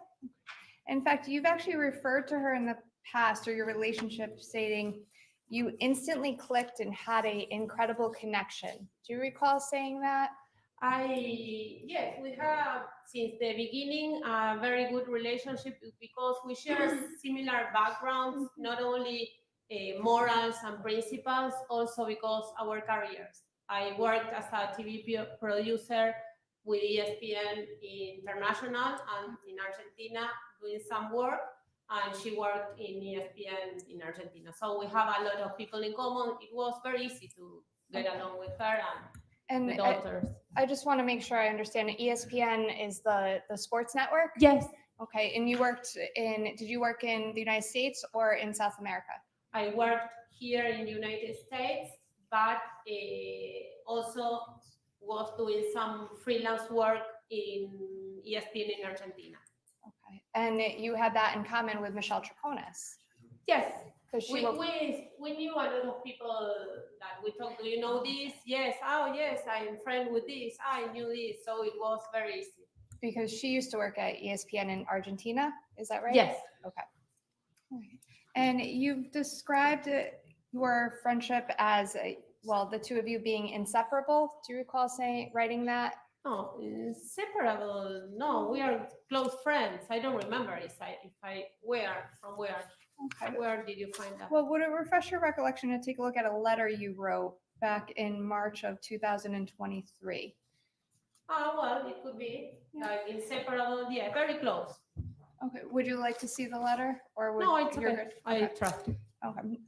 Speaker 7: In fact, you've actually referred to her in the past, or your relationship, stating you instantly clicked and had an incredible connection. Do you recall saying that?
Speaker 8: yes, we have since the beginning a very good relationship, because we share similar backgrounds, not only morals and principles, also because our careers. I worked as a TV producer with ESPN International and in Argentina doing some work, and she worked in ESPN in Argentina. So we have a lot of people in common. It was very easy to get along with her and the
Speaker 7: And
Speaker 8: daughters.
Speaker 7: I just want to make sure I understand. ESPN is the sports network?
Speaker 8: Yes,
Speaker 7: Okay, and did you work in the United States or in South America?
Speaker 8: I worked here in the United States, but also was doing some freelance work in ESPN in Argentina.
Speaker 7: Okay, and you had that in common with Michelle Troconis?
Speaker 8: Yes,
Speaker 7: Because she
Speaker 8: we
Speaker 7: will-
Speaker 8: knew a lot of people that we talked. Do you know this? Yes. Oh, yes. I'm friend with this. I knew this, so it was very easy.
Speaker 7: because she used to work at ESPN in Argentina, is that right?
Speaker 8: Yes.
Speaker 7: Okay. All right. And you've described your friendship as, well, the two of you being inseparable. Do you recall writing that?
Speaker 8: No, inseparable. No, we are close friends. I don't remember from where.
Speaker 7: Okay.
Speaker 8: Where did you find that?
Speaker 7: Well, would it refresh your recollection to take a look at a letter you wrote back in March of 2023?
Speaker 8: Well, it could be like inseparable. Yeah, very close.
Speaker 7: Okay, would you like to see the letter or would?
Speaker 8: No, it's
Speaker 7: you're
Speaker 8: okay.
Speaker 7: good?
Speaker 8: I
Speaker 7: Okay.
Speaker 8: trust you.
Speaker 7: Okay.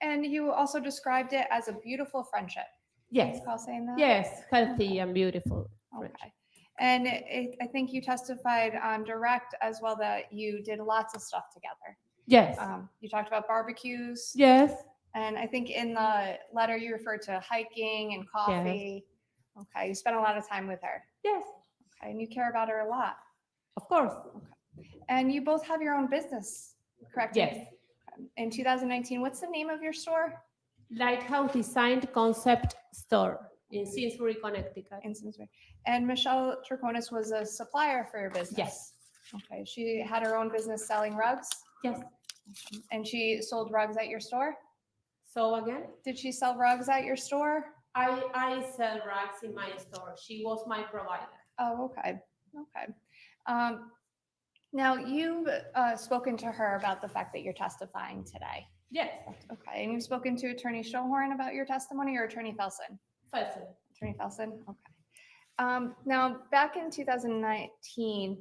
Speaker 7: And you also described it as a beautiful friendship.
Speaker 8: Yes.
Speaker 7: Recall saying that?
Speaker 8: Yes, healthy and beautiful.
Speaker 7: Okay. And I think you testified on direct as well that you did lots of stuff together.
Speaker 8: Yes.
Speaker 7: You talked about barbecues.
Speaker 8: Yes.
Speaker 7: And I think in the letter you referred to hiking and coffee. Okay, you spent a lot of time with her.
Speaker 8: Yes.
Speaker 7: Okay, and you care about her a lot.
Speaker 8: Of course.
Speaker 7: And you both have your own business, correct?
Speaker 8: Yes.
Speaker 7: In 2019, what's the name of your store?
Speaker 8: Lighthouse Designed Concept Store in Simsbury, Connecticut.
Speaker 7: In Simsbury. And Michelle Troconis was a supplier for your business?
Speaker 8: Yes.
Speaker 7: Okay, she had her own business selling rugs?
Speaker 8: Yes.
Speaker 7: And she sold rugs at your store?
Speaker 8: So again,
Speaker 7: Did she sell rugs at your store?
Speaker 8: I sell rugs in my store. She was my provider.
Speaker 7: Oh, okay, okay. Now, you've spoken to her about the fact that you're testifying today.
Speaker 8: Yes.
Speaker 7: Okay, and you've spoken to Attorney Schohorn about your testimony or Attorney Felsen?
Speaker 8: Felsen.
Speaker 7: Attorney Felsen, okay. Now, back in 2019,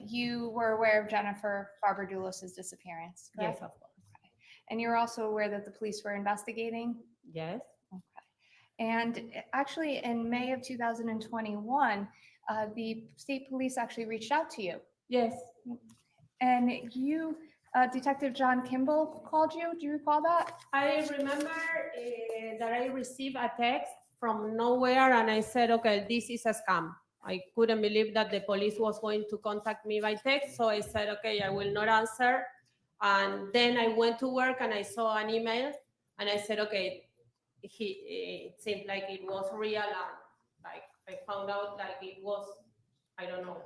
Speaker 7: you were aware of Jennifer Dulos' disappearance, correct?
Speaker 8: Yes, of course.
Speaker 7: Okay. And you're also aware that the police were investigating?
Speaker 8: Yes.
Speaker 7: Okay. And actually, in May of 2021, the state police actually reached out to you.
Speaker 8: Yes.
Speaker 7: And you, Detective John Kimball called you. Do you recall that?
Speaker 8: I remember that I received a text from nowhere and I said, okay, this is a scam. I couldn't believe that the police was going to contact me by text. So I said, okay, I will not answer. And then I went to work and I saw an email and I said, okay, it seemed like it was real. And like I found out like it was, I don't know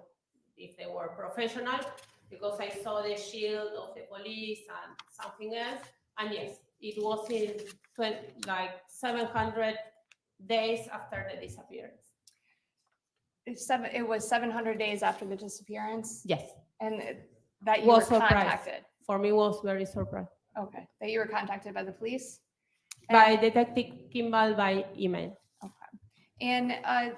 Speaker 8: if they were professional because I saw the shield of the police and something else. And yes, it was in 700 days after the disappearance.
Speaker 7: It was 700 days after the disappearance?
Speaker 8: Yes.
Speaker 7: And that you
Speaker 8: Was
Speaker 7: were
Speaker 8: surprised.
Speaker 7: contacted?
Speaker 8: For me, was very surprised.
Speaker 7: Okay, that you were contacted by the police?
Speaker 8: By Detective Kimball by email.
Speaker 7: Okay. And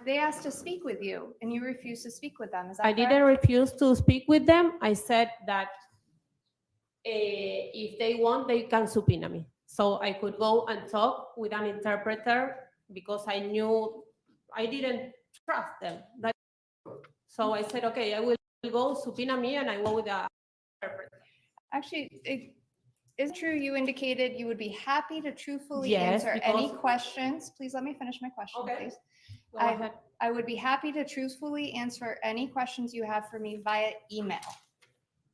Speaker 7: they asked to speak with you and you refused to speak with them, is that
Speaker 8: I
Speaker 7: correct?
Speaker 8: didn't refuse to speak with them. I said that if they want, they can subpoena me. So I could go and talk with an interpreter because I knew I didn't trust them. So I said, okay, I will go subpoena me and I go with the interpreter.
Speaker 7: Actually, is it true you indicated you would be happy to truthfully
Speaker 8: Yes,
Speaker 7: answer any
Speaker 8: because-
Speaker 7: questions? Please let me finish my question,
Speaker 8: Okay.
Speaker 7: please.
Speaker 8: Go ahead.
Speaker 7: I would be happy to truthfully answer any questions you have for me via email.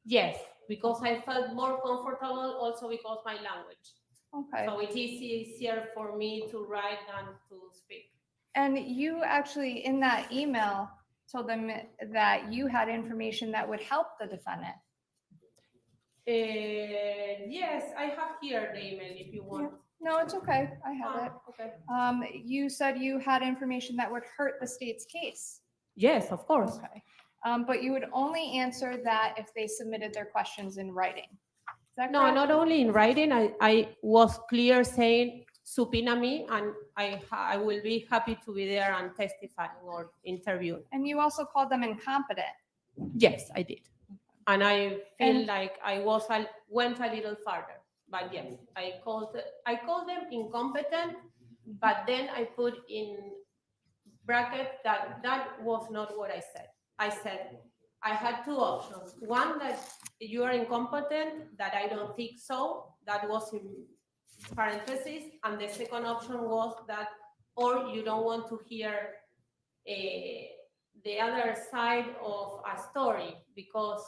Speaker 8: Yes, because I felt more comfortable also because my language.
Speaker 7: Okay.
Speaker 8: So it is easier for me to write than to speak.
Speaker 7: And you actually, in that email, told them that you had information that would help the defendant.
Speaker 8: Yes, I have here the email if you want.
Speaker 7: No, it's okay. I have it.
Speaker 8: Okay.
Speaker 7: You said you had information that would hurt the state's case.
Speaker 8: Yes, of course.
Speaker 7: Okay. But you would only answer that if they submitted their questions in writing. Is that
Speaker 8: No,
Speaker 7: correct?
Speaker 8: not only in writing, I was clear saying subpoena me and I will be happy to be there and testifying or interviewing.
Speaker 7: And you also called them incompetent.
Speaker 8: Yes, I did. And I feel
Speaker 7: And-
Speaker 8: like I went a little farther. But yes, I called them incompetent, but then I put in bracket that was not what I said. I said I had two options. One, that you are incompetent, that I don't think so. That was in parentheses. And the second option was that, or you don't want to hear the other side of a story because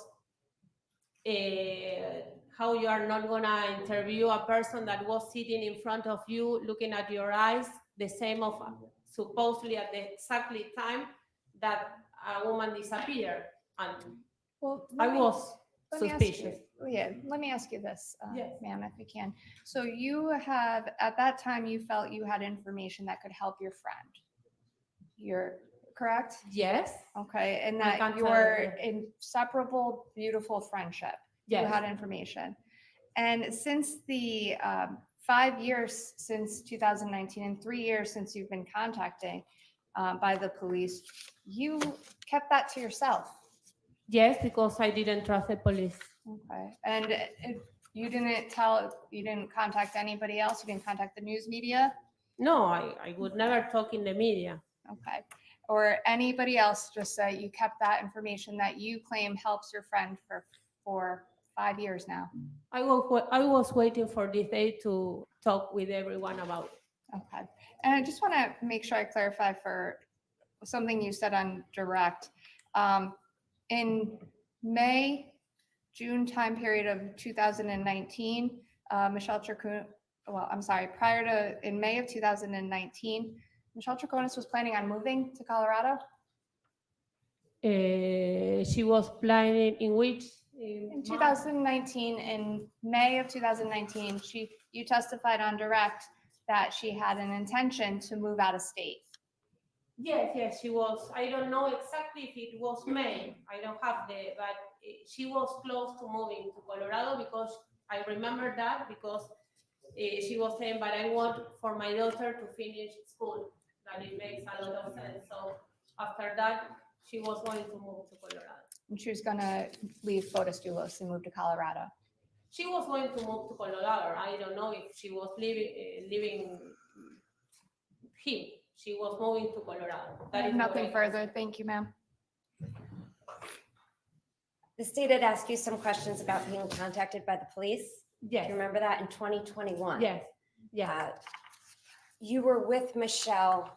Speaker 8: how you are not gonna interview a person that was sitting in front of you, looking at your eyes, the same of supposedly at the exactly time that a woman disappeared. And
Speaker 7: Well,
Speaker 8: I was
Speaker 7: Let me ask you-
Speaker 8: suspicious.
Speaker 7: Yeah, let me ask you this,
Speaker 8: Yes.
Speaker 7: ma'am, if you can. So you have, at that time, you felt you had information that could help your friend. You're correct?
Speaker 8: Yes,
Speaker 7: Okay, and
Speaker 8: I
Speaker 7: that
Speaker 8: can
Speaker 7: your
Speaker 8: tell you.
Speaker 7: inseparable, beautiful friendship, you
Speaker 8: yes,
Speaker 7: had information. And since the 5 years since 2019 and 3 years since you've been contacting by the police, you kept that to yourself.
Speaker 8: yes, because I didn't trust the police.
Speaker 7: Okay, and you didn't contact anybody else? You didn't contact the news media?
Speaker 8: No, I would never talk in the media.
Speaker 7: Okay, or anybody else, just say you kept that information that you claim helps your friend for 5 years now?
Speaker 8: I was waiting for this day to talk with everyone about it.
Speaker 7: Okay, and I just want to make sure I clarify for something you said on direct. In May, June time period of 2019, Michelle Troconis, well, I'm sorry, in May of 2019, Michelle Troconis was planning on moving to Colorado?
Speaker 8: She was planning in which?
Speaker 7: In 2019, in May of 2019, you testified on direct that she had an intention to move out of state.
Speaker 8: Yes, she was. I don't know exactly if it was May. I don't have but she was close to moving to Colorado because I remember that because she was saying, but I want for my daughter to finish school. That it makes a lot of sense. So after that, she was going to move to Colorado.
Speaker 7: And she was gonna leave Fotis Dulos and move to Colorado.
Speaker 8: She was going to move to Colorado. I don't know if she was leaving him. She was moving to Colorado. That is what
Speaker 7: Nothing
Speaker 8: I know.
Speaker 7: further. Thank you, ma'am.
Speaker 9: The state had asked you some questions about being contacted by the police. Do
Speaker 8: Yes,
Speaker 9: you remember that in 2021?
Speaker 8: yes, yes,
Speaker 9: You were with Michelle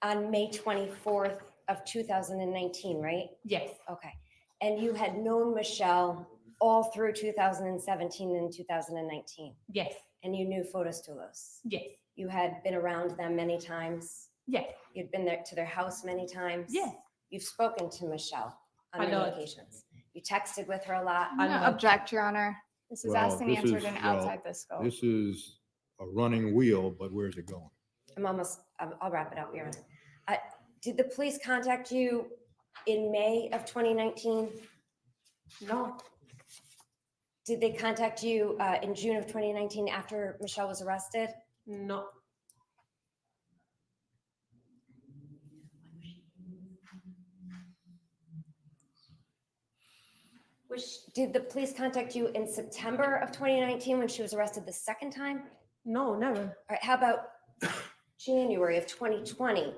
Speaker 9: on May 24th of 2019, right?
Speaker 8: yes,
Speaker 9: Okay. And you had known Michelle all through 2017 and 2019,
Speaker 8: yes,
Speaker 9: and you knew Fotis Dulos.
Speaker 8: yes,
Speaker 9: You had been around them many times.
Speaker 8: yes,
Speaker 9: You'd been there to their house many times.
Speaker 8: yes.
Speaker 9: You've spoken to Michelle on
Speaker 8: A
Speaker 9: many
Speaker 8: lot.
Speaker 9: occasions. You texted with her a lot.
Speaker 7: I'm gonna object, Your Honor. This is
Speaker 2: Well,
Speaker 7: asked and
Speaker 2: this
Speaker 7: answered
Speaker 2: is-
Speaker 7: and
Speaker 2: well,
Speaker 7: outside the scope.
Speaker 2: This is a running wheel, but where's it going?
Speaker 9: I'll wrap it up, Your Honor. Did the police contact you in May of 2019?
Speaker 8: No,
Speaker 9: Did they contact you in June of 2019 after Michelle was arrested?
Speaker 8: no,
Speaker 9: Did the police contact you in September of 2019 when she was arrested the second time?
Speaker 8: no, never.
Speaker 9: All right, how about January of 2020?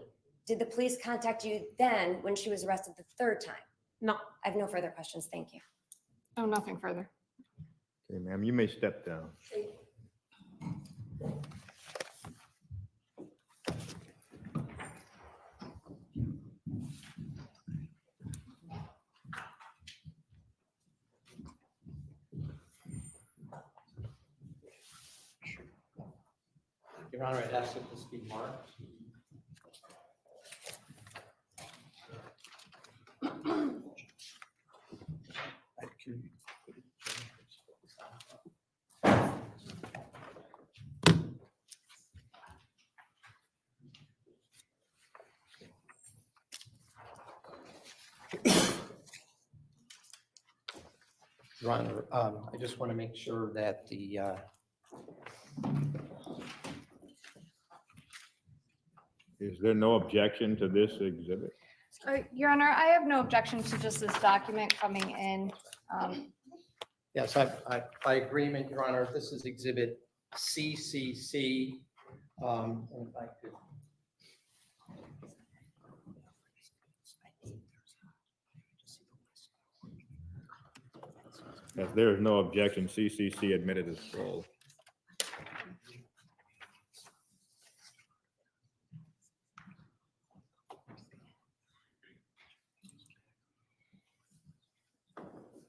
Speaker 9: Did the police contact you then when she was arrested the third time?
Speaker 8: No,
Speaker 9: I have no further questions. Thank you.
Speaker 7: Oh, nothing further.
Speaker 2: Okay, ma'am, you may step down.
Speaker 3: Your Honor, I'd ask that this be marked. Your Honor, I just want to make sure that the
Speaker 2: Is there no objection to this exhibit?
Speaker 7: Your Honor, I have no objection to just this document coming in.
Speaker 3: yes, by agreement, Your Honor, this is Exhibit CCC. And if I could.
Speaker 2: If there is no objection, CCC admitted as full.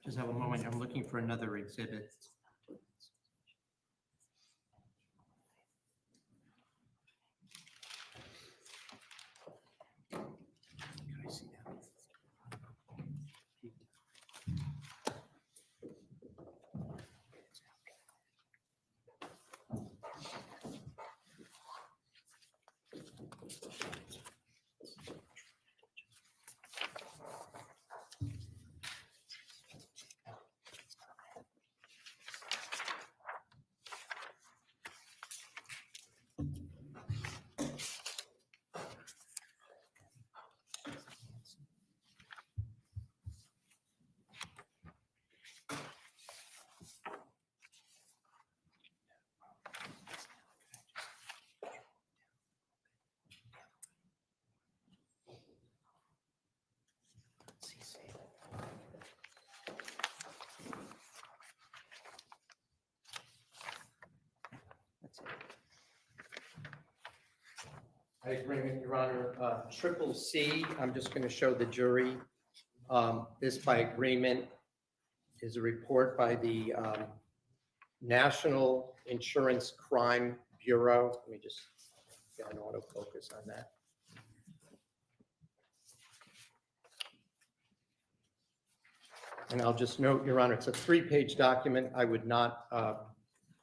Speaker 3: Just have a moment. I'm looking for another exhibit. Can I see that? I agree with Your Honor. Triple C, I'm just going to show the jury. This by agreement is a report by the National Insurance Crime Bureau. Let me just get an autofocus on that. And I'll just note, Your Honor, it's a 3-page document. I would not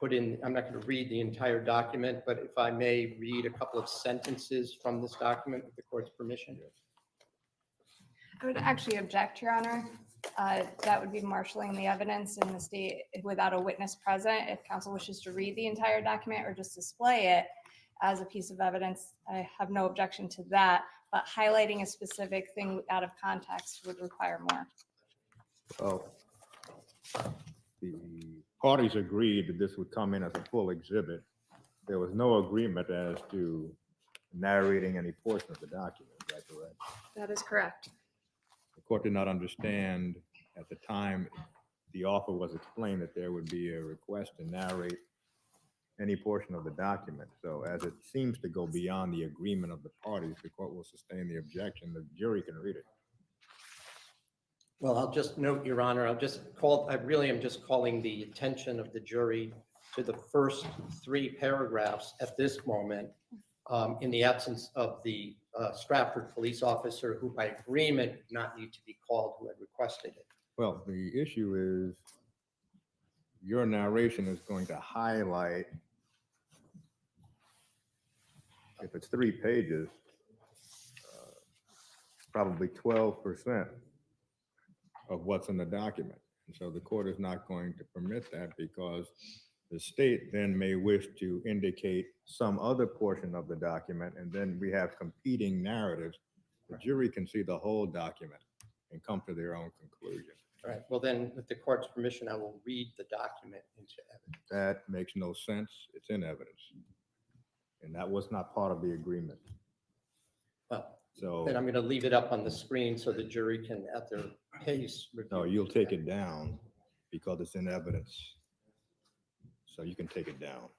Speaker 3: I'm not going to read the entire document, but if I may read a couple of sentences from this document with the court's permission.
Speaker 7: I would actually object, Your Honor. That would be marshaling the evidence in the state without a witness present. If counsel wishes to read the entire document or just display it as a piece of evidence, I have no objection to that. But highlighting a specific thing out of context would require more.
Speaker 2: Well, the parties agreed that this would come in as a full exhibit. There was no agreement as to narrating any portion of the document. Is that correct?
Speaker 7: That is correct.
Speaker 2: The court did not understand at the time the offer was explained that there would be a request to narrate any portion of the document. So as it seems to go beyond the agreement of the parties, the court will sustain the objection. The jury can read it.
Speaker 3: Well, I'll just note, Your Honor, I really am just calling the attention of the jury to the first 3 paragraphs at this moment, in the absence of the Stratford police officer who by agreement did not need to be called, who had requested it.
Speaker 2: Well, the issue is your narration is going to highlight, if it's 3 pages, probably 12% of what's in the document. And so the court is not going to permit that because the state then may wish to indicate some other portion of the document, and then we have competing narratives. The jury can see the whole document and come to their own conclusion.
Speaker 3: All right, well then, with the court's permission, I will read the document into evidence.
Speaker 2: That makes no sense. It's in evidence. And that was not part of the agreement.
Speaker 3: Well,
Speaker 2: So,
Speaker 3: then I'm going to leave it up on the screen so the jury can, at their pace, review.
Speaker 2: no, you'll take it down because it's in evidence. So you can take it down.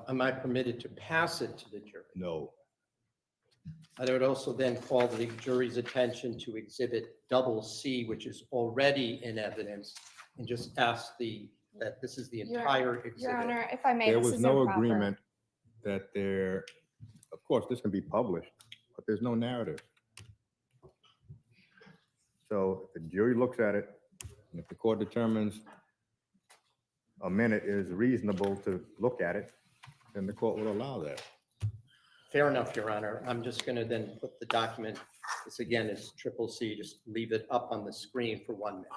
Speaker 3: Am I permitted to pass it to the jury?
Speaker 2: No.
Speaker 3: I would also then call the jury's attention to Exhibit C, which is already in evidence, and just ask that this is the entire
Speaker 7: Your
Speaker 3: exhibit.
Speaker 7: Honor, if I may,
Speaker 2: There
Speaker 7: this
Speaker 2: was
Speaker 7: is
Speaker 2: no
Speaker 7: improper.
Speaker 2: agreement that there, of course, this can be published, but there's no narrative. So if the jury looks at it, and if the court determines a minute is reasonable to look at it, then the court will allow that.
Speaker 3: Fair enough, Your Honor. I'm just going to then put the document, this again is C, just leave it up on the screen for 1 minute.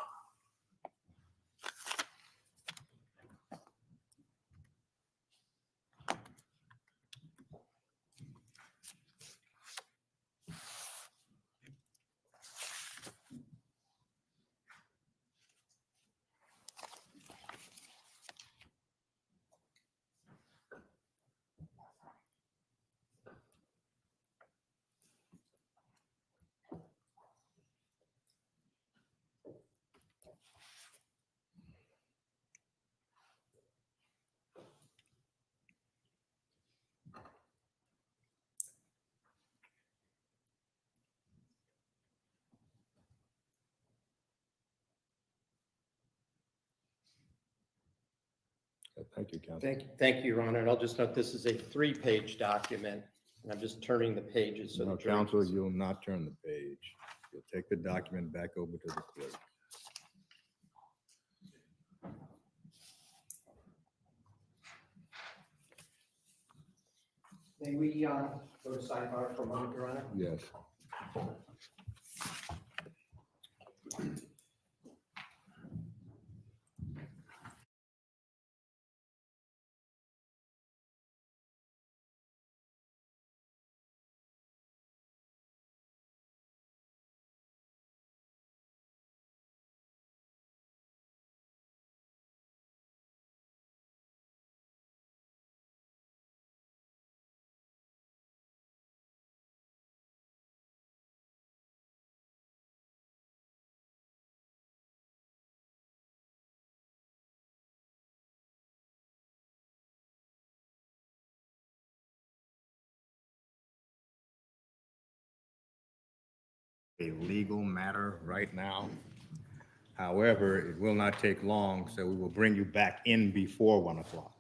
Speaker 2: Thank you, counsel.
Speaker 3: Thank you, Your Honor. And I'll just note this is a 3-page document, and I'm just turning the pages so
Speaker 2: No,
Speaker 3: the jury
Speaker 2: counsel,
Speaker 3: can see.
Speaker 2: you'll not turn the page. You'll take the document back over to the clerk.
Speaker 3: May we go to sidebar for a moment, Your Honor?
Speaker 2: Yes. a legal matter right now. However, it will not take long, so we will bring you back in before 1 o'clock.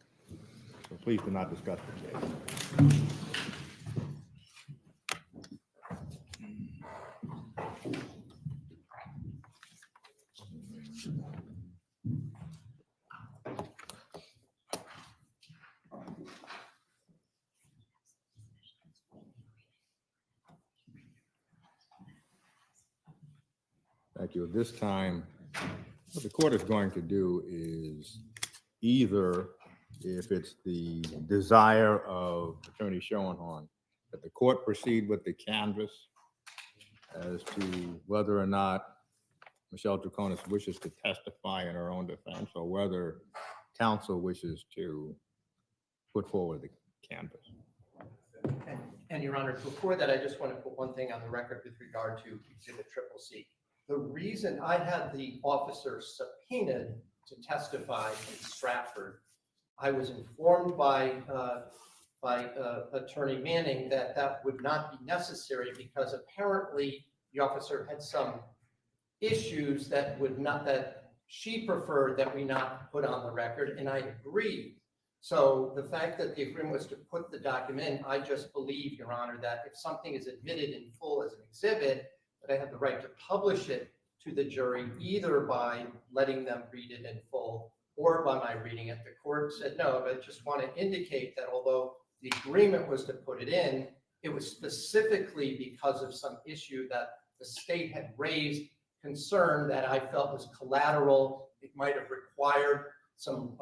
Speaker 2: So please do not discuss the case. Thank you. At this time, what the court is going to do is either, if it's the desire of Attorney Schoenhorn, that the court proceed with the canvass as to whether or not Michelle Troconis wishes to testify in her own defense, or whether counsel wishes to put forward the canvass.
Speaker 3: And Your Honor, before that, I just want to put one thing on the record with regard to Exhibit CCC. The reason I had the officer subpoenaed to testify in Stratford, I was informed by Attorney Manning that that would not be necessary because apparently the officer had some issues that she preferred that we not put on the record, and I agreed. So the fact that the agreement was to put the document in, I just believe, Your Honor, that if something is admitted in full as an exhibit, that I have the right to publish it to the jury, either by letting them read it in full or by my reading it. The court said no, but I just want to indicate that although the agreement was to put it in, it was specifically because of some issue that the state had raised, concern that I felt was collateral. It might have required some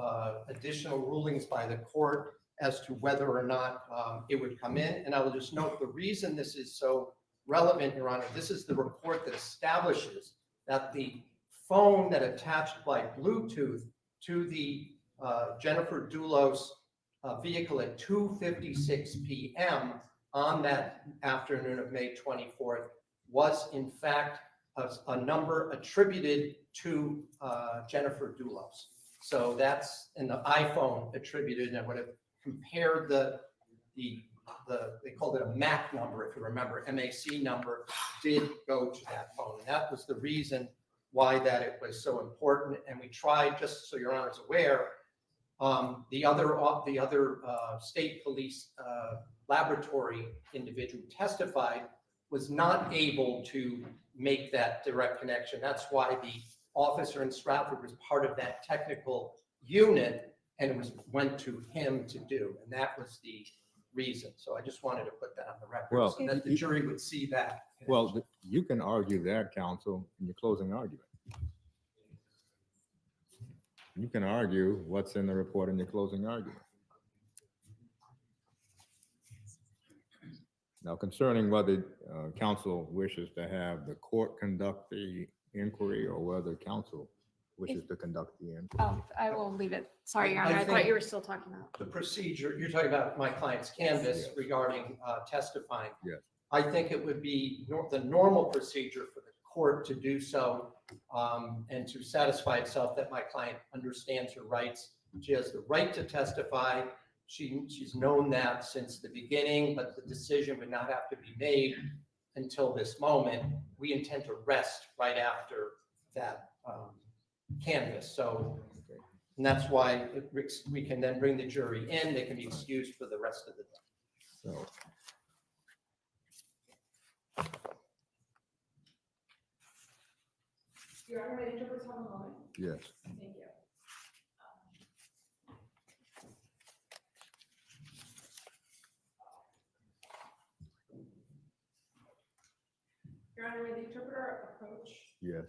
Speaker 3: additional rulings by the court as to whether or not it would come in. And I will just note the reason this is so relevant, Your Honor, this is the report that establishes that the phone that attached by Bluetooth to the Jennifer Dulos vehicle at 2:56 p.m. on that afternoon of May 24th was in fact a number attributed to Jennifer Dulos. So that's in the iPhone attributed, and I would have compared they called it a MAC number, if you remember, MAC number did go to that phone. And that was the reason why that it was so important. And we tried, just so Your Honor is aware, the other state police laboratory individual testified was not able to make that direct connection. That's why the officer in Stratford was part of that technical unit, and it went to him to do, and that was the reason. So I just wanted to put that on the record,
Speaker 2: Well,
Speaker 3: so that the jury would see that.
Speaker 2: Well, you can argue that, counsel, in your closing argument. You can argue what's in the report in your closing argument. Now, concerning whether counsel wishes to have the court conduct the inquiry or whether counsel wishes to conduct the inquiry.
Speaker 7: Oh, I will leave it. Sorry, Your Honor, I thought you were still talking about.
Speaker 3: The procedure, you're talking about my client's canvas regarding testifying.
Speaker 2: Yes.
Speaker 3: I think it would be the normal procedure for the court to do so and to satisfy itself that my client understands her rights. She has the right to testify. She's known that since the beginning, but the decision would not have to be made until this moment. We intend to rest right after that canvas. So, and that's why we can then bring the jury in. They can be excused for the rest of the day.
Speaker 2: So,
Speaker 1: Your Honor, may I interpret for a moment?
Speaker 2: yes.
Speaker 1: Thank you. Your Honor, may the interpreter approach?
Speaker 2: Yes.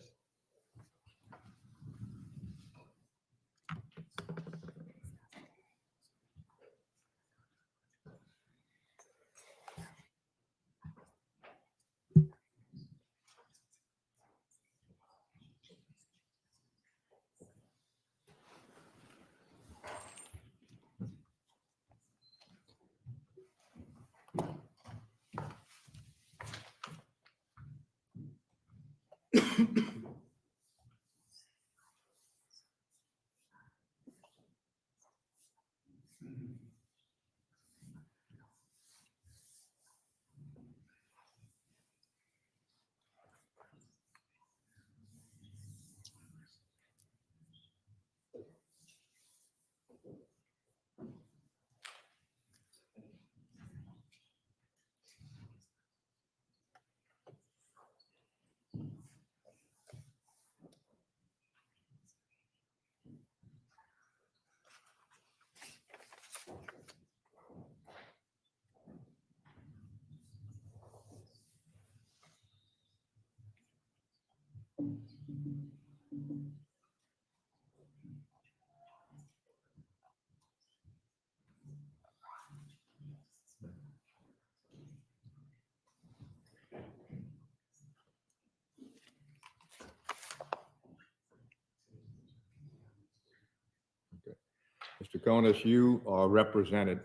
Speaker 2: Mr. Troconis, you are represented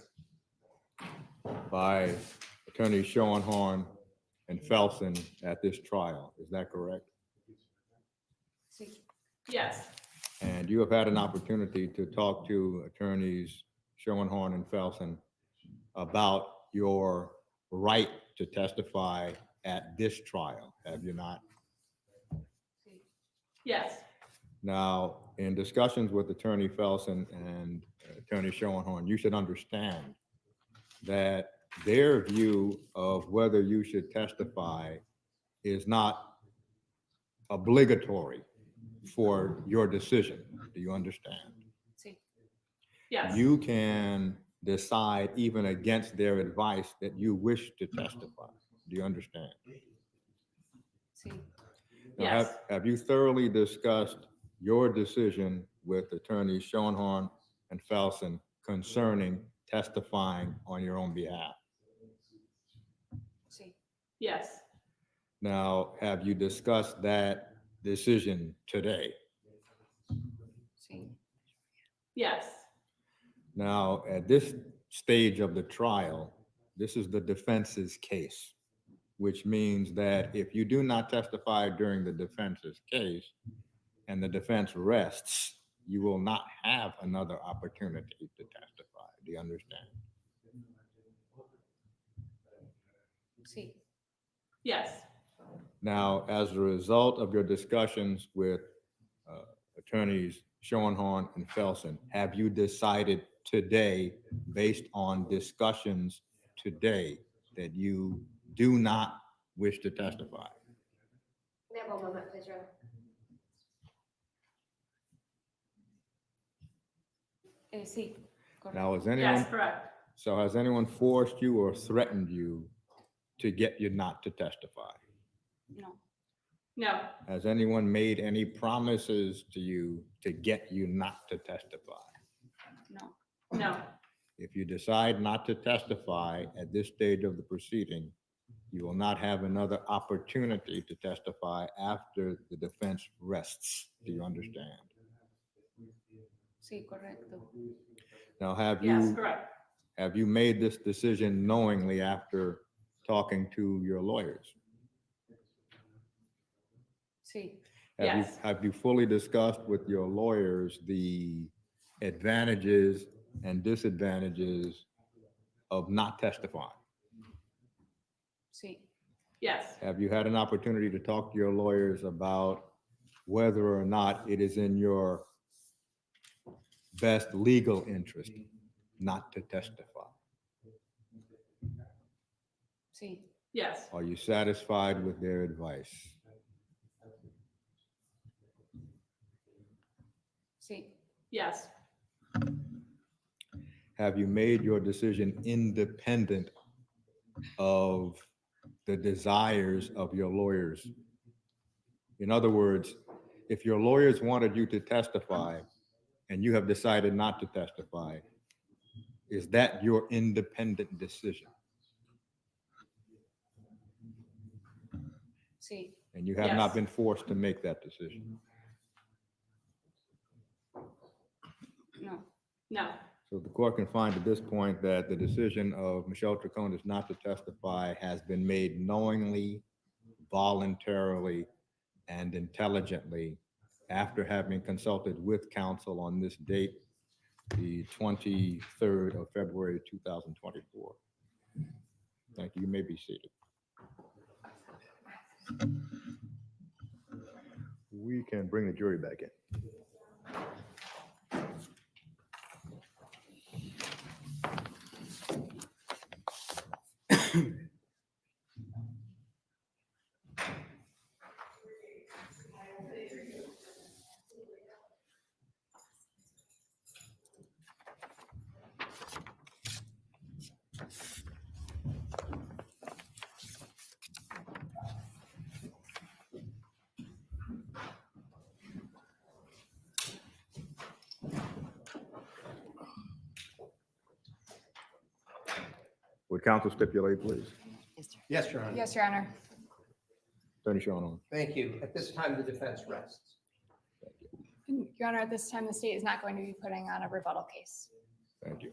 Speaker 2: by attorneys Schoenhorn and Felsen at this trial. Is that correct?
Speaker 8: Yes.
Speaker 2: And you have had an opportunity to talk to attorneys Schoenhorn and Felsen about your right to testify at this trial, have you not?
Speaker 8: Yes.
Speaker 2: Now, in discussions with Attorney Felsen and Attorney Schoenhorn, you should understand that their view of whether you should testify is not obligatory for your decision. Do you understand?
Speaker 8: Yes.
Speaker 2: You can decide even against their advice that you wish to testify. Do you understand? Now,
Speaker 8: Yes.
Speaker 2: have you thoroughly discussed your decision with attorneys Schoenhorn and Felsen concerning testifying on your own behalf?
Speaker 8: Yes.
Speaker 2: Now, have you discussed that decision today?
Speaker 8: Yes.
Speaker 2: Now, at this stage of the trial, this is the defense's case, which means that if you do not testify during the defense's case and the defense rests, you will not have another opportunity to testify. Do you understand?
Speaker 8: Yes.
Speaker 2: Now, as a result of your discussions with attorneys Schoenhorn and Felsen, have you decided today, based on discussions today, that you do not wish to testify?
Speaker 9: May I have one moment, please, Your Honor?
Speaker 2: Now, has anyone,
Speaker 8: Yes, correct.
Speaker 2: so has anyone forced you or threatened you to get you not to testify?
Speaker 8: No.
Speaker 2: Has anyone made any promises to you to get you not to testify?
Speaker 8: No.
Speaker 2: If you decide not to testify at this stage of the proceeding, you will not have another opportunity to testify after the defense rests. Do you understand? Now,
Speaker 8: Yes, correct.
Speaker 2: have you made this decision knowingly after talking to your lawyers?
Speaker 8: Yes.
Speaker 2: Have you fully discussed with your lawyers the advantages and disadvantages of not testifying?
Speaker 8: Yes.
Speaker 2: Have you had an opportunity to talk to your lawyers about whether or not it is in your best legal interest not to testify?
Speaker 8: Yes.
Speaker 2: Are you satisfied with their advice?
Speaker 8: Yes.
Speaker 2: Have you made your decision independent of the desires of your lawyers? In other words, if your lawyers wanted you to testify and you have decided not to testify, is that your independent decision? And you have not
Speaker 8: Yes.
Speaker 2: been forced to make that decision.
Speaker 8: No.
Speaker 2: So the court can find at this point that the decision of Michelle Troconis not to testify has been made knowingly, voluntarily, and intelligently after having consulted with counsel on this date, the 23rd of February, 2024. Thank you. You may be seated. We can bring the jury back in. Would counsel stipulate, please?
Speaker 3: Yes, Your Honor.
Speaker 7: Yes, Your Honor.
Speaker 2: Attorney Sean.
Speaker 3: Thank you. At this time, the defense rests.
Speaker 7: Your Honor, at this time, the state is not going to be putting on a rebuttal case.
Speaker 2: Thank you.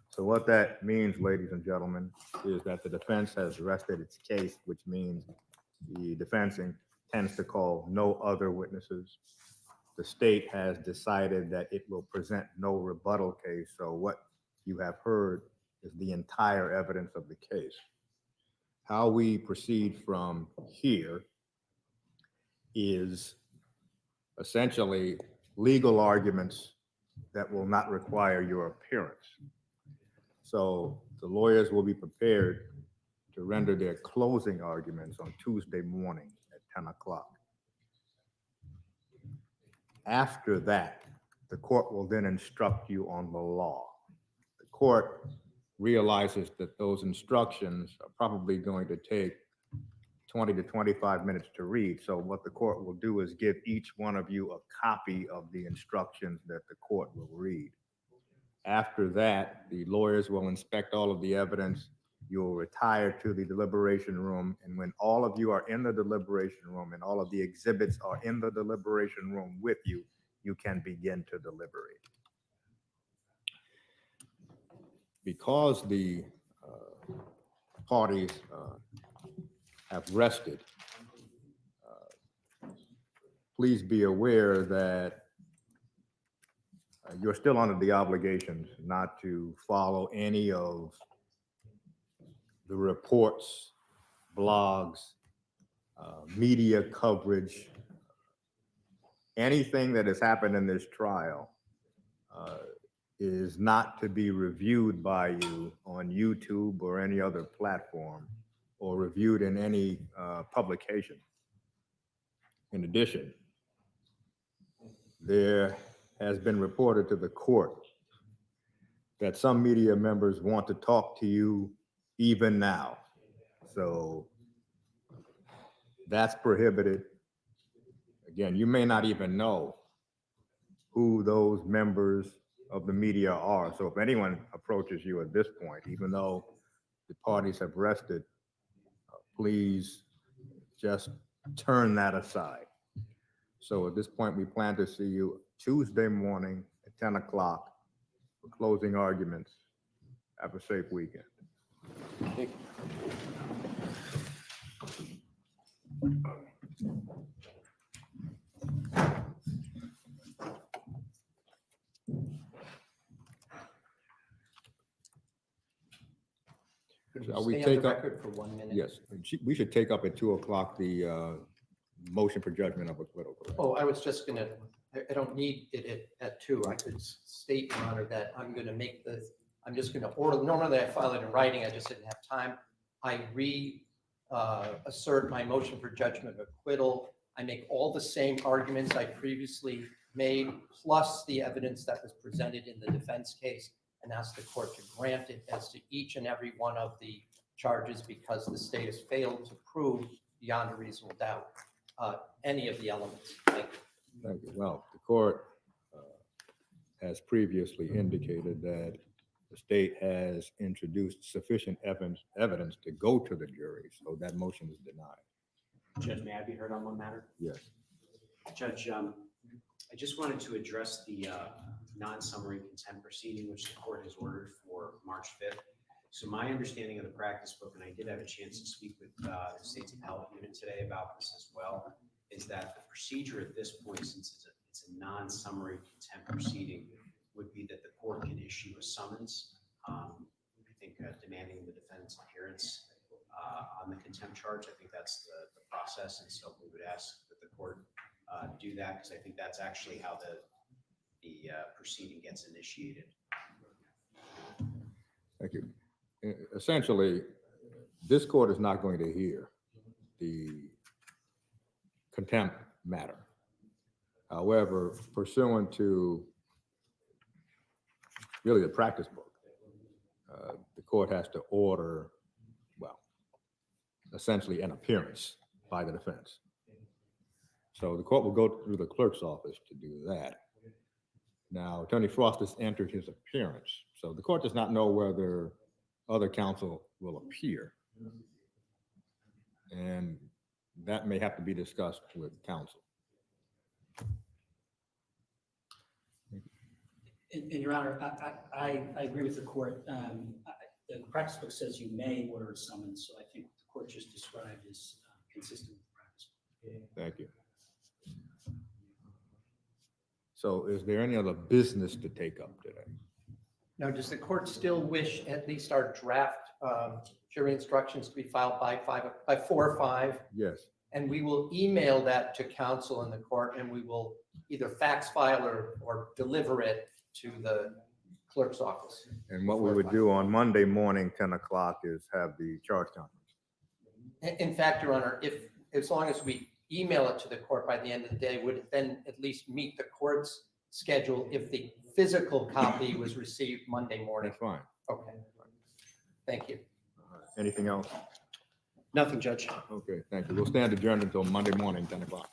Speaker 2: So what that means, ladies and gentlemen, is that the defense has rested its case, which means the defense intends to call no other witnesses. The state has decided that it will present no rebuttal case. So what you have heard is the entire evidence of the case. How we proceed from here is essentially legal arguments that will not require your appearance. So the lawyers will be prepared to render their closing arguments on Tuesday morning at 10 o'clock. After that, the court will then instruct you on the law. The court realizes that those instructions are probably going to take 20 to 25 minutes to read. So what the court will do is give each one of you a copy of the instructions that the court will read. After that, the lawyers will inspect all of the evidence. You'll retire to the deliberation room. And when all of you are in the deliberation room and all of the exhibits are in the deliberation room with you, you can begin to deliberate. Because the parties have rested, please be aware that you're still under the obligations not to follow any of the reports, blogs, media coverage, anything that has happened in this trial is not to be reviewed by you on YouTube or any other platform or reviewed in any publication. In addition, there has been reported to the court that some media members want to talk to you even now. So that's prohibited. Again, you may not even know who those members of the media are. So if anyone approaches you at this point, even though the parties have rested, please just turn that aside. So at this point, we plan to see you Tuesday morning at 10 o'clock for closing arguments. Have a safe weekend.
Speaker 3: Could
Speaker 2: Shall
Speaker 3: we
Speaker 2: we
Speaker 3: stay on the
Speaker 2: take up-
Speaker 3: record for 1 minute?
Speaker 2: Yes, we should take up at 2 o'clock the motion for judgment of acquittal.
Speaker 3: Oh, I was just gonna, I don't need it at 2. I could state, Your Honor, that I'm gonna make the, I'm just gonna order, normally I file it in writing, I just didn't have time. I assert my motion for judgment of acquittal. I make all the same arguments I previously made, plus the evidence that was presented in the defense case, and ask the court to grant it as to each and every one of the charges because the state has failed to prove beyond a reasonable doubt any of the elements. Thank you.
Speaker 2: Thank you. Well, the court has previously indicated that the state has introduced sufficient evidence to go to the jury, so that motion is denied.
Speaker 5: Judge, may I be heard on one matter?
Speaker 2: Yes.
Speaker 5: Judge, I just wanted to address the non-summary contempt proceeding, which the court has ordered for March 5th. So my understanding of the practice book, and I did have a chance to speak with the state's appellate unit today about this as well, is that the procedure at this point, since it's a non-summary contempt proceeding, would be that the court can issue a summons, I think demanding the defendant's appearance on the contempt charge. I think that's the process, and so we would ask that the court do that, because I think that's actually how the proceeding gets initiated.
Speaker 2: Thank you. Essentially, this court is not going to hear the contempt matter. However, pursuant to really the practice book, the court has to order, well, essentially an appearance by the defense. So the court will go through the clerk's office to do that. Now, Attorney Frost has entered his appearance. So the court does not know whether other counsel will appear. And that may have to be discussed with counsel.
Speaker 10: And Your Honor, I agree with the court. The practice book says you may order a summons, so I think what the court just described is consistent with the practice book.
Speaker 2: Thank you. So is there any other business to take up today?
Speaker 3: Now, does the court still wish at least our draft jury instructions to be filed by 4 or 5?
Speaker 2: Yes.
Speaker 3: And we will email that to counsel in the court, and we will either fax file or deliver it to the clerk's office.
Speaker 2: And what we would do on Monday morning, 10 o'clock, is have the charge conference.
Speaker 3: In fact, Your Honor, as long as we email it to the court by the end of the day, would it then at least meet the court's schedule if the physical copy was received Monday morning?
Speaker 2: That's fine.
Speaker 3: Okay. Thank you.
Speaker 2: Anything else?
Speaker 10: Nothing, Judge.
Speaker 2: Okay, thank you. We'll stand adjourned until Monday morning, 10 o'clock.